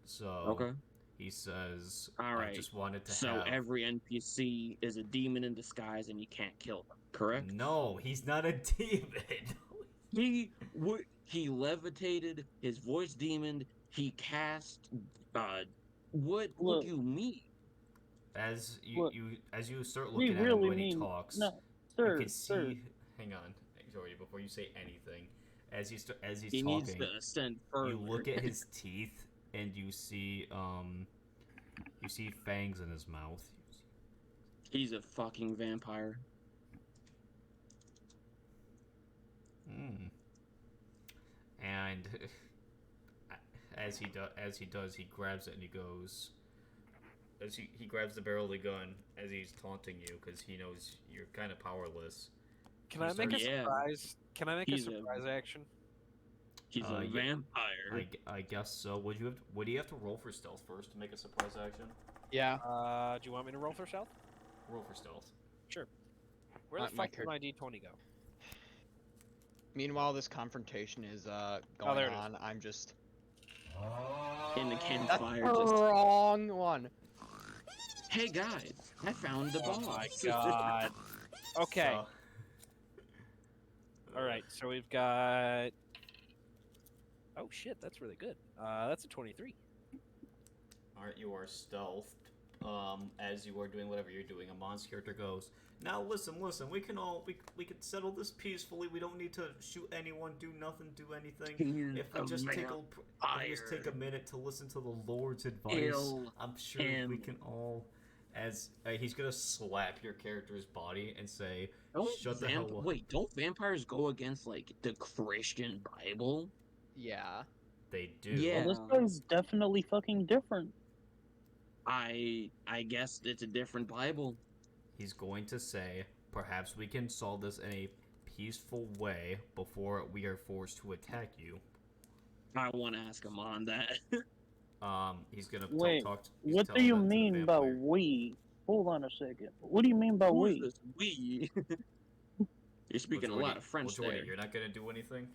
So Okay. He says, All right. I just wanted to So every NPC is a demon in disguise, and you can't kill them. Correct? No, he's not a demon. He levitated. His voice demoned. He cast. What do you mean? As you start We looking at him really when he mean talks, no, sir, you can see. sir. Hang on, Jordy, before you say anything, as he's He talking, needs to ascend further. you look at his teeth and you see fangs in his mouth. He's a fucking vampire. And as he does, he grabs it and he goes. As he grabs the barrel of the gun as he's taunting you because he knows you're kind of powerless. Can I make a surprise? Can I make a surprise action? He's a vampire. I guess so. Would you have to roll for stealth first to make a surprise action? Yeah. Do you want me to roll for stealth? Roll for stealth. Sure. Where the fuck did my D20 go? Meanwhile, this confrontation is going on. I'm just in the campfire. That's the wrong one. Hey guys, I found the Oh boss. my god. Okay. So, All right. So we've got. Oh shit, that's really good. That's a 23. Alright, you are stealthed. As you are doing whatever you're doing, Amon's character goes, now listen, we can settle this peacefully. We don't need to shoot anyone, do nothing, do anything. He's If we a just take a vampire. minute to listen to the Lord's advice, Kill I'm sure we him. can all. As he's gonna slap your character's body and say, "Shut the hell up." Wait, don't vampires go against like the Christian Bible? Yeah. They do. Yeah. Well, this guy's definitely fucking different. I guess it's a different Bible. He's going to say, perhaps we can solve this in a peaceful way before we are forced to attack you. I want to ask him on that. He's gonna Wait, talk. what do you mean by we? Hold on a second. What do you mean by Who's we? this we? You're speaking a lot of French Jordy, there. you're not gonna do anything?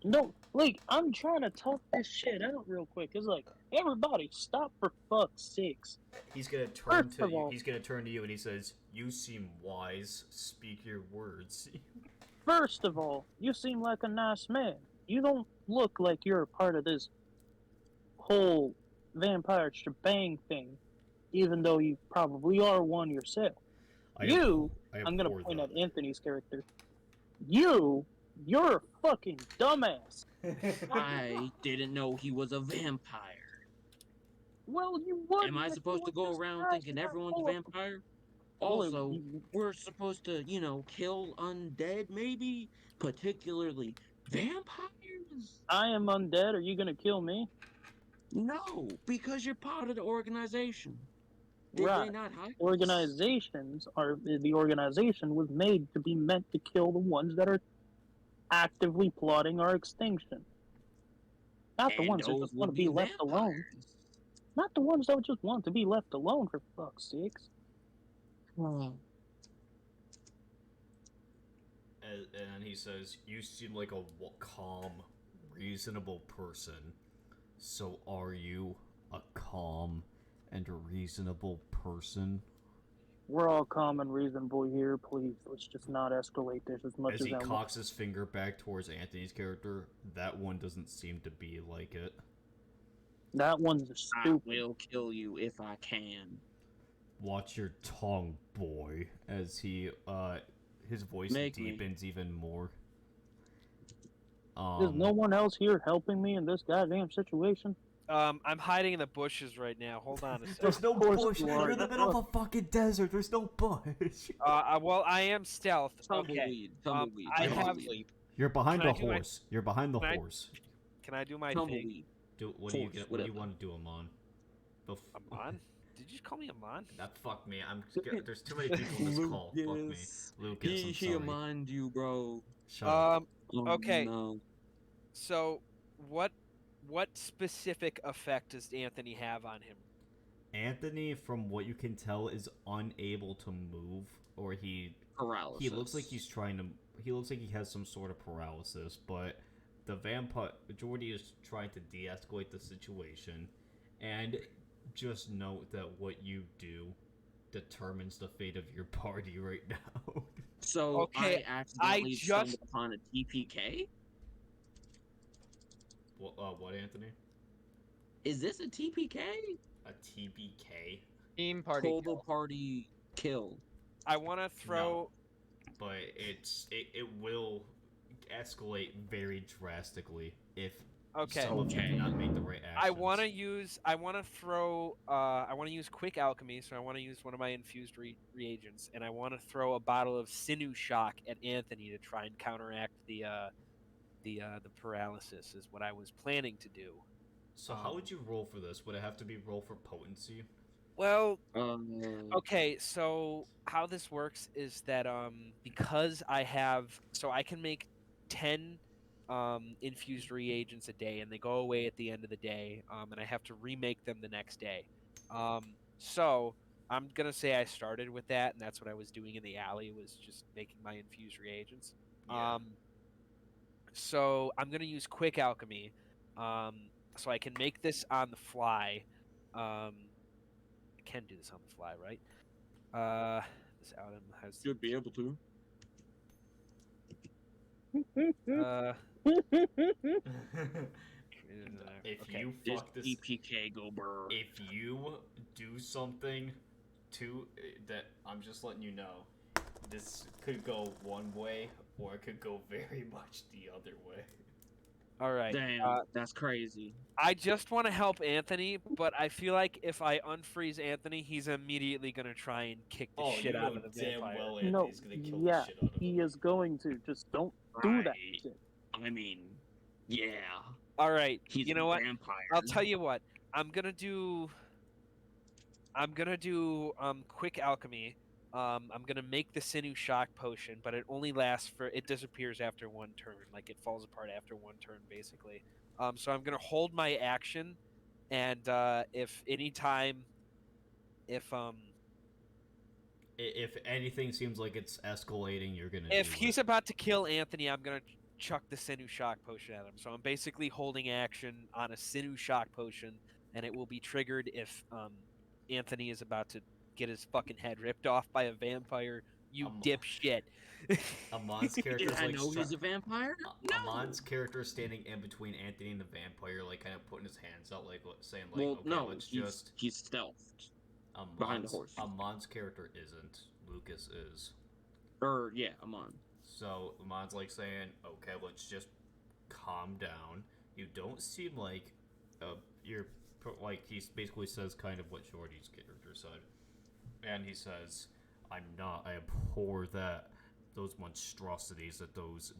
No, like, I'm trying to talk this shit out real quick. It's like, everybody, stop for fuck's sakes. He's gonna turn First to of you. all- He's gonna turn to you and he says, "You seem wise. Speak your words." First of all, you seem like a nice man. You don't look like you're a part of this whole vampire shebang thing, even though you probably are one yourself. I'm gonna point at Anthony's character. You're a fucking dumbass. I didn't know he was a vampire. Well, you would. Am I supposed to go around thinking everyone's a vampire? Also, we're supposed to, kill undead, maybe? Particularly vampires? I am undead. Are you gonna kill me? No, because you're part of the organization. Did Right. they not hire us? The organization was made to be meant to kill the ones that are actively plotting our extinction. Not the And ones that those just want would to be be left alone. vampires. Not the ones that just want to be left alone, for fuck's sakes. And he says, "You seem like a calm, reasonable person. So are you a calm and reasonable person?" We're all calm and reasonable here. Please, let's just not escalate this as much As as he I want. cocks his finger back towards Anthony's character, that one doesn't seem to be like it. That one's I stupid. will kill you if I can. Watch your tongue, boy. As he, his voice Make me. deepens even more. There's no one else here helping me in this goddamn situation. I'm hiding in the bushes right now. Hold on a second. There's no Of course bush. you You're are. in the middle of a fucking desert. There's no bush. Well, I am stealth. Okay. Tumbleweed, tumbleweed, I have. tumbleweed, You're behind Can the I do my- horse. You're behind the Can I- horse. Can I do my thing? tumbleweed. What do you Horse, get? What do you whatever. want to do, Amon? Amon? Did you just call me Amon? That fuck me. There's too many people in this call. Fuck me. Lucas. Lucas, I'm He sorry. mind you, bro. Shut up. Oh, Okay. No. So, what specific effect does Anthony have on him? Anthony, from what you can tell, is unable to move, or he Paralysis. looks like he's trying to. He looks like he has some sort of paralysis, but the vampire Jordy is trying to de-escalate the situation, and just note that what you do determines the fate of your party right now. So Okay, I accidentally just- stumbled upon a TPK? What, Anthony? Is this a TPK? A TBK? Team party. Total kill. party kill. I want to throw. But it will escalate very drastically if Okay. some of you do not make the right actions. I want to use quick alchemy, so I want to use one of my infused reagents, and I want to throw a bottle of sinew shock at Anthony to try and counteract the paralysis. Is what I was planning to do. So how would you roll for this? Would it have to be roll for potency? Well, Okay. so how this works is that because I can make 10 infused reagents a day, and they go away at the end of the day, and I have to remake them the next day. So I'm gonna say I started with that, and that's what I was doing in the alley, was just making my infused reagents. Yeah. So I'm gonna use quick alchemy, so I can make this on the fly, I can do this on the fly, right? This Adam has. Should be able to. If Okay. you This fuck this, EPK go burr. if you do something to that, I'm just letting you know, this could go one way or it could go very much the other way. All right. Damn, that's crazy. I just want to help Anthony, but I feel like if I unfreeze Anthony, he's immediately gonna try and kick the shit out of the damn vampire. well No, Anthony's gonna kill yeah, the shit out of he him. is going to. Just don't do that Right. shit. I mean, yeah. All right. He's You know a what? vampire. I'll tell you what. I'm gonna do quick alchemy. I'm gonna make the sinew shock potion, but it only lasts for it disappears after one turn. Like it falls apart after one turn, basically. So I'm gonna hold my action, and if anything seems like it's escalating, you're gonna. if do he's it. about to kill Anthony, I'm gonna chuck the sinew shock potion at him. So I'm basically holding action on a sinew shock potion, and it will be triggered if Anthony is about to get his fucking head ripped off by a vampire. You dipshit. Amon's character Did is I like know he's a vampire? No. Amon's character is standing in between Anthony and the vampire, like kind of putting his hands out, like saying, like, Well, okay, no, let's he's just. stealthed behind the horse. Amon's character isn't. Lucas is. Yeah, I'm on. So Amon's like saying, okay, let's just calm down. You don't seem like you're like he basically says kind of what Jordy's character said, and he says, "I'm not. I abhor those monstrosities that those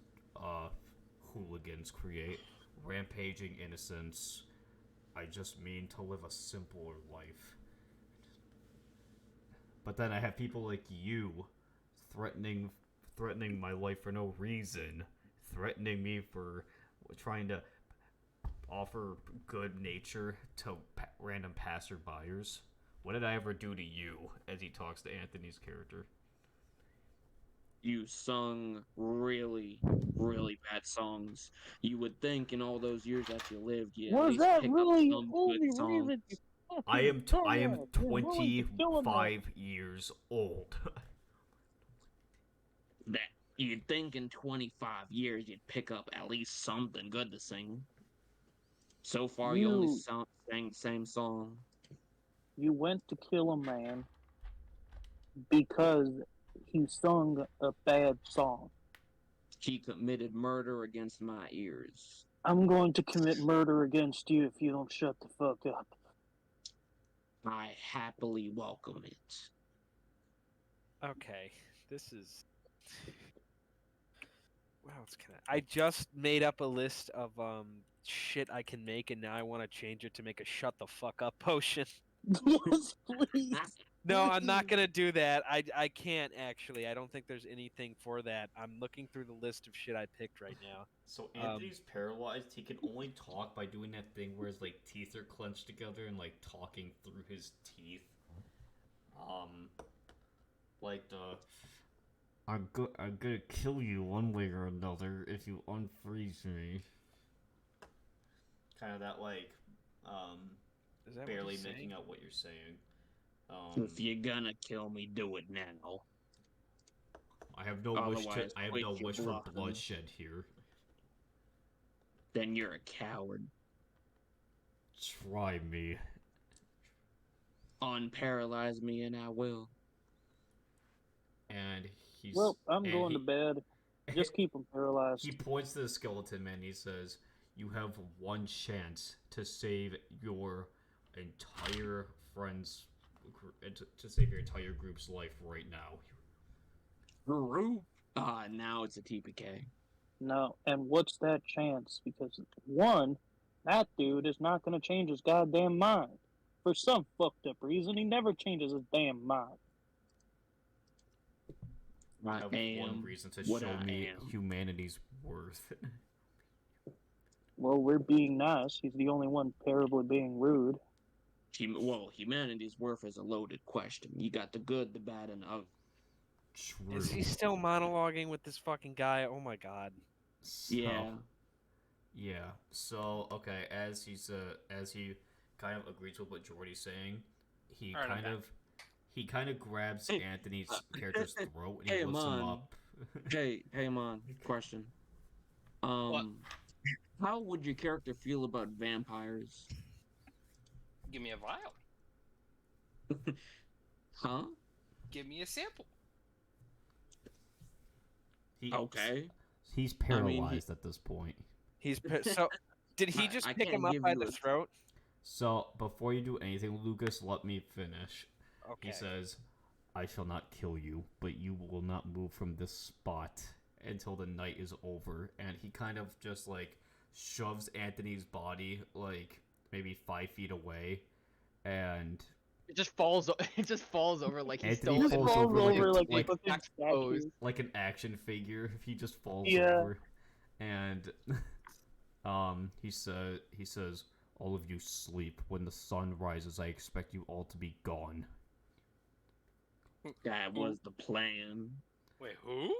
hooligans create, rampaging innocents. I just mean to live a simpler life." But then I have people like you threatening my life for no reason, threatening me for trying to offer good nature to random passerbyers. What did I ever do to you? As he talks to Anthony's character. You sung really, really bad songs. You would think in all those years that you lived, you at Was least that pick really up some only good songs. reason you fucking I am done that? You're willing to kill him, 25 years old. That you'd think in 25 years you'd pick up at least something good to sing. So far, you only sang the same song. You went to kill a man because he sung a bad song. He committed murder against my ears. I'm going to commit murder against you if you don't shut the fuck up. I happily welcome it. Okay, this is. What else can I just made up a list of shit I can make, and now I want to change it to make a shut the fuck up potion. Yes, please. No, I'm not gonna do that. I can't actually. I don't think there's anything for that. I'm looking through the list of shit I picked right now. So Anthony's paralyzed. He can only talk by doing that thing where his like teeth are clenched together and like talking through his teeth. Like the I'm gonna kill you one way or another if you unfreeze me. kind of that like Is that barely what he's making saying? out what you're saying. If you're gonna kill me, do it now. I have no Otherwise, I have quit no your wish for bluffing. bloodshed here. Then you're a coward. Try me. Unparalyze me and I will. And he's Well, I'm and going he, to bed. Just keep him paralyzed. He points to the skeleton man. He says, "You have one chance to save your entire friends, to save your entire group's life right now." Group. Now it's a TPK. No, and what's that chance? Because one, that dude is not going to change his goddamn mind. For some fucked up reason, he never changes his damn mind. I I have one am reason to what show I me am. humanity's worth. Well, we're being nice. He's the only one terribly being rude. Humanity's worth is a loaded question. You got the good, the bad, and the ugly. True. Is he still monologuing with this fucking guy? Oh my god. So, Yeah. Yeah. So okay, as he kind of agrees with what Jordy's saying, he Alright, I'm kind back. of he kind of grabs Hey, Anthony's character's throat and he hey, lifts him Amon. up. Hey, Amon. Question. What? How would your character feel about vampires? Give me a vial. Huh? Give me a sample. He, Okay. He's I mean, paralyzed at this point. So did he just I pick him can't up give by you the a- throat? So before you do anything, Lucas, let me finish. Okay. He says, "I shall not kill you, but you will not move from this spot until the night is over." And he kind of just like shoves Anthony's body like maybe 5 feet away, and It just falls. It just falls over like he's Anthony still. falls over like over like a like fucking exposed. statue. like an action figure. He just falls Yeah. over, and he says, "All of you sleep. When the sun rises, I expect you all to be gone." That was the plan. Wait, who?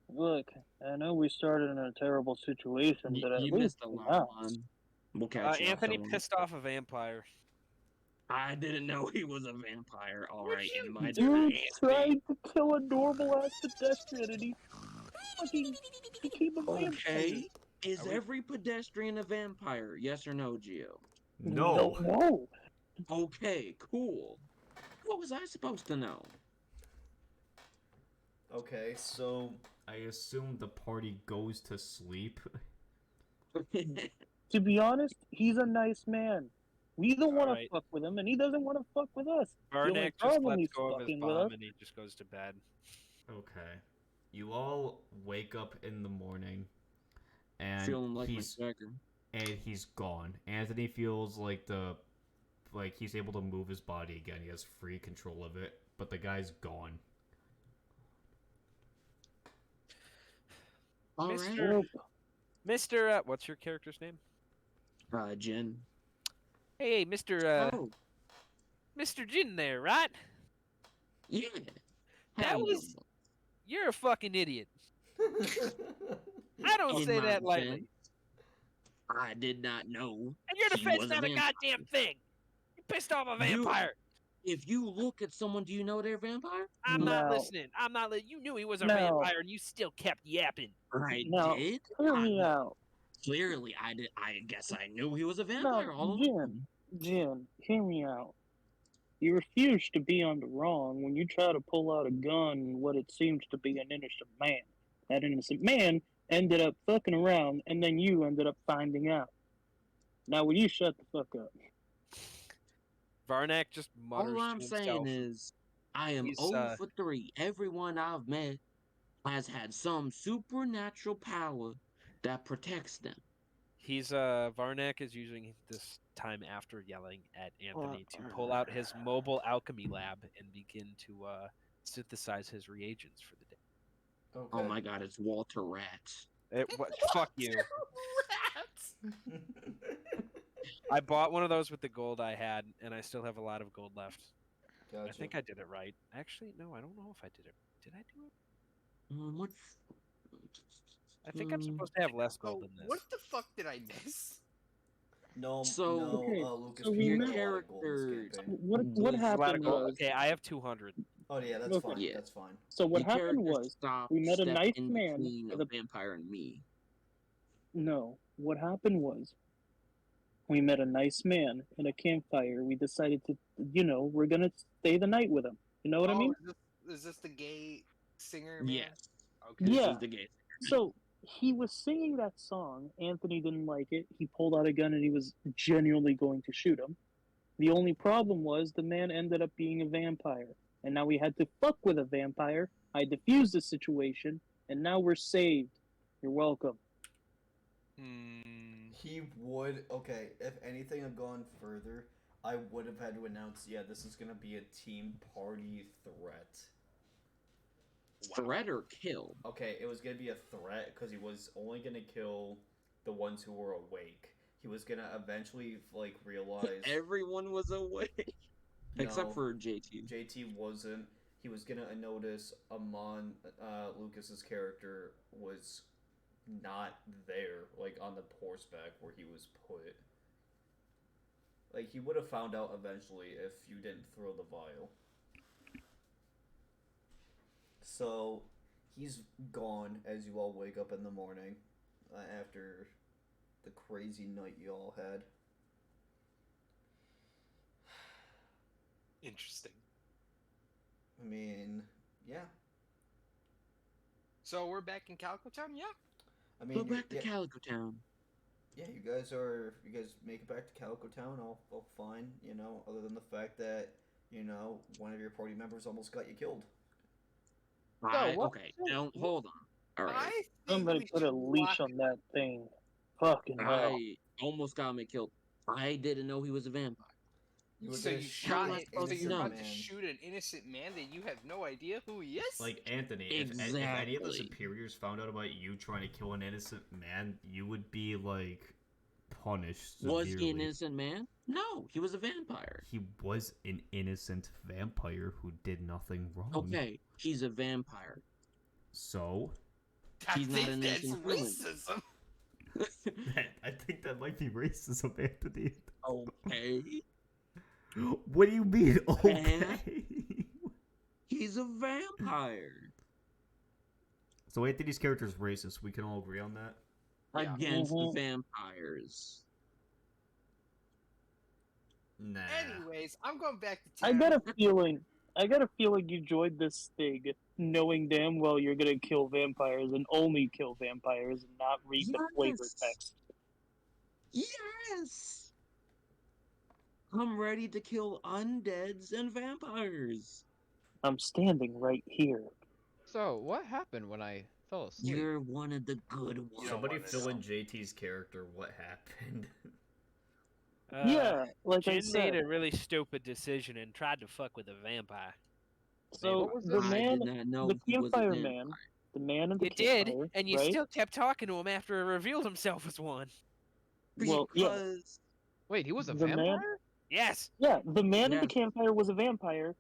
Look, I know we started in a terrible situation, but at You least missed a lot, now. man. We'll catch you up Anthony someone. pissed off a vampire. I didn't know he was a vampire. All Would right, you in my Dude defense. tried to kill a normal ass pedestrian and he fucking became a vampire. Okay. Is Are we- every pedestrian a vampire? Yes or no, Gio? No. No. Okay, cool. What was I supposed to know? Okay, so I assume the party goes to sleep. To be honest, he's a nice man. We don't want Alright. to fuck with him, and he doesn't want to fuck with us. The only Varnack just problem lets he's go of his fucking with bomb us. and he just goes to bed. Okay. You all wake up in the morning, and Feeling like my he's checker. gone. Anthony feels like he's able to move his body again. He has free control of it, but the guy's gone. All right. Mr. Nope. Mr. What's your character's name? Jinn. Hey, Mr. Oh, Mr. Jinn there, right? yeah. That How you was- doing? You're a fucking idiot. I don't In say my that lightly. defense, I did not know. And your he defense was not a vampire. goddamn thing. You pissed off a You- vampire. If you look at someone, do you know they're a vampire? I'm not No. listening. I'm not. You knew he was a No. vampire, and you still kept yapping. I No. did. Hear me out. Clearly, I did. I guess I knew he was a vampire all No, along. Jin, hear me out. You refuse to be on the wrong when you try to pull out a gun on what it seems to be an innocent man. That innocent man ended up fucking around, and then you ended up finding out. Now, will you shut the fuck up? Varnack just mutters All I'm to saying himself. is, I am He's, 0 for 3. Everyone I've met has had some supernatural power that protects them. Varnack is using this time after yelling at Anthony to pull out his mobile alchemy lab and begin to synthesize his reagents for the day. Okay. Oh my god, it's Walter Rat. Fuck you. Rats! I bought one of those with the gold I had, and I still have a lot of gold left. Gotcha. I think I did it right. Actually, no, I don't know if I did it. Did I do it? What? I think I'm supposed to have less gold Oh, than this. what the fuck did I miss? No, So- no, Okay, Lucas, so you we got met- a lot of gold in this Character- campaign. What Was A lot of happened gold. was, Okay, I have 200. Oh yeah, that's Okay. fine. Yeah. That's fine. so what Your happened character was, stopped, we met a stepped nice in man between with a a vampire and me. No, what happened was we met a nice man in a campfire. We decided to, we're gonna stay the night with him. You know what I mean? Is this the gay singer? Man? Yes. Okay. This Yeah. is the game. So he was singing that song. Anthony didn't like it. He pulled out a gun and he was genuinely going to shoot him. The only problem was the man ended up being a vampire, and now we had to fuck with a vampire. I diffused the situation, and now we're saved. You're welcome. He would. Okay, if anything had gone further, I would have had to announce, yeah, this is gonna be a team party threat. Threat or kill? Okay, it was gonna be a threat because he was only gonna kill the ones who were awake. He was gonna eventually realize Everyone was awake. Except No. for JT. JT wasn't. He was gonna notice Amon, Lucas's character was not there, on the horseback where he was put. Like, he would have found out eventually if you didn't throw the vial. So, he's gone as you all wake up in the morning after the crazy night you all had. Interesting. I mean, yeah. So we're back in Calico Town, yeah? I mean, Go back to yeah, Calico Town. yeah, you guys make it back to Calico Town, all fine, you know, other than the fact that, you know, one of your party members almost got you killed. what? Okay, now hold on. All right, I think Somebody we put a should leash lock- on that thing. Fucking hell. I almost got me killed. I didn't know he was a vampire. You were So gonna you shoot shot an it. So innocent you're about man. to shoot an innocent man that you have no idea who he is? Like, Anthony, if any of the Exactly. superiors found out about you trying to kill an innocent man, you would be, like, punished severely. Was he an innocent man? No, he was a vampire. He was an innocent vampire who did nothing wrong. Okay, he's a vampire. So? He's not an that's innocent human. racism. I think that might be racism, Anthony. Okay, What do you mean, okay? he's a vampire. So Anthony's character is racist. We can all agree on that? Yeah. Against Mhm. vampires. Nah. Anyways, I'm going back to I town. got a feeling you joined this thing knowing damn well you're gonna kill vampires and only kill vampires and not read the flavor Yes. text. Yes! I'm ready to kill undeads and vampires. I'm standing right here. So, what happened when I fell asleep? You're one of the good ones. You don't Somebody wanna fill know. in JT's character what happened. Yeah, like I Jinn made said. a really stupid decision and tried to fuck with a vampire. So What was the this? I man, did not know the he was a campfire vampire. man, the man in the You did, campfire, and you right? still kept talking to him after he revealed himself as one. Well, yeah. Because Wait, he was a The man- vampire? Yes. Yeah, the man in the Yes. campfire was a vampire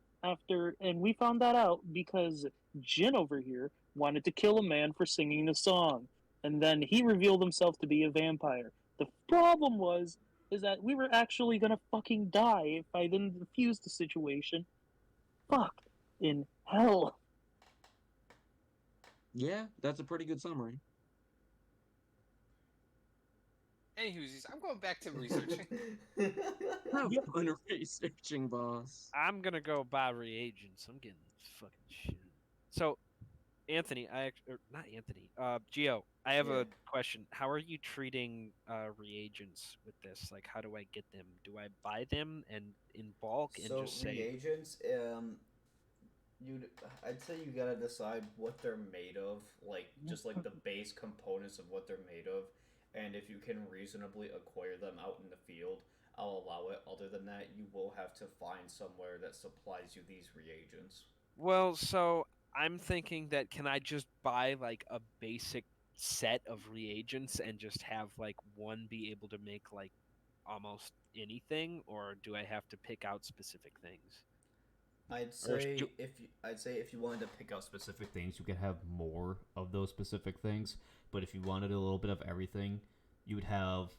and we found that out because Jinn over here wanted to kill a man for singing the song, and then he revealed himself to be a vampire. The problem is that we were actually gonna fucking die if I didn't defuse the situation. Fuck in hell. yeah, that's a pretty good summary. Anywho's, I'm going back to researching. Have fun researching, boss. I'm gonna go buy reagents. I'm getting this fucking shit. So, Anthony, not Anthony. Gio, I have Yeah. a question. How are you treating reagents with this? Like, how do I get them? Do I buy them and in bulk and So just say? reagents, I'd say you gotta decide what they're made of, like just like the base components of what they're made of, and if you can reasonably acquire them out in the field, I'll allow it. Other than that, you will have to find somewhere that supplies you these reagents. Well, so I'm thinking that can I just buy like a basic set of reagents and just have like one be able to make like almost anything, or do I have to pick out specific things? I'd Or say do- if you wanted to pick out Specific things, you could have more of those specific things. But if you wanted a little bit of everything, you would have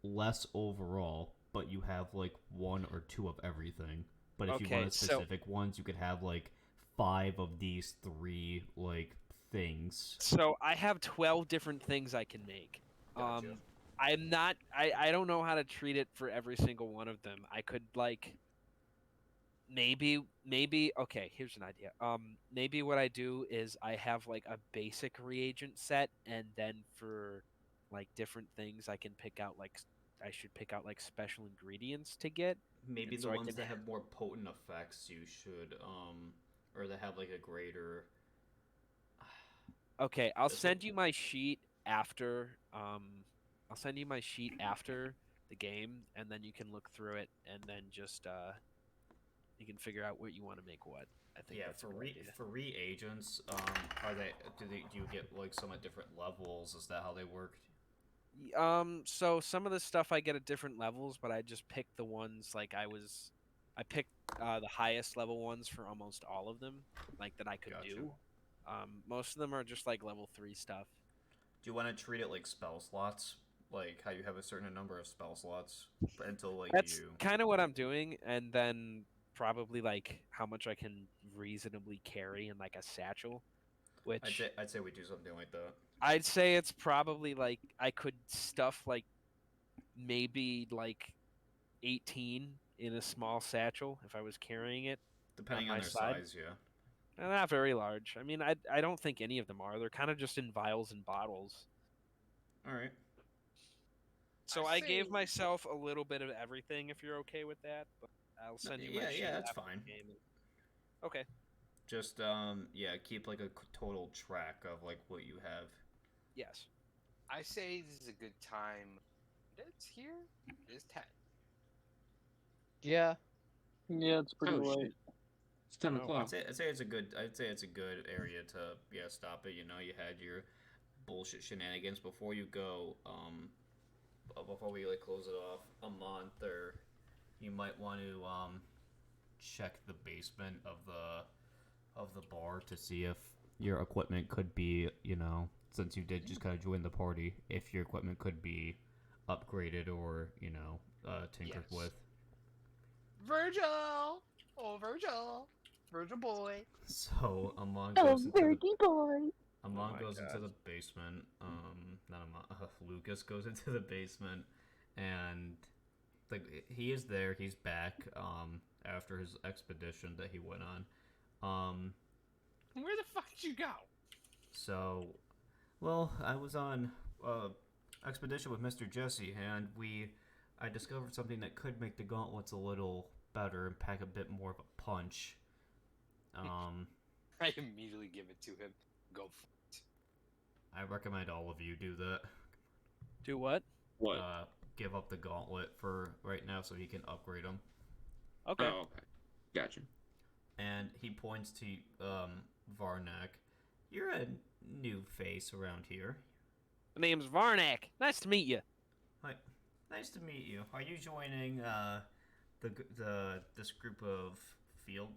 less overall, but you have like one or two of everything. But if you Okay, wanted so- specific ones, you could have like 5 of these 3 like things. So I have 12 different things I can make. Gotcha. I'm not. I don't know how to treat it for every single one of them. I could like. Maybe. Okay, here's an idea. Maybe what I do is I have like a basic reagent set, and then for like different things, I can pick out like I should pick out like special ingredients to get. Maybe And the so I ones can that ha- have more potent effects you should or that have like a greater Okay, I'll This send one- you my sheet after. I'll send you my sheet after the game, and then you can look through it, and then just you can figure out what you want to make what. I think yeah, that's a for good idea. for reagents, do you get like some at different levels? Is that how they work? So some of the stuff I get at different levels, but I just picked the ones like I picked the highest level ones for almost all of them, like that I could Gotcha. do. Most of them are just like level 3 stuff. Do you want to treat it like spell slots? like how you have a certain number of spell slots until like That's you. kind of what I'm doing, and then probably like how much I can reasonably carry in like a satchel, which I'd say we do something like that. I'd say it's probably like I could stuff like maybe like 18 in a small satchel if I was carrying it Depending on on my their side. size, yeah. Not very large. I mean, I don't think any of them are. They're kind of just in vials and bottles. All right. So I I gave say- myself a little bit of everything if you're okay with that, but I'll send you my Yeah, sheet yeah, that's after fine. the game. Okay. Just yeah, keep like a total track of like what you have. Yes. I say this is a good time. It's here. It's time. Yeah. Yeah, it's pretty Oh, late. shit. It's 10 Oh, o'clock. I'd say it's a good. I'd say it's a good area to stop it. You know, you had your bullshit shenanigans before you go. Before we like close it off a month, or you might want to check the basement of the bar to see if your equipment could be, you know, since you did just kind of join the party, if your equipment could be upgraded or, you know, tinkered Yes. with. Virgil! Oh, Virgil! Virgil boy! So Amon Oh, goes into the Virgy boy. Amon my goes into God. the basement. Not Amon. Lucas goes into the basement, and he is there. He's back. After his expedition that he went on. Where the fuck did you go? So, well, I was on expedition with Mr. Jesse, and I discovered something that could make the gauntlets a little better and pack a bit more of a punch. I immediately give it to him. Go for it. I recommend all of you do that. Do what? What? Give up the gauntlet for right now so he can upgrade them. Okay. Oh, okay. Gotcha. And he points to Varnack. You're a new face around here. My name's Varnack. Nice to meet you. Hi, nice to meet you. Are you joining this group of field?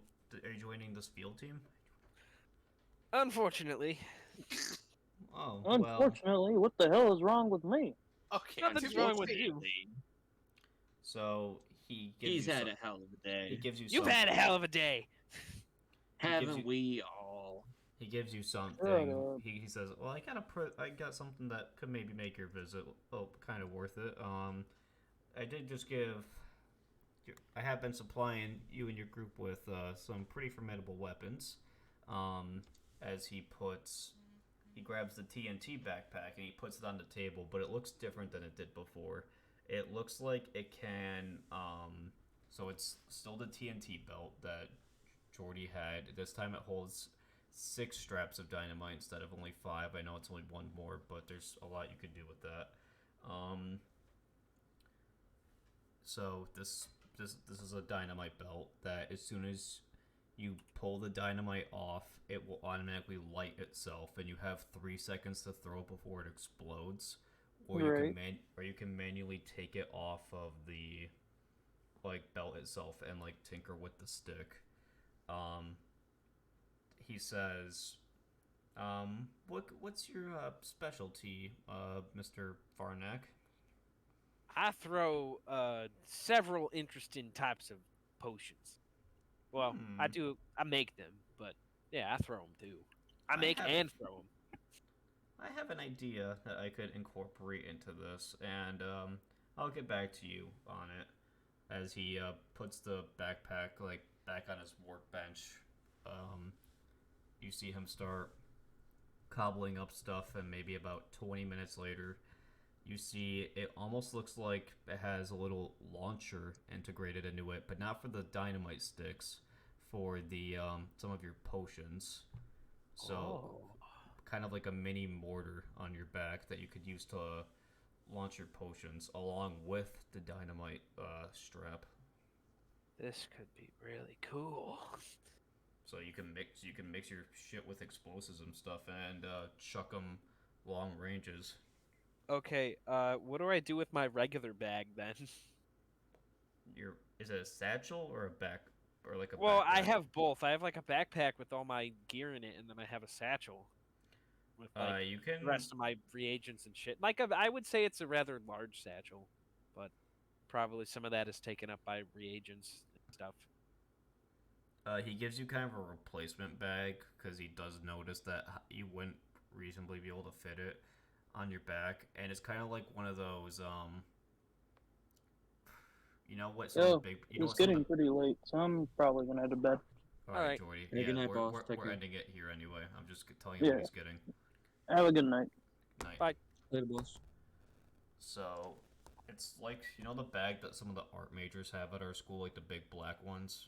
Are you joining this field team? Unfortunately, Oh, well. Unfortunately, what the hell is wrong with me? Okay. Nothing's to wrong with be you. So he gives He's you had some- a hell of a He day. gives you. you've some- had a hell of a day. gives Haven't you- we all? He gives you something. Shut up. He says, "Well, I got something that could maybe make your visit kind of worth it. I did just give. I have been supplying you and your group with some pretty formidable weapons. As he grabs the TNT backpack and he puts it on the table, but it looks different than it did before. It looks like it can. So it's still the TNT belt that Jordy had. This time it holds 6 straps of dynamite instead of only 5. I know it's only 1 more, but there's a lot you could do with that. So this is a dynamite belt that as soon as you pull the dynamite off, it will automatically light itself, and you have 3 seconds to throw it before it explodes, or you can manually take it off of the belt itself and tinker with the stick. He says, what's your specialty, Mr. Varnack? I throw several interesting types of potions. Well, I make them, but yeah, I throw them too. I make and throw them. I have an idea that I could incorporate into this, and I'll get back to you on it. As he puts the backpack back on his workbench, you see him start cobbling up stuff, and maybe about 20 minutes later, you see it almost looks like it has a little launcher integrated into it, but not for the dynamite sticks, for the some of your potions. So kind of like a mini mortar on your back that you could use to launch your potions along with the dynamite strap. This could be really cool. So you can mix your shit with explosives and stuff and chuck them long ranges. Okay, what do I do with my regular bag then? Is it a satchel or a back or like a Well, I backpack? have both. I have like a backpack with all my gear in it, and then I have a satchel. with like You the can. rest of my reagents and shit. Like I would say it's a rather large satchel, but probably some of that is taken up by reagents and stuff. He gives you kind of a replacement bag because he does notice that you wouldn't reasonably be able to fit it on your back, and it's kind of like one of those you know what? Some of the big. You know It's what? Some getting of the... pretty late, so I'm probably gonna head to bed. All All right, right. Jordy. Hey, Yeah, good night, boss. Take we're care. ending it here anyway. I'm just telling you what Yeah. he's getting. Have a good night. Night. Bye. Later, boss. So, it's like the bag that some of the art majors have at our school, like the big black ones.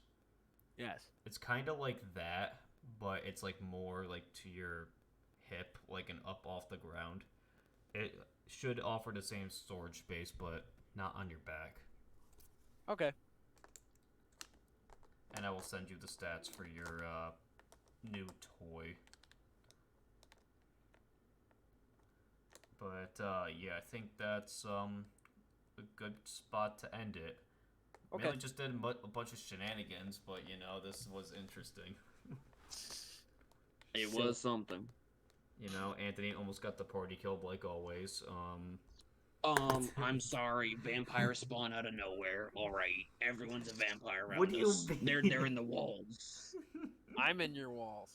Yes. It's kind of like that, but it's like more like to your hip, like an up off the ground. It should offer the same storage space, but not on your back. Okay. And I will send you the stats for your new toy. But yeah, I think that's a good spot to end it. Okay. Mainly just did a bunch of shenanigans, but this was interesting. It was something. Anthony almost got the party killed like always. I'm sorry. Vampires spawn out of nowhere. All right, everyone's a vampire around What do you us. They're in the walls. I'm in your walls.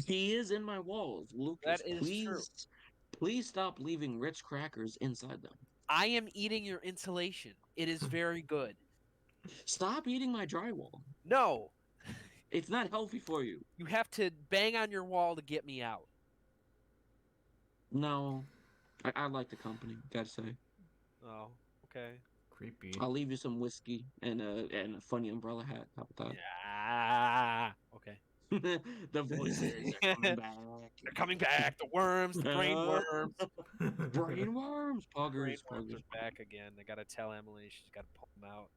He is in my walls, Lucas. That is please, true. Please stop leaving Ritz crackers inside them. I am eating your insulation. It is very good. Stop eating my drywall. No, It's not healthy for you. you have to bang on your wall to get me out. No, I like the company. Gotta say. Oh, okay. Creepy. I'll leave you some whiskey and a funny umbrella hat. How about Yeah. Okay. that? The voices are coming back. They're coming back. The worms, the brain worms. Brain worms, Brain puggers, worms puggers. are back again. I gotta tell Emily she's gotta pull them out.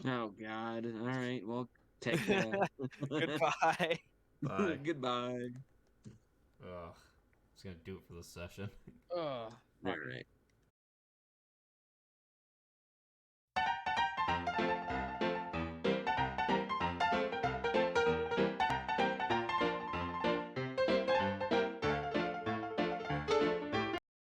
Oh God! All right, well, take care. Goodbye. Bye. Goodbye. Ugh. Just gonna do it for the session. Ugh. All right.